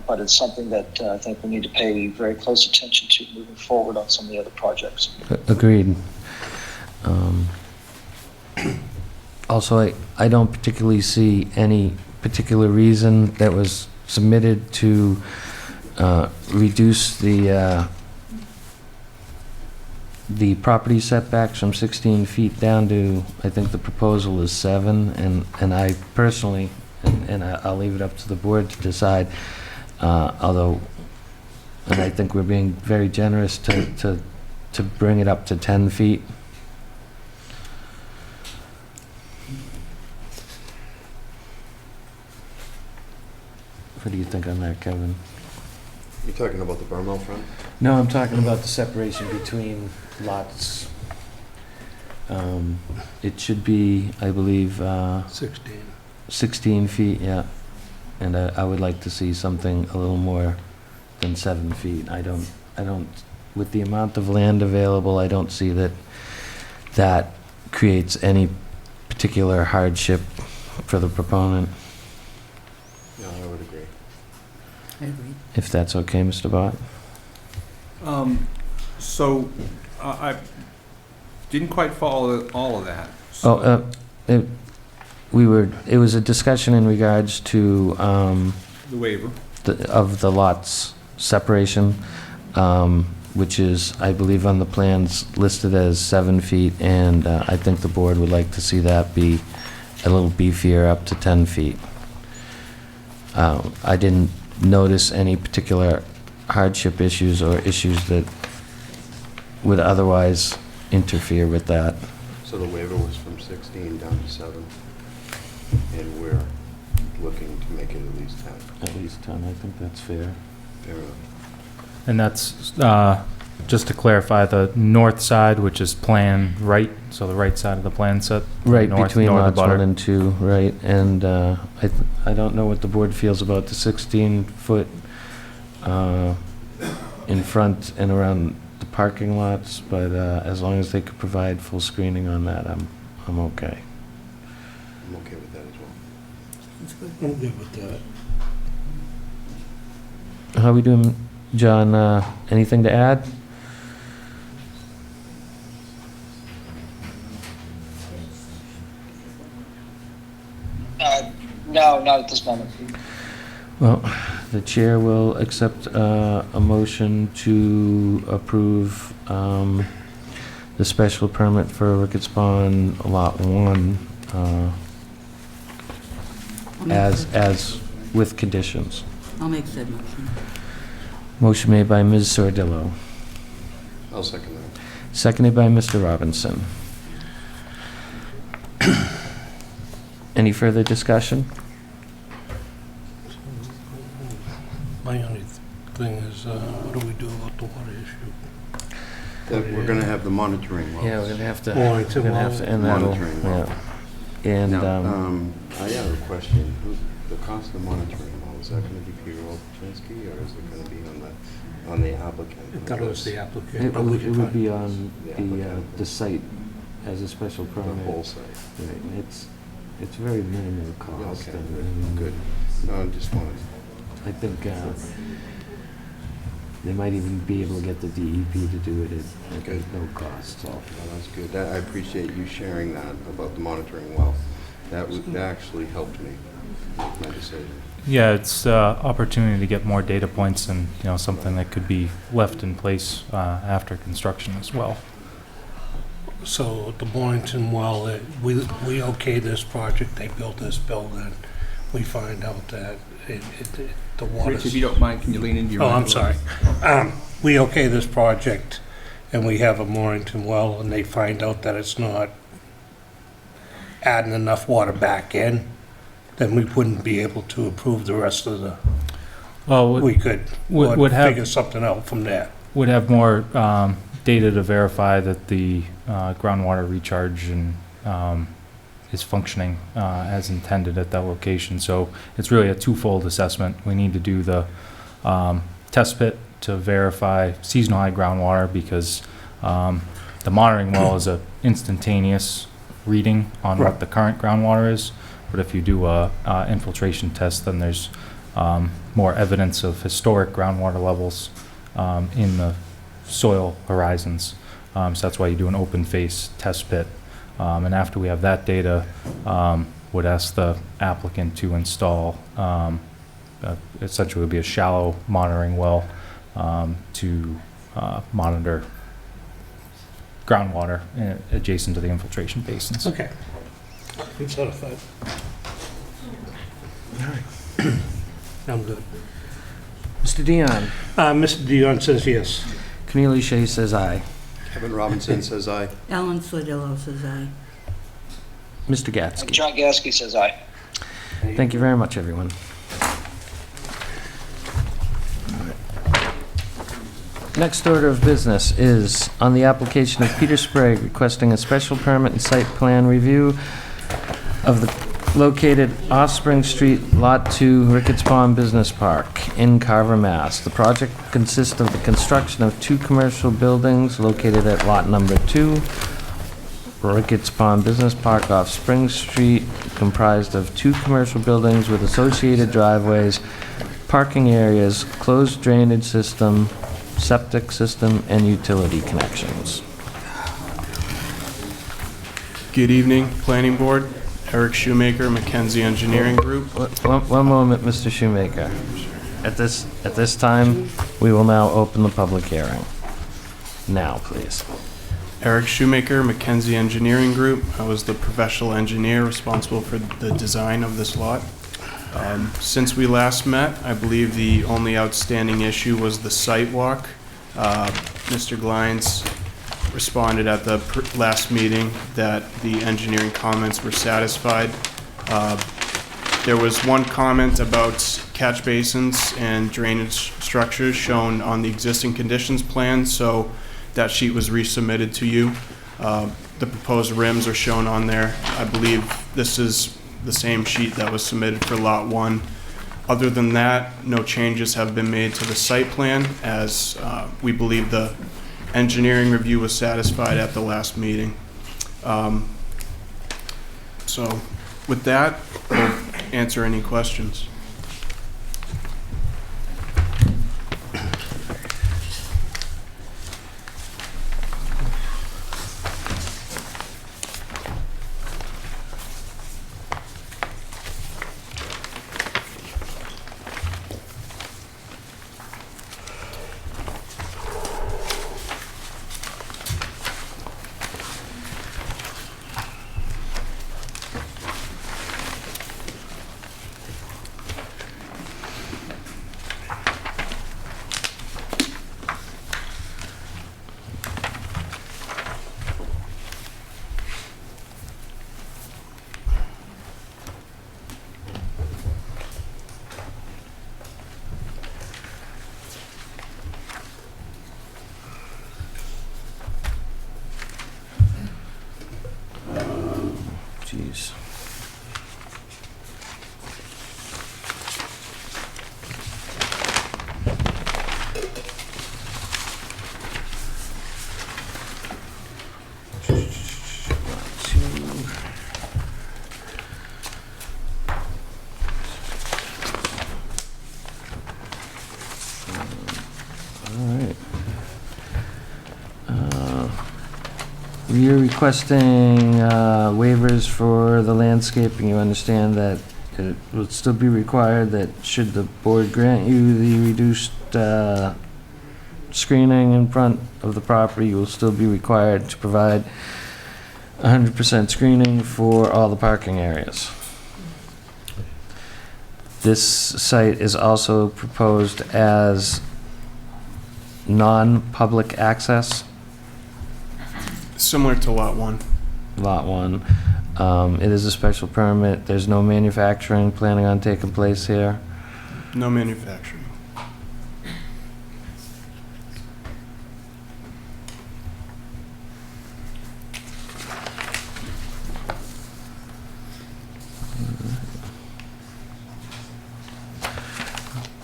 I: but it's something that I think we need to pay very close attention to moving forward on some of the other projects.
A: Agreed. Also, I don't particularly see any particular reason that was submitted to reduce the property setbacks from 16 feet down to, I think the proposal is 7, and I personally, and I'll leave it up to the board to decide, although, and I think we're being very generous to bring it up to 10 feet. What do you think on that, Kevin?
F: You're talking about the Burmel front?
A: No, I'm talking about the separation between lots It should be, I believe,
D: 16.
A: 16 feet, yeah. And I would like to see something a little more than 7 feet. I don't, with the amount of land available, I don't see that creates any particular hardship for the proponent,
F: No, I would agree.
H: I agree.
A: if that's okay, Mr. Bott.
B: So, I didn't quite follow all of that.
A: Oh, it was a discussion in regards to,
B: The waiver.
A: of the lots separation, which is, I believe on the plans, listed as 7 feet, and I think the board would like to see that be a little beefier, up to 10 feet. I didn't notice any particular hardship issues or issues that would otherwise interfere with that.
F: So the waiver was from 16 down to 7, and we're looking to make it at least 10.
A: At least 10, I think that's fair.
F: Fair enough.
G: And that's, just to clarify, the north side, which is plan right, so the right side of the plan set?
A: Right,
G: north-
A: between
G: north of
A: lots
G: Butter.
A: 1 and 2, right, and I don't know what the board feels about the 16-foot in front and around the parking lots, but as long as they could provide full screening on that, I'm okay.
F: I'm okay with that as well.
H: That's good.
D: I'm good with that.
A: How we doing, John? Anything to add?
I: No, not at this moment.
A: Well, the chair will accept a motion to approve the special permit for Ricketts Pond Lot 1 as with conditions.
H: I'll make said motion.
A: Motion made by Ms. Sordillo,
F: I'll second that.
A: seconded by Mr. Robinson. Any further discussion?
D: My only thing is, what do we do about the water issue?
F: That we're gonna have the monitoring wells.
A: Yeah, we're gonna have to.
D: Monitoring
A: we're gonna have to end that.
F: Monitoring well.
A: Yeah. And
F: Now, I have a question. The cost of the monitoring well, is that gonna be Peter Olpinski, or is it gonna be on the applicant?
D: I thought it was the applicant.
A: it
D: but we
A: would,
D: can
A: it would
D: find-
A: be on
F: The
A: the
F: applicant.
A: site as a special
F: The
A: permit.
F: whole site.
A: Right, and it's very minimal cost.
F: Okay,
A: and,
F: good. No, I just wanted,
A: I think they might even be able to get the DEP to do it at
F: Good.
A: no cost, so.
F: well, that's good. I appreciate you sharing that about the monitoring well. That actually helped me make my decision.
G: Yeah, it's opportunity to get more data points and, something that could be left in place after construction as well.
D: So the Boynton well, we okay this project, they built this building, we find out that the water's...
B: Rich, if you don't mind, can you lean into your...
D: Oh, I'm
B: microphone?
D: sorry. We okay this project, and we have a Morrington well, and they find out that it's not adding enough water back in, then we wouldn't be able to approve the rest of the...
G: Well,
D: We could
G: would have-
D: figure something out from there.
G: would have more data to verify that the groundwater recharge and is functioning as intended at that location. So it's really a twofold assessment. We need to do the test pit to verify seasonal high groundwater, because the monitoring well is a instantaneous reading on
D: Right.
G: what the current groundwater is. But if you do a infiltration test, then there's more evidence of historic groundwater levels in the soil horizons. So that's why you do an open face test pit. And after we have that data, would ask the applicant to install, essentially would be a shallow monitoring well to monitor groundwater adjacent to the infiltration basins.
D: Okay. I'm satisfied. I'm good.
A: Mr. Dion,
D: Mr. Dion says yes.
A: Cornelia Shea says aye.
F: Kevin Robinson says aye.
H: Alan Sodillo says aye.
A: Mr. Gatsky.
I: John Gasky says aye.
A: Thank you very much, everyone. Next order of business is on the application of Peter Sprague requesting a special permit and site plan review of the located Offspring Street, Lot 2, Ricketts Pond Business Park in Carver, Mass. The project consists of the construction of 2 commercial buildings located at Lot Number 2, Ricketts Pond Business Park off Spring Street, comprised of 2 commercial buildings with associated driveways, parking areas, closed drainage system, septic system, and utility connections.
Q: Good evening, Planning Board. Eric Shoemaker, Mackenzie Engineering Group.
A: One moment, Mr. Shoemaker. At this time, we will now open the public hearing. Now, please.
Q: Eric Shoemaker, Mackenzie Engineering Group. I was the professional engineer responsible for the design of this lot. Since we last met, I believe the only outstanding issue was the site walk. Mr. Glines responded at the last meeting that the engineering comments were satisfied. There was one comment about catch basins and drainage structures shown on the existing conditions plan, so that sheet was resubmitted to you. The proposed rims are shown on there. I believe this is the same sheet that was submitted for Lot 1. Other than that, no changes have been made to the site plan, as we believe the engineering review was satisfied at the last meeting. So with that, we'll answer any questions.
A: Jeez. You're requesting waivers for the landscaping. You understand that it would still be required that should the board grant you the reduced screening in front of the property, you will still be required to provide 100% screening for all the parking areas. This site is also proposed as non-public access.
Q: Similar to Lot 1.
A: Lot 1. It is a special permit. There's no manufacturing planning on taking place here.
Q: No manufacturing.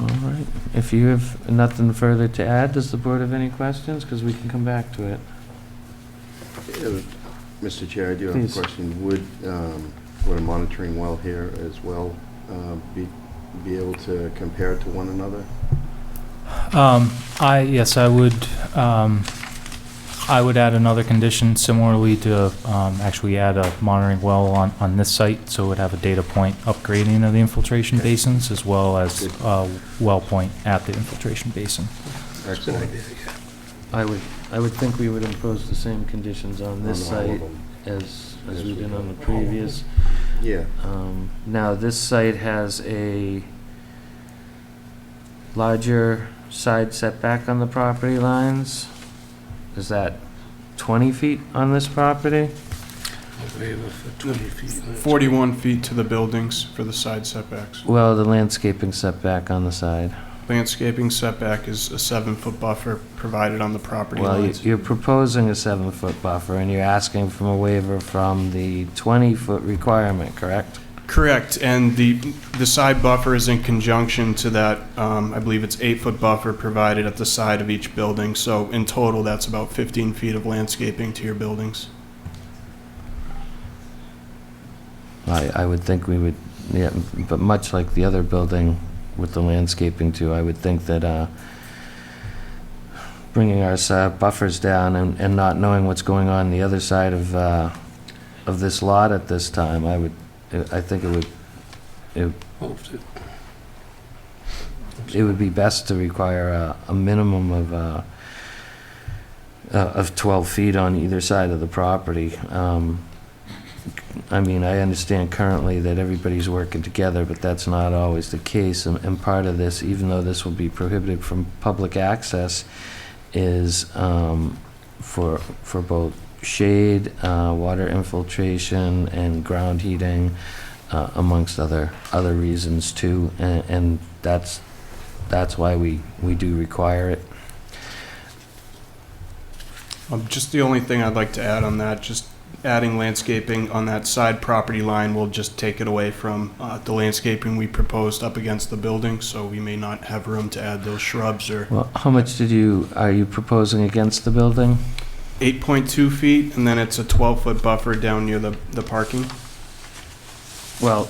A: All right. If you have nothing further to add, does the board have any questions? Because we can come back to it.
F: Mr. Chair, I do have
A: Please.
F: a question. Would a monitoring well here as well be able to compare to one another?
G: Yes, I would. I would add another condition similarly to actually add a monitoring well on this site, so it would have a data point upgrading of the infiltration basins as well as a well point at the infiltration basin.
F: Excellent.
A: I would think we would impose the same conditions on this site as we did on the previous.
F: Yeah.
A: Now, this site has a larger side setback on the property lines. Is that 20 feet on this property?
Q: 41 feet to the buildings for the side setbacks.
A: Well, the landscaping setback on the side.
Q: landscaping setback is a 7-foot buffer provided on the property
A: Well,
Q: lines.
A: you're proposing a 7-foot buffer, and you're asking for a waiver from the 20-foot requirement, correct?
Q: Correct, and the side buffer is in conjunction to that, I believe it's 8-foot buffer provided at the side of each building, so in total, that's about 15 feet of landscaping to your buildings.
A: I would think we would, yeah, but much like the other building with the landscaping too, I would think that bringing our buffers down and not knowing what's going on the other side of this lot at this time, I think it would be best to require a minimum of 12 feet on either side of the property. I mean, I understand currently that everybody's working together, but that's not always the case. And part of this, even though this will be prohibited from public access, is for both shade, water infiltration, and ground heating, amongst other reasons too. And that's why we do require it.
Q: Just the only thing I'd like to add on that, just adding landscaping on that side property line will just take it away from the landscaping we proposed up against the building, so we may not have room to add those shrubs or...
A: Well, how much are you proposing against the building?
Q: 8.2 feet, and then it's a 12-foot buffer down near the parking.
A: Well,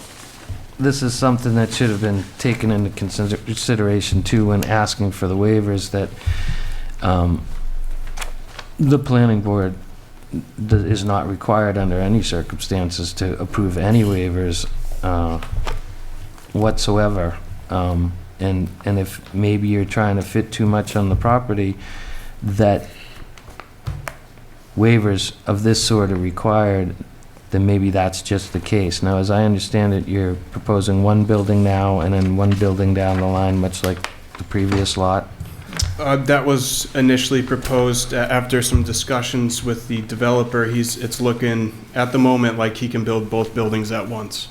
A: this is something that should have been taken into consideration too when asking for the waivers, that the planning board is not required under any circumstances to approve any waivers whatsoever. And if maybe you're trying to fit too much on the property, that waivers of this sort are required, then maybe that's just the case. Now, as I understand it, you're proposing one building now and then one building down the line, much like the previous lot?
Q: That was initially proposed after some discussions with the developer. It's looking, at the moment, like he can build both buildings at once.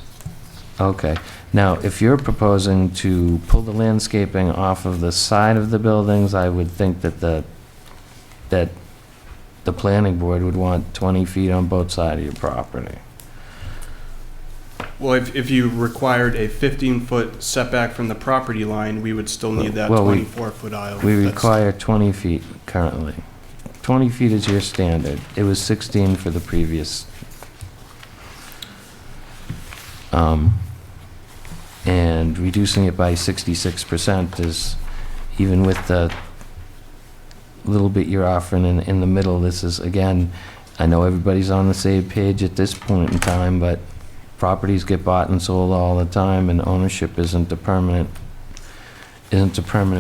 A: Okay. Now, if you're proposing to pull the landscaping off of the side of the buildings, I would think that the planning board would want 20 feet on both sides of your property.
Q: Well, if you required a 15-foot setback from the property line, we would still need that
A: Well,
Q: 24-foot aisle.
A: We require 20 feet currently. 20 feet is your standard. It was 16 for the previous. And reducing it by 66% is, even with the little bit you're offering in the middle, this is, again, I know everybody's on the same page at this point in time, but properties get bought and sold all the time, and ownership isn't a permanent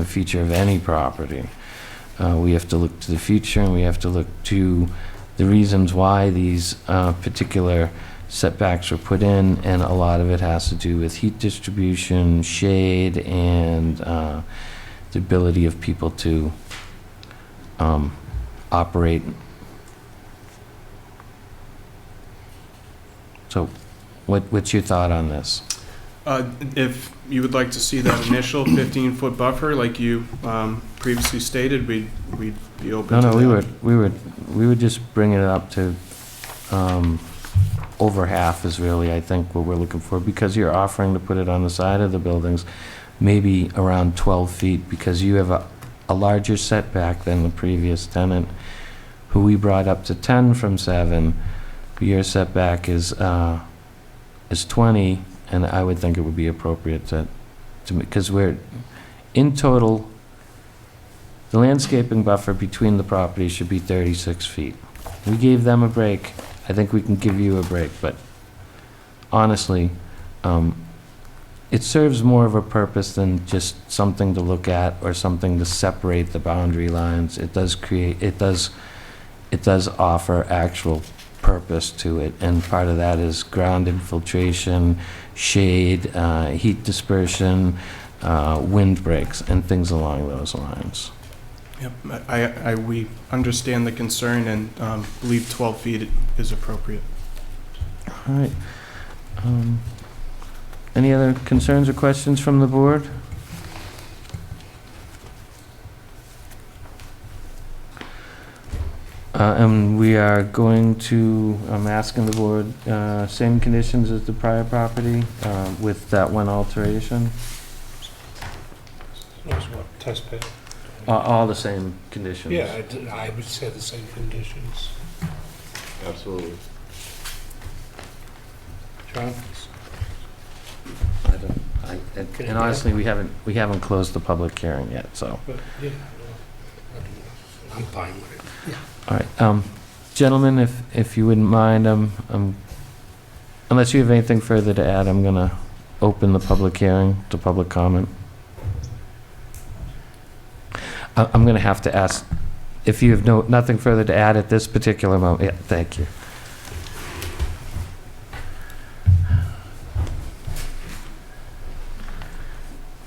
A: feature of any property. We have to look to the future, and we have to look to the reasons why these particular setbacks were put in, and a lot of it has to do with heat distribution, shade, and the ability of people to operate. So what's your thought on this?
Q: If you would like to see that initial 15-foot buffer, like you previously stated, we'd be open to that.
A: No, we would just bring it up to over half is really, I think, what we're looking for, because you're offering to put it on the side of the buildings, maybe around 12 feet, because you have a larger setback than the previous tenant, who we brought up to 10 from 7. Your setback is 20, and I would think it would be appropriate to because we're, in total, the landscaping buffer between the properties should be 36 feet. We gave them a break. I think we can give you a break, but honestly, it serves more of a purpose than just something to look at or something to separate the boundary lines. It does offer actual purpose to it, and part of that is ground infiltration, shade, heat dispersion, wind breaks, and things along those lines.
Q: Yep, we understand the concern and believe 12 feet is appropriate.
A: All right. Any other concerns or questions from the board? And we are going to, I'm asking the board, same conditions as the prior property, with that one alteration.
D: Knows what, test pit?
A: All the same conditions.
D: Yeah, I would say the same conditions.
F: Absolutely.
D: John?
A: I don't, and honestly, we haven't closed the public hearing yet, so.
D: But, yeah, I'm fine with it. Yeah.
A: All right, gentlemen, if you wouldn't mind, unless you have anything further to add, I'm gonna open the public hearing to public comment. I'm gonna have to ask, if you have nothing further to add at this particular moment. Yeah, thank you.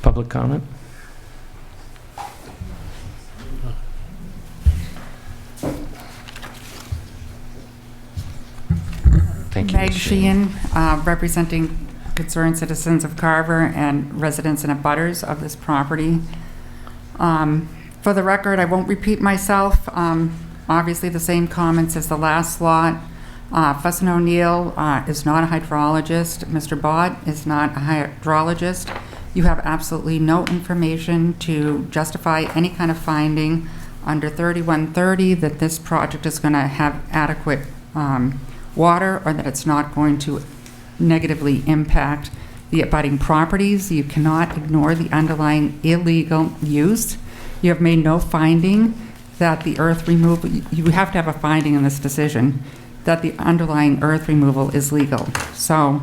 A: Public comment? Thank you.
P: Meg
A: Ms. Sheehan.
P: Sheehan, representing concerned citizens of Carver and residents and abutters of this property. For the record, I won't repeat myself. Obviously, the same comments as the last lot. Fuss and O'Neill is not a hydrologist. Mr. Bott is not a hydrologist. You have absolutely no information to justify any kind of finding under 3130 that this project is going to have adequate water or that it's not going to negatively impact the abutting properties. You cannot ignore the underlying illegal use. You have made no finding that the earth removal, you have to have a finding in this decision that the underlying earth removal is legal. So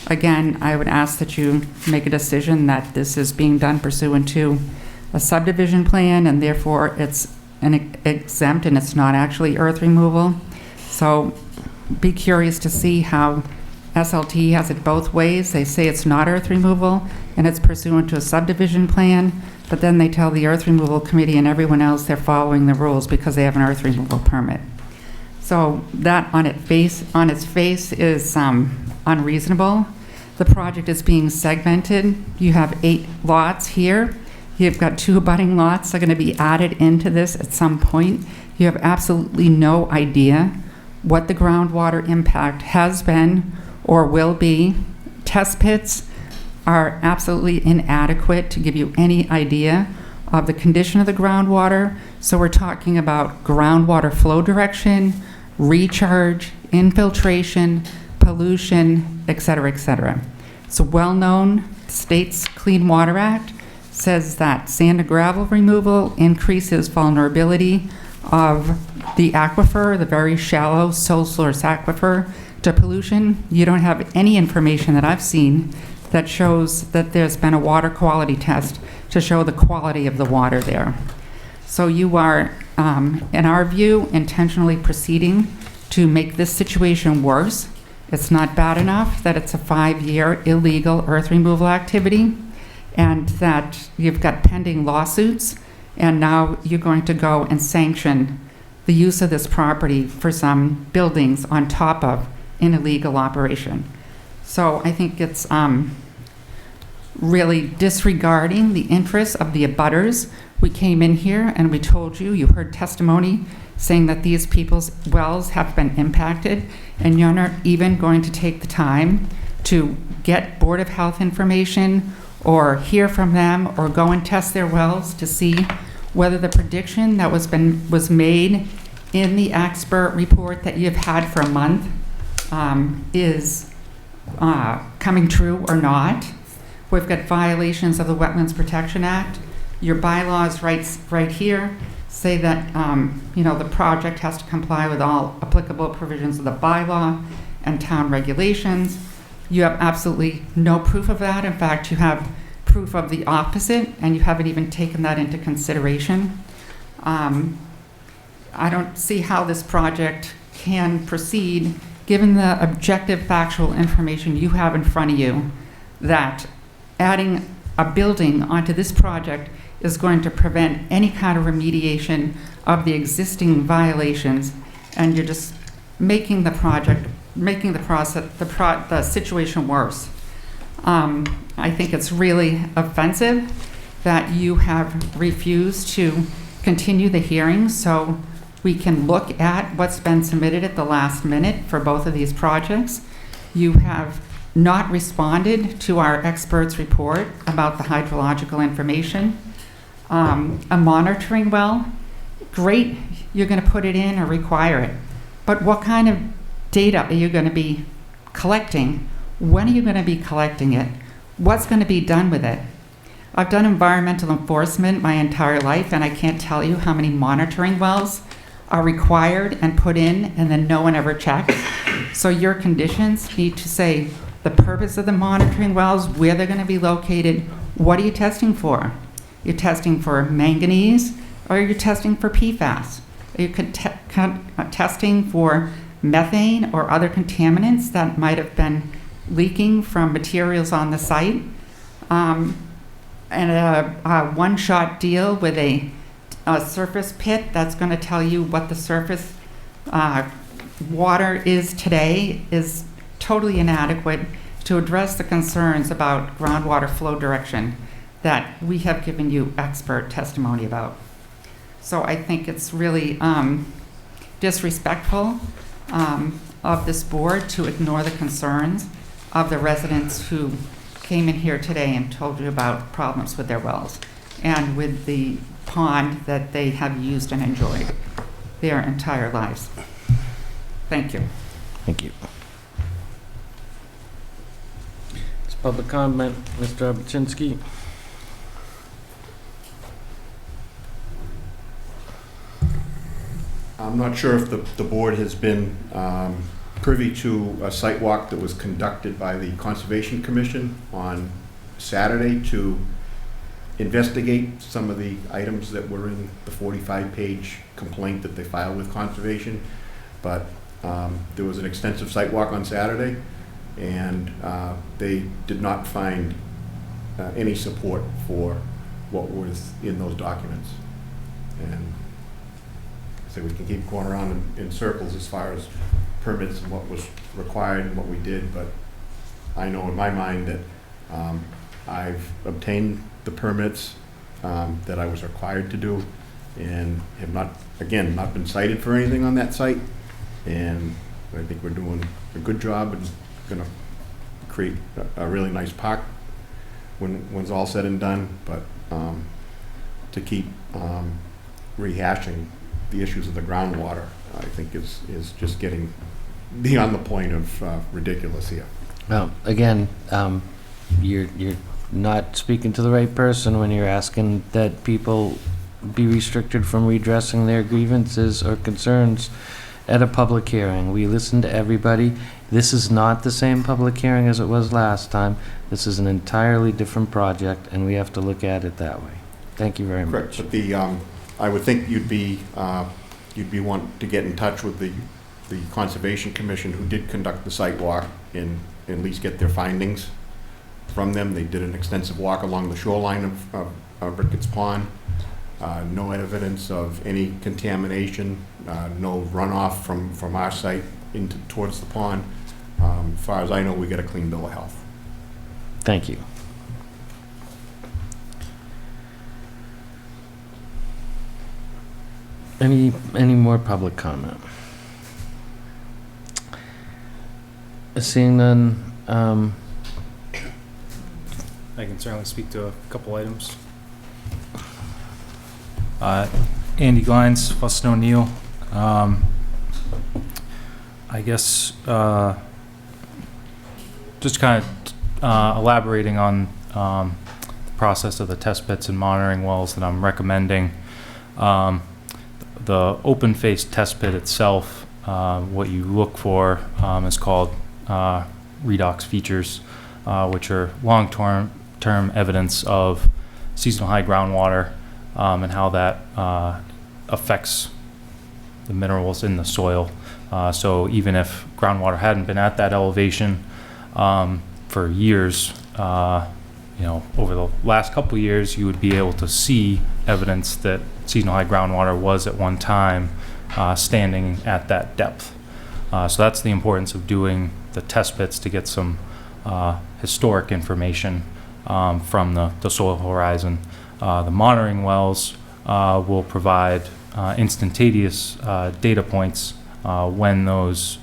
P: again, I would ask that you make a decision that this is being done pursuant to a subdivision plan and therefore it's an exempt and it's not actually earth removal. So be curious to see how SLT has it both ways. They say it's not earth removal and it's pursuant to a subdivision plan, but then they tell the earth removal committee and everyone else they're following the rules because they have an earth removal permit. So that on its face is unreasonable. The project is being segmented. You have 8 lots here. You've got 2 abutting lots that are going to be added into this at some point. You have absolutely no idea what the groundwater impact has been or will be. Test pits are absolutely inadequate to give you any idea of the condition of the groundwater. So we're talking about groundwater flow direction, recharge, infiltration, pollution, et cetera, et cetera. It's well known. The state's Clean Water Act says that sand and gravel removal increases vulnerability of the aquifer, the very shallow sole source aquifer, to pollution. You don't have any information that I've seen that shows that there's been a water quality test to show the quality of the water there. So you are, in our view, intentionally proceeding to make this situation worse. It's not bad enough that it's a 5-year illegal earth removal activity and that you've got pending lawsuits, and now you're going to go and sanction the use of this property for some buildings on top of an illegal operation. So I think it's really disregarding the interests of the abutters. We came in here and we told you, you heard testimony saying that these people's wells have been impacted, and you're not even going to take the time to get Board of Health information or hear from them or go and test their wells to see whether the prediction that was made in the expert report that you've had for a month is coming true or not. We've got violations of the Wetlands Protection Act. Your bylaws right here say that the project has to comply with all applicable provisions of the bylaw and town regulations. You have absolutely no proof of that. In fact, you have proof of the opposite, and you haven't even taken that into consideration. I don't see how this project can proceed given the objective factual information you have in front of you that adding a building onto this project is going to prevent any kind of remediation of the existing violations, and you're just making the situation worse. I think it's really offensive that you have refused to continue the hearing. So We can look at what's been submitted at the last minute for both of these projects. You have not responded to our expert's report about the hydrological information. A monitoring well, great, you're going to put it in or require it. But what kind of data are you going to be collecting? When are you going to be collecting it? What's going to be done with it? I've done environmental enforcement my entire life, and I can't tell you how many monitoring wells are required and put in, and then no one ever checks. So your conditions need to say the purpose of the monitoring wells, where they're going to be located, what are you testing for? You're testing for manganese, or you're testing for PFAS? Are you testing for methane or other contaminants that might have been leaking from materials on the site? And a one-shot deal with a surface pit that's going to tell you what the surface water is today is totally inadequate to address the concerns about groundwater flow direction that we have given you expert testimony about. So I think it's really disrespectful of this board to ignore the concerns of the residents who came in here today and told you about problems with their wells and with the pond that they have used and enjoyed their entire lives. Thank you.
A: Thank you. It's public comment, Mr. Obuchinsky.
N: I'm not sure if the board has been privy to a site walk that was conducted by the Conservation Commission on Saturday to investigate some of the items that were in the 45-page complaint that they filed with Conservation. But there was an extensive site walk on Saturday, and they did not find any support for what was in those documents. And so we can keep going around in circles as far as permits and what was required and what we did, but I know in my mind that I've obtained the permits that I was required to do and have not, again, not been cited for anything on that site. And I think we're doing a good job and gonna create a really nice park when's all said and done, but to keep rehashing the issues of the groundwater, I think is just getting beyond the point of ridiculous here.
A: Well, again, you're not speaking to the right person when you're asking that people be restricted from redressing their grievances or concerns at a public hearing. We listen to everybody. This is not the same public hearing as it was last time. This is an entirely different project, and we have to look at it that way. Thank you very much.
N: But I would think you'd be want to get in touch with the Conservation Commission, who did conduct the site walk, and at least get their findings from them. They did an extensive walk along the shoreline of Ricketts Pond. No evidence of any contamination, no runoff from our site towards the pond. As far as I know, we get a clean bill of health.
A: Thank you. Any more public comment? Seeing none,
G: I can certainly speak to a couple items. Andy Glines, Fuss and O'Neill. I guess just kind of elaborating on the process of the test pits and monitoring wells that I'm recommending. The open face test pit itself, what you look for is called redox features, which are long-term evidence of seasonal high groundwater and how that affects the minerals in the soil. So even if groundwater hadn't been at that elevation for years, over the last couple of years, you would be able to see evidence that seasonal high groundwater was at one time standing at that depth. So that's the importance of doing the test pits, to get some historic information from the soil horizon. The monitoring wells will provide instantaneous data points when those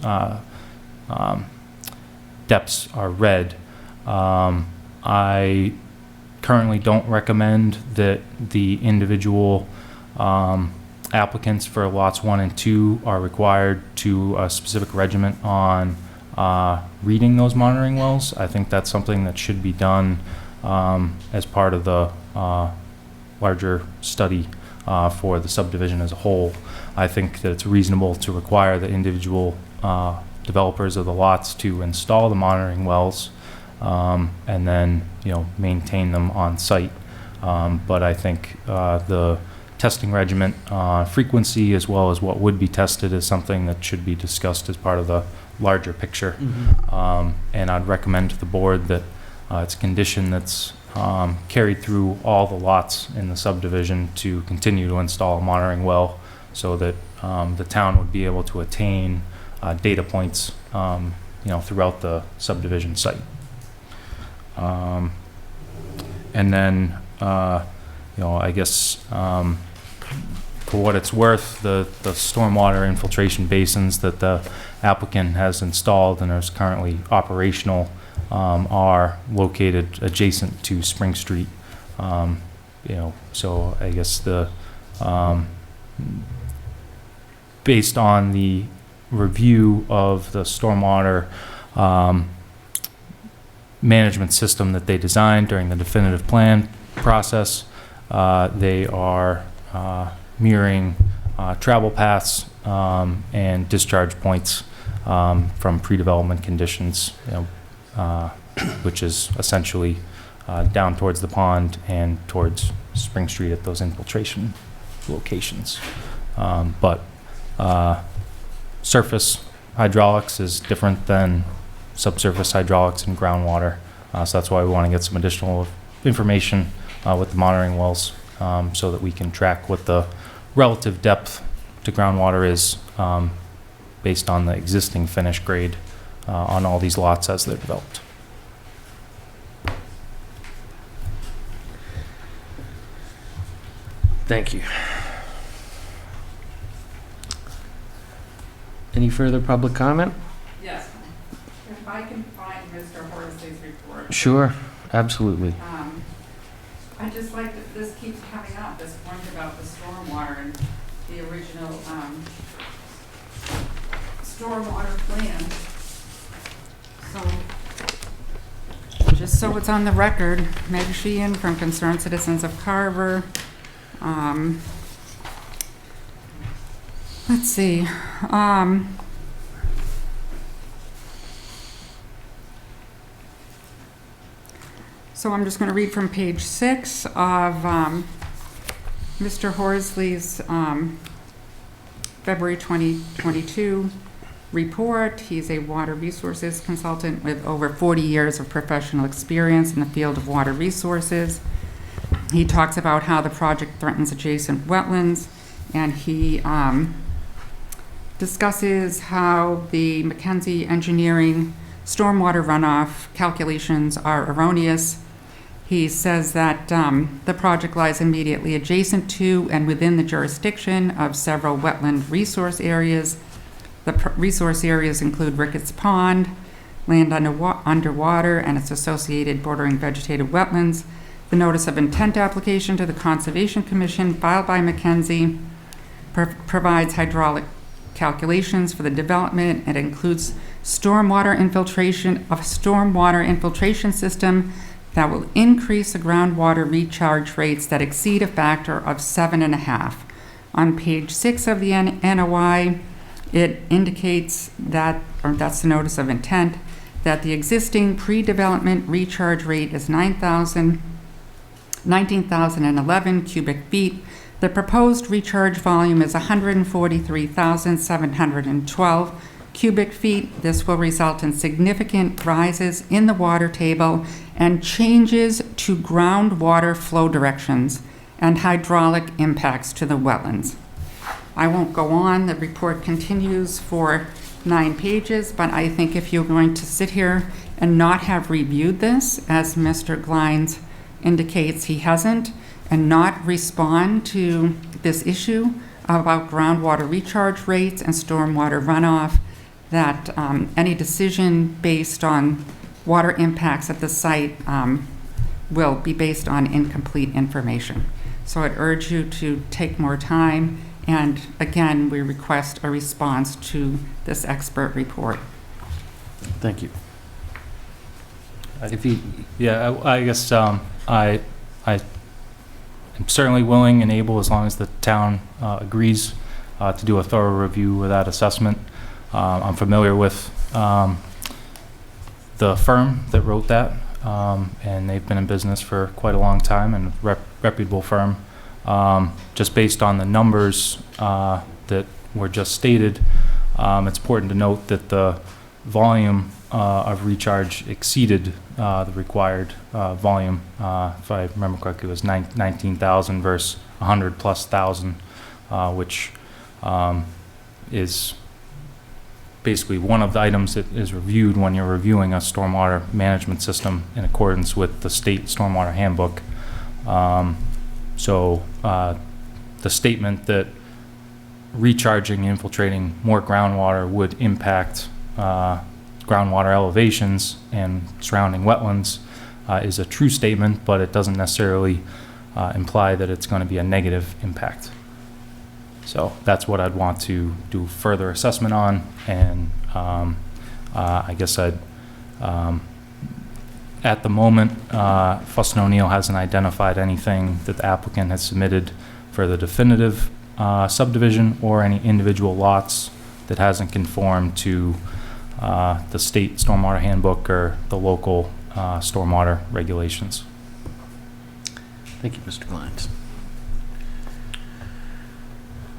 G: depths are read. I currently don't recommend that the individual applicants for lots 1 and 2 are required to a specific regiment on reading those monitoring wells. I think that's something that should be done as part of the larger study for the subdivision as a whole. I think that it's reasonable to require the individual developers of the lots to install the monitoring wells and then, maintain them on site. But I think the testing regiment frequency, as well as what would be tested, is something that should be discussed as part of the larger picture. And I'd recommend to the board that it's a condition that's carried through all the lots in the subdivision to continue to install a monitoring well, so that the town would be able to attain data points, throughout the subdivision site. And then, I guess, for what it's worth, the stormwater infiltration basins that the applicant has installed and is currently operational are located adjacent to Spring Street. So I guess based on the review of the stormwater management system that they designed during the definitive plan process, they are mirroring travel paths and discharge points from pre-development conditions, which is essentially down towards the pond and towards Spring Street at those infiltration locations. But surface hydraulics is different than subsurface hydraulics and groundwater. So that's why we want to get some additional information with the monitoring wells, so that we can track what the relative depth to groundwater is based on the existing finish grade on all these lots as they're developed.
A: Thank you. Any further public comment?
P: Yes. If I can find Mr. Horsley's report.
A: Sure, absolutely.
P: I just like that this keeps coming up, this point about the stormwater and the original stormwater plan. So, just so it's on the record, Meg Sheehan from Concerned Citizens of Carver. Let's see. So I'm just going to read from page 6 of Mr. Horsley's February 2022 report. He's a water resources consultant with over 40 years of professional experience in the field of water resources. He talks about how the project threatens adjacent wetlands, and he discusses how the Mackenzie Engineering stormwater runoff calculations are erroneous. He says that the project lies immediately adjacent to and within the jurisdiction of several wetland resource areas. The resource areas include Ricketts Pond, land underwater, and its associated bordering vegetated wetlands. The notice of intent application to the Conservation Commission filed by Mackenzie provides hydraulic calculations for the development. It includes stormwater infiltration system that will increase the groundwater recharge rates that exceed a factor of 7.5. On page 6 of the NOI, it indicates that, or that's the notice of intent, that the existing pre-development recharge rate is 19,011 cubic feet. The proposed recharge volume is 143,712 cubic feet. This will result in significant rises in the water table and changes to groundwater flow directions and hydraulic impacts to the wetlands. I won't go on. The report continues for 9 pages, but I think if you're going to sit here and not have reviewed this, as Mr. Glines indicates he hasn't, and not respond to this issue, about groundwater recharge rates and stormwater runoff, that any decision based on water impacts at the site will be based on incomplete information. So I'd urge you to take more time, and again, we request a response to this expert report.
A: Thank you.
G: If you, yeah, I guess I am certainly willing and able, as long as the town agrees, to do a thorough review of that assessment. I'm familiar with the firm that wrote that, and they've been in business for quite a long time, and reputable firm. Just based on the numbers that were just stated, it's important to note that the volume of recharge exceeded the required volume. If I remember correctly, it was 19,000 versus 100 plus thousand, which is basically one of the items that is reviewed when you're reviewing a stormwater management system in accordance with the state stormwater handbook. So the statement that recharging and infiltrating more groundwater would impact groundwater elevations and surrounding wetlands is a true statement, but it doesn't necessarily imply that it's going to be a negative impact. So that's what I'd want to do further assessment on, and I guess I'd, at the moment, Fuss and O'Neill hasn't identified anything that the applicant has submitted for the definitive subdivision or any individual lots that hasn't conformed to the state stormwater handbook or the local stormwater regulations.
A: Thank you, Mr. Glines.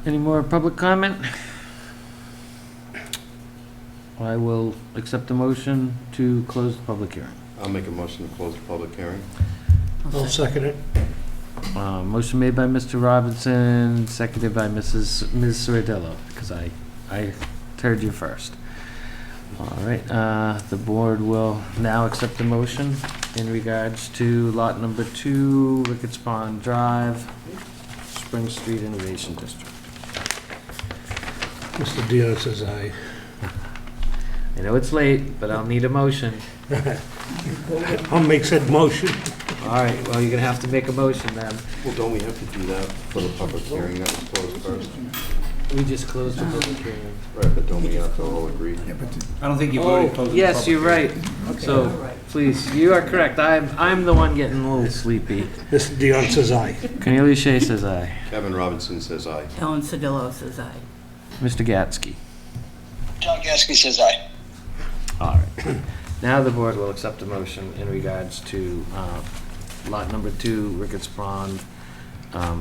A: Any more public comment? I will accept the motion to close the public hearing.
F: I'll make a motion to close the public hearing.
D: I'll second it.
A: Motion made by Mr. Robinson, seconded by Ms. Sordillo, because I heard you first. All right, the board will now accept the motion in regards to lot number 2, Ricketts Pond Drive, Spring Street Innovation District.
D: Mr. Dion says aye.
A: I know it's late, but I'll need a motion.
D: I'll make said motion.
A: All right, well, you're gonna have to make a motion then.
F: Well, don't we have to do that for the public hearing that was closed first?
A: We just closed the public hearing.
F: Right, but don't we have to all agree?
B: I don't think you voted to close the
A: Yes,
B: public
A: you're right.
B: hearing.
A: So, please, you are correct. I'm the one getting a little sleepy.
D: Mr. Dion says aye.
A: Cornelia Shea says aye.
F: Kevin Robinson says aye.
H: Ellen Sodillo says aye.
A: Mr. Gatsky.
I: John Gasky says aye.
A: All right. Now the board will accept a motion in regards to lot number 2, Ricketts Pond,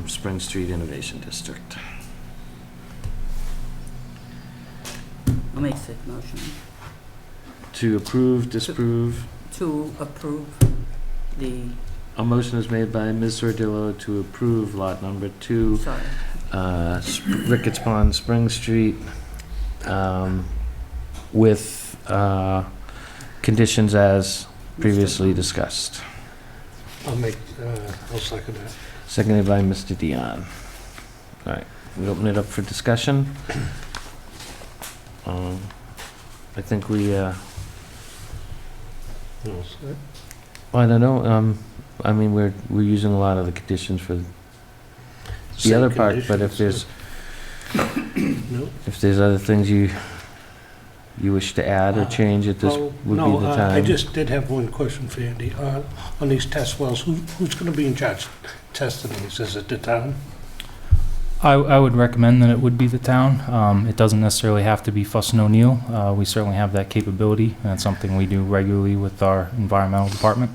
A: Spring Street Innovation District.
H: I'll make said motion.
A: To approve, disapprove.
H: To approve the,
A: A motion is made by Ms. Sordillo to approve lot number 2,
H: sorry,
A: Ricketts Pond, Spring Street, with conditions as previously discussed.
D: I'll second that.
A: Seconded by Mr. Dion. All right, we open it up for discussion. I think we,
D: All set.
A: I don't know, I mean, we're using a lot of the conditions for the
D: Same
A: other part, but if
D: conditions, No.
A: if there's other things you wish to add or change, it this
D: Oh,
A: would
D: no,
A: be the time.
D: I just did have one question for Andy. On these test wells, who's going to be in charge of testing these? Is it the town?
G: I would recommend that it would be the town. It doesn't necessarily have to be Fuss and O'Neill. We certainly have that capability, and it's something we do regularly with our environmental department.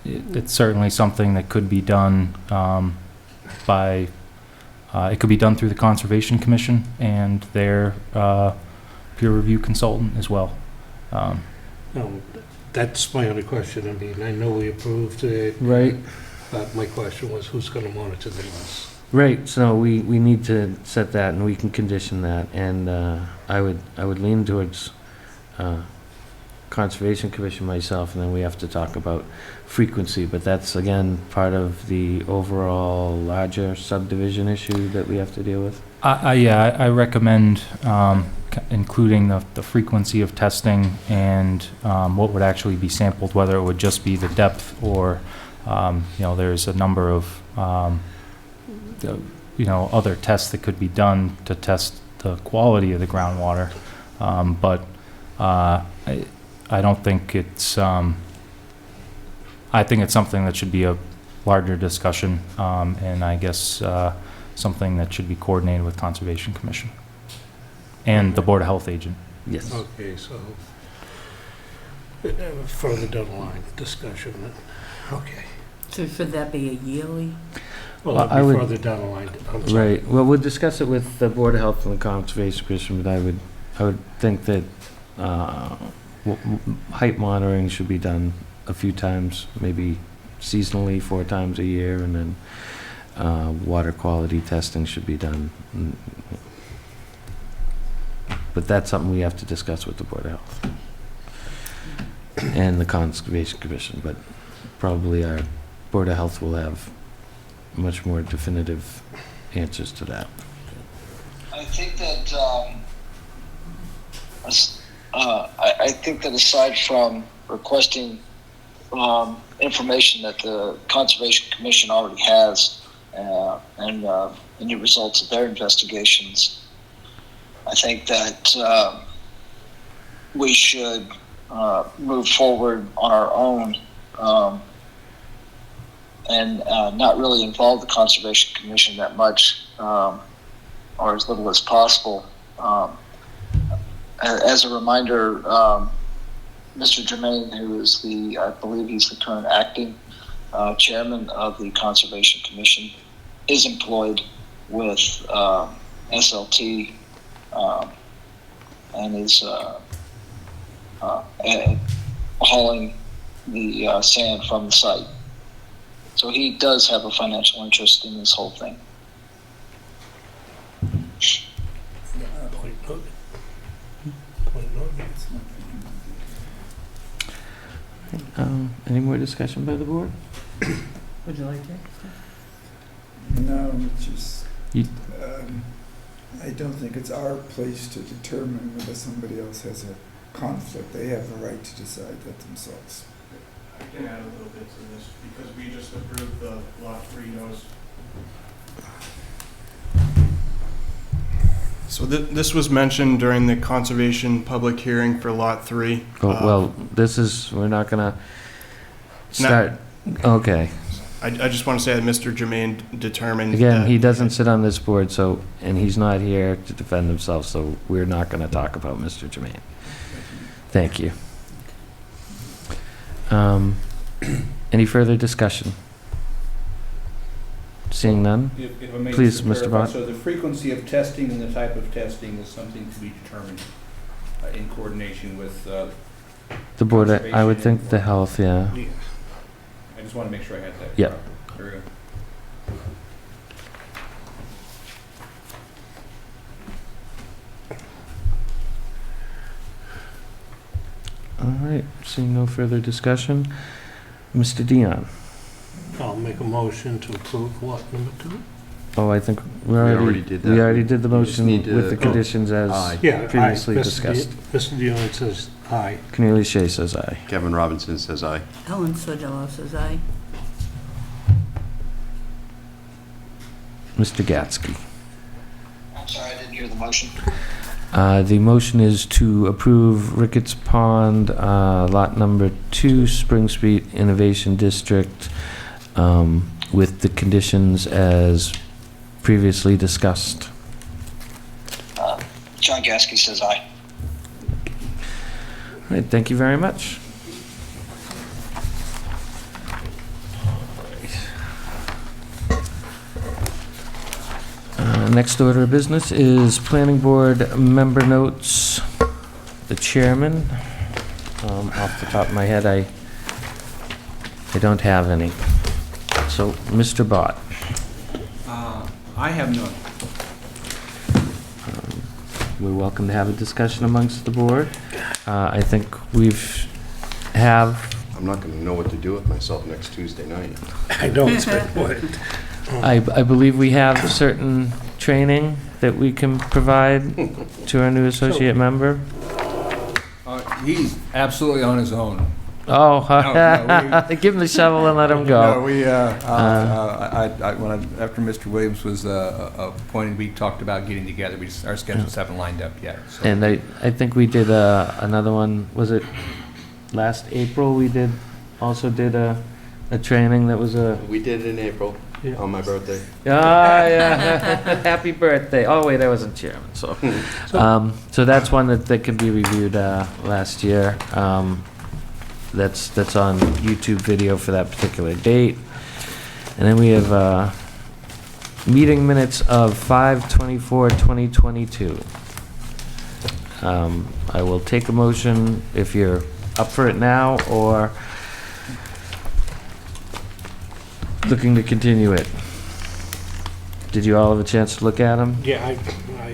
G: It's certainly something that could be done by, it could be done through the Conservation Commission and their peer review consultant as well.
D: No, that's my only question. I mean, I know we approved it.
A: Right.
D: But my question was, who's going to monitor this?
A: Right, so we need to set that, and we can condition that, and I would lean towards Conservation Commission, myself, and then we have to talk about frequency, but that's, again, part of the overall larger subdivision issue that we have to deal with.
G: Yeah, I recommend including the frequency of testing and what would actually be sampled, whether it would just be the depth or, there's a number of, other tests that could be done to test the quality of the groundwater. But I don't think it's, I think it's something that should be a larger discussion, and I guess something that should be coordinated with Conservation Commission and the Board of Health agent.
A: Yes.
D: Okay, so further down the line, discussion. Okay.
H: So should that be a yearly?
D: Well,
A: I
D: that'd be
A: would-
D: further down the line. I'm sorry.
A: Right, well, we'll discuss it with the Board of Health and the Conservation Commission, but I would think that height monitoring should be done a few times, maybe seasonally, 4 times a year, and then water quality testing should be done. But that's something we have to discuss with the Board of Health and the Conservation Commission, but probably our Board of Health will have much more definitive answers to that.
I: I think that I think that aside from requesting information that the Conservation Commission already has and any results of their investigations, I think that we should move forward on our own and not really involve the Conservation Commission that much, or as little as possible. As a reminder, Mr. Germain, who is I believe he's the current acting chairman of the Conservation Commission, is employed with SLT and is hauling the sand from the site. So he does have a financial interest in this whole thing.
D: Point noted. Point noted.
A: Any more discussion by the board?
H: Would you like to?
R: No, it's just,
A: You-
R: I don't think it's our place to determine whether somebody else has a conflict. They have the right to decide that themselves.
S: I can add a little bit to this, because we just approved the Lot 3 notice. So this was mentioned during the conservation public hearing for Lot 3.
A: Well, we're not gonna start, okay.
S: I just want to say that Mr. Germain determined
A: Again,
S: that-
A: he doesn't sit on this board, and he's not here to defend himself, so we're not gonna talk about Mr. Jermaine. Thank you. Any further discussion? Seeing none?
B: If I may
A: Please,
B: just
A: Mr.
B: clarify,
A: Bott.
B: So the frequency of testing and the type of testing is something to be determined in coordination with,
A: The board, I would
B: Conservation
A: think the health, yeah.
B: I just want to make sure I had that.
A: Yeah.
B: Very good.
A: All right, seeing no further discussion. Mr. Dion?
D: I'll make a motion to approve what, number 2?
A: Oh, I think we
F: already did that.
A: We already did the
F: We just
A: motion
F: need to-
A: with the conditions as
F: Aye.
D: Yeah,
A: previously
D: aye.
A: discussed.
D: Mr. Dion says aye.
A: Cornelius Shea says aye.
F: Kevin Robinson says aye.
H: Ellen Sodillo says aye.
A: Mr. Gatsky?
I: I'm sorry, I didn't hear the motion.
A: The motion is to approve Ricketts Pond, lot number 2, Spring Street Innovation District, with the conditions as previously discussed.
I: John Gasky says aye.
A: All right, thank you very much. Next order of business is planning board member notes. The chairman, off the top of my head, I don't have any. So, Mr. Bott.
B: I have none.
A: we're welcome to have a discussion amongst the board. I think
F: I'm not gonna know what to do with myself next Tuesday night.
D: I know it's good.
A: I believe we have certain training that we can provide to our new associate member.
B: He's absolutely on his own.
A: Oh,
B: No,
A: give him the shovel and let him
B: No,
A: go.
B: we, after Mr. Williams was appointed, we talked about getting together. Our schedules haven't lined up yet. So.
A: And I think we did another one, was it last April? We also did a training that was a...
F: We did it in April, on my birthday.
A: Ah, yeah. Happy birthday. Oh, wait, I wasn't chairman, so. So that's one that could be reviewed last year. That's on YouTube video for that particular date. And then we have meeting minutes of 5/24/2022. I will take a motion if you're up for it now or looking to continue it. Did you all have a chance to look at them?
D: Yeah, I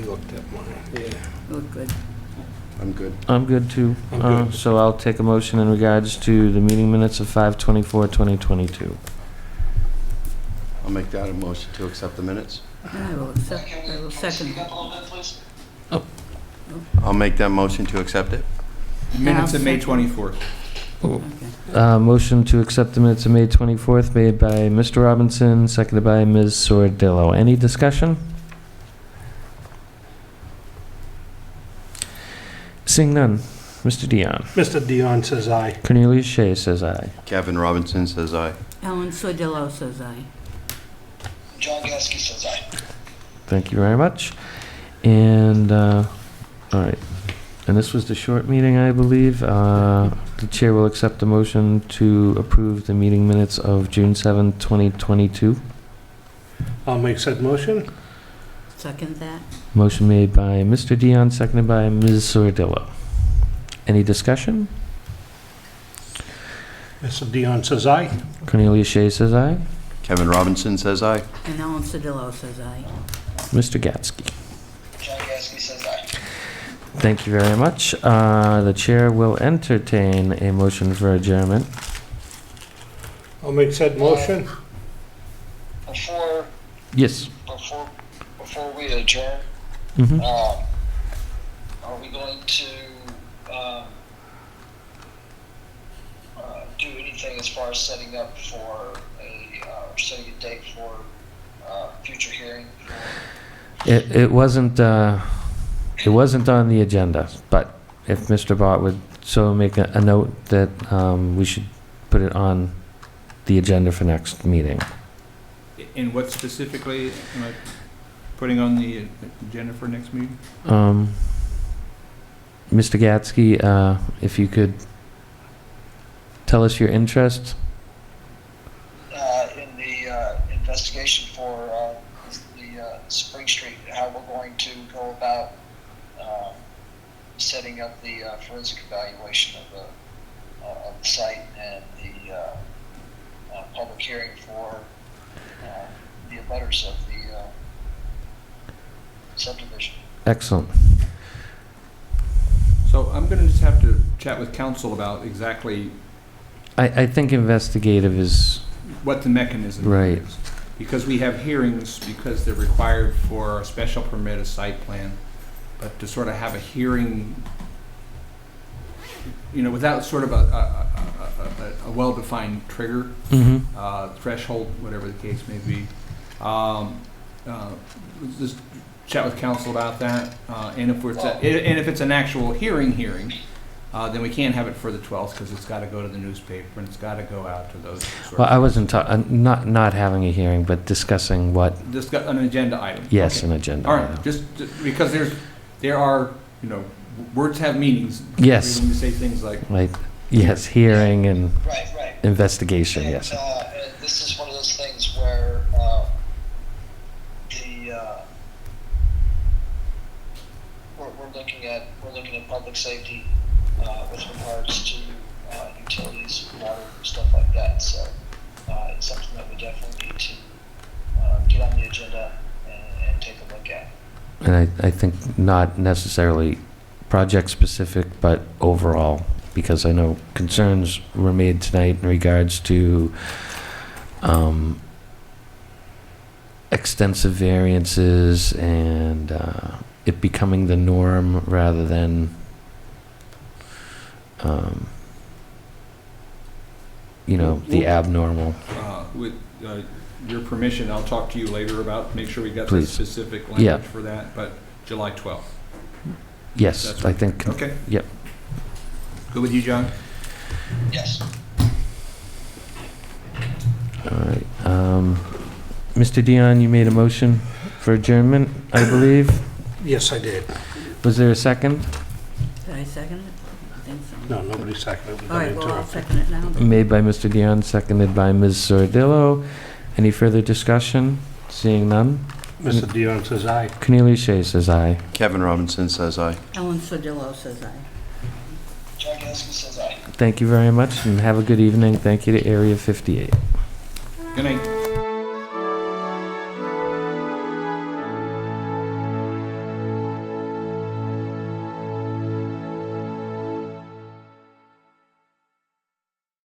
D: looked at mine, yeah.
H: Look good.
F: I'm good.
A: I'm good too.
D: I'm good.
A: So I'll take a motion in regards to the meeting minutes of 5/24/2022.
F: I'll make that a motion to accept the minutes.
H: I will second.
F: I'll make that motion to accept it.
B: Minutes of May 24th.
A: Motion to accept the minutes of May 24th made by Mr. Robinson, seconded by Ms. Sordillo. Any discussion? Seeing none. Mr. Dion.
D: Mr. Dion says aye.
A: Cornelius Shea says aye.
F: Kevin Robinson says aye.
H: Ellen Sordillo says aye.
I: John Gasky says aye.
A: Thank you very much. And, all right. And this was the short meeting, I believe. The chair will accept a motion to approve the meeting minutes of June 7th, 2022.
D: I'll make said motion.
H: Second that.
A: Motion made by Mr. Dion, seconded by Ms. Sordillo. Any discussion?
D: Mr. Dion says aye.
A: Cornelius Shea says aye.
F: Kevin Robinson says aye.
H: And Ellen Sordillo says aye.
A: Mr. Gatsky.
I: John Gasky says aye.
A: Thank you very much. The chair will entertain a motion for adjournment.
D: I'll make said motion.
I: Before
A: Yes.
I: we adjourn,
A: Mm-hmm.
I: are we going to do anything as far as setting up for setting a date for future hearing?
A: It wasn't on the agenda, but if Mr. Bott would so make a note that we should put it on the agenda for next meeting.
B: And what specifically am I putting on the agenda for next meeting?
A: Mr. Gatsky, if you could tell us your interest.
I: In the investigation for the Spring Street, how we're going to go about setting up the forensic evaluation of the site and the public hearing for the abutters of the subdivision.
A: Excellent.
B: So I'm going to just have to chat with council about exactly
A: I think investigative is
B: what the mechanism
A: right.
B: is. Because we have hearings, because they're required for a special permit, a site plan, but to sort of have a hearing, without sort of a well-defined trigger, threshold, whatever the case may be. Just chat with council about that, and if it's an actual hearing, then we can't have it for the 12th because it's got to go to the newspaper and it's got to go out to those.
A: Well, I wasn't not having a hearing, but discussing what.
B: Discuss an agenda item.
A: Yes,
B: Okay.
A: an agenda.
B: All right,
A: item.
B: just because there are words have meanings.
A: Yes.
B: When you say things like
A: yes, hearing and
I: Right.
A: investigation.
I: And,
A: yes.
I: and this is one of those things where we're looking at public safety with regards to utilities, water, stuff like that. So it's something that we definitely need to get on the agenda and take a look at.
A: And I think not necessarily project-specific, but overall, because I know concerns were made tonight in regards to extensive variances and it becoming the norm rather than, the abnormal.
B: With your permission, I'll talk to you later about, make sure we got the
A: Please.
B: specific
A: Yeah.
B: language for that, but July 12th.
A: Yes,
B: That's
A: I
B: right.
A: think.
B: Okay.
A: Yep.
B: Good with you, John?
I: Yes.
A: All right. Mr. Dion, you made a motion for adjournment, I believe.
D: Yes, I did.
A: Was there a second?
H: Did I second it? I think so.
D: No, nobody seconded it.
H: All right, well, I'll second it now.
A: Made by Mr. Dion, seconded by Ms. Sordillo. Any further discussion? Seeing none?
D: Mr. Dion says aye.
A: Cornelius Shea says aye.
F: Kevin Robinson says aye.
H: Ellen Sodillo says aye.
I: John Gasky says aye.
A: Thank you very much, and have a good evening. Thank you to Area 58.
B: Good night.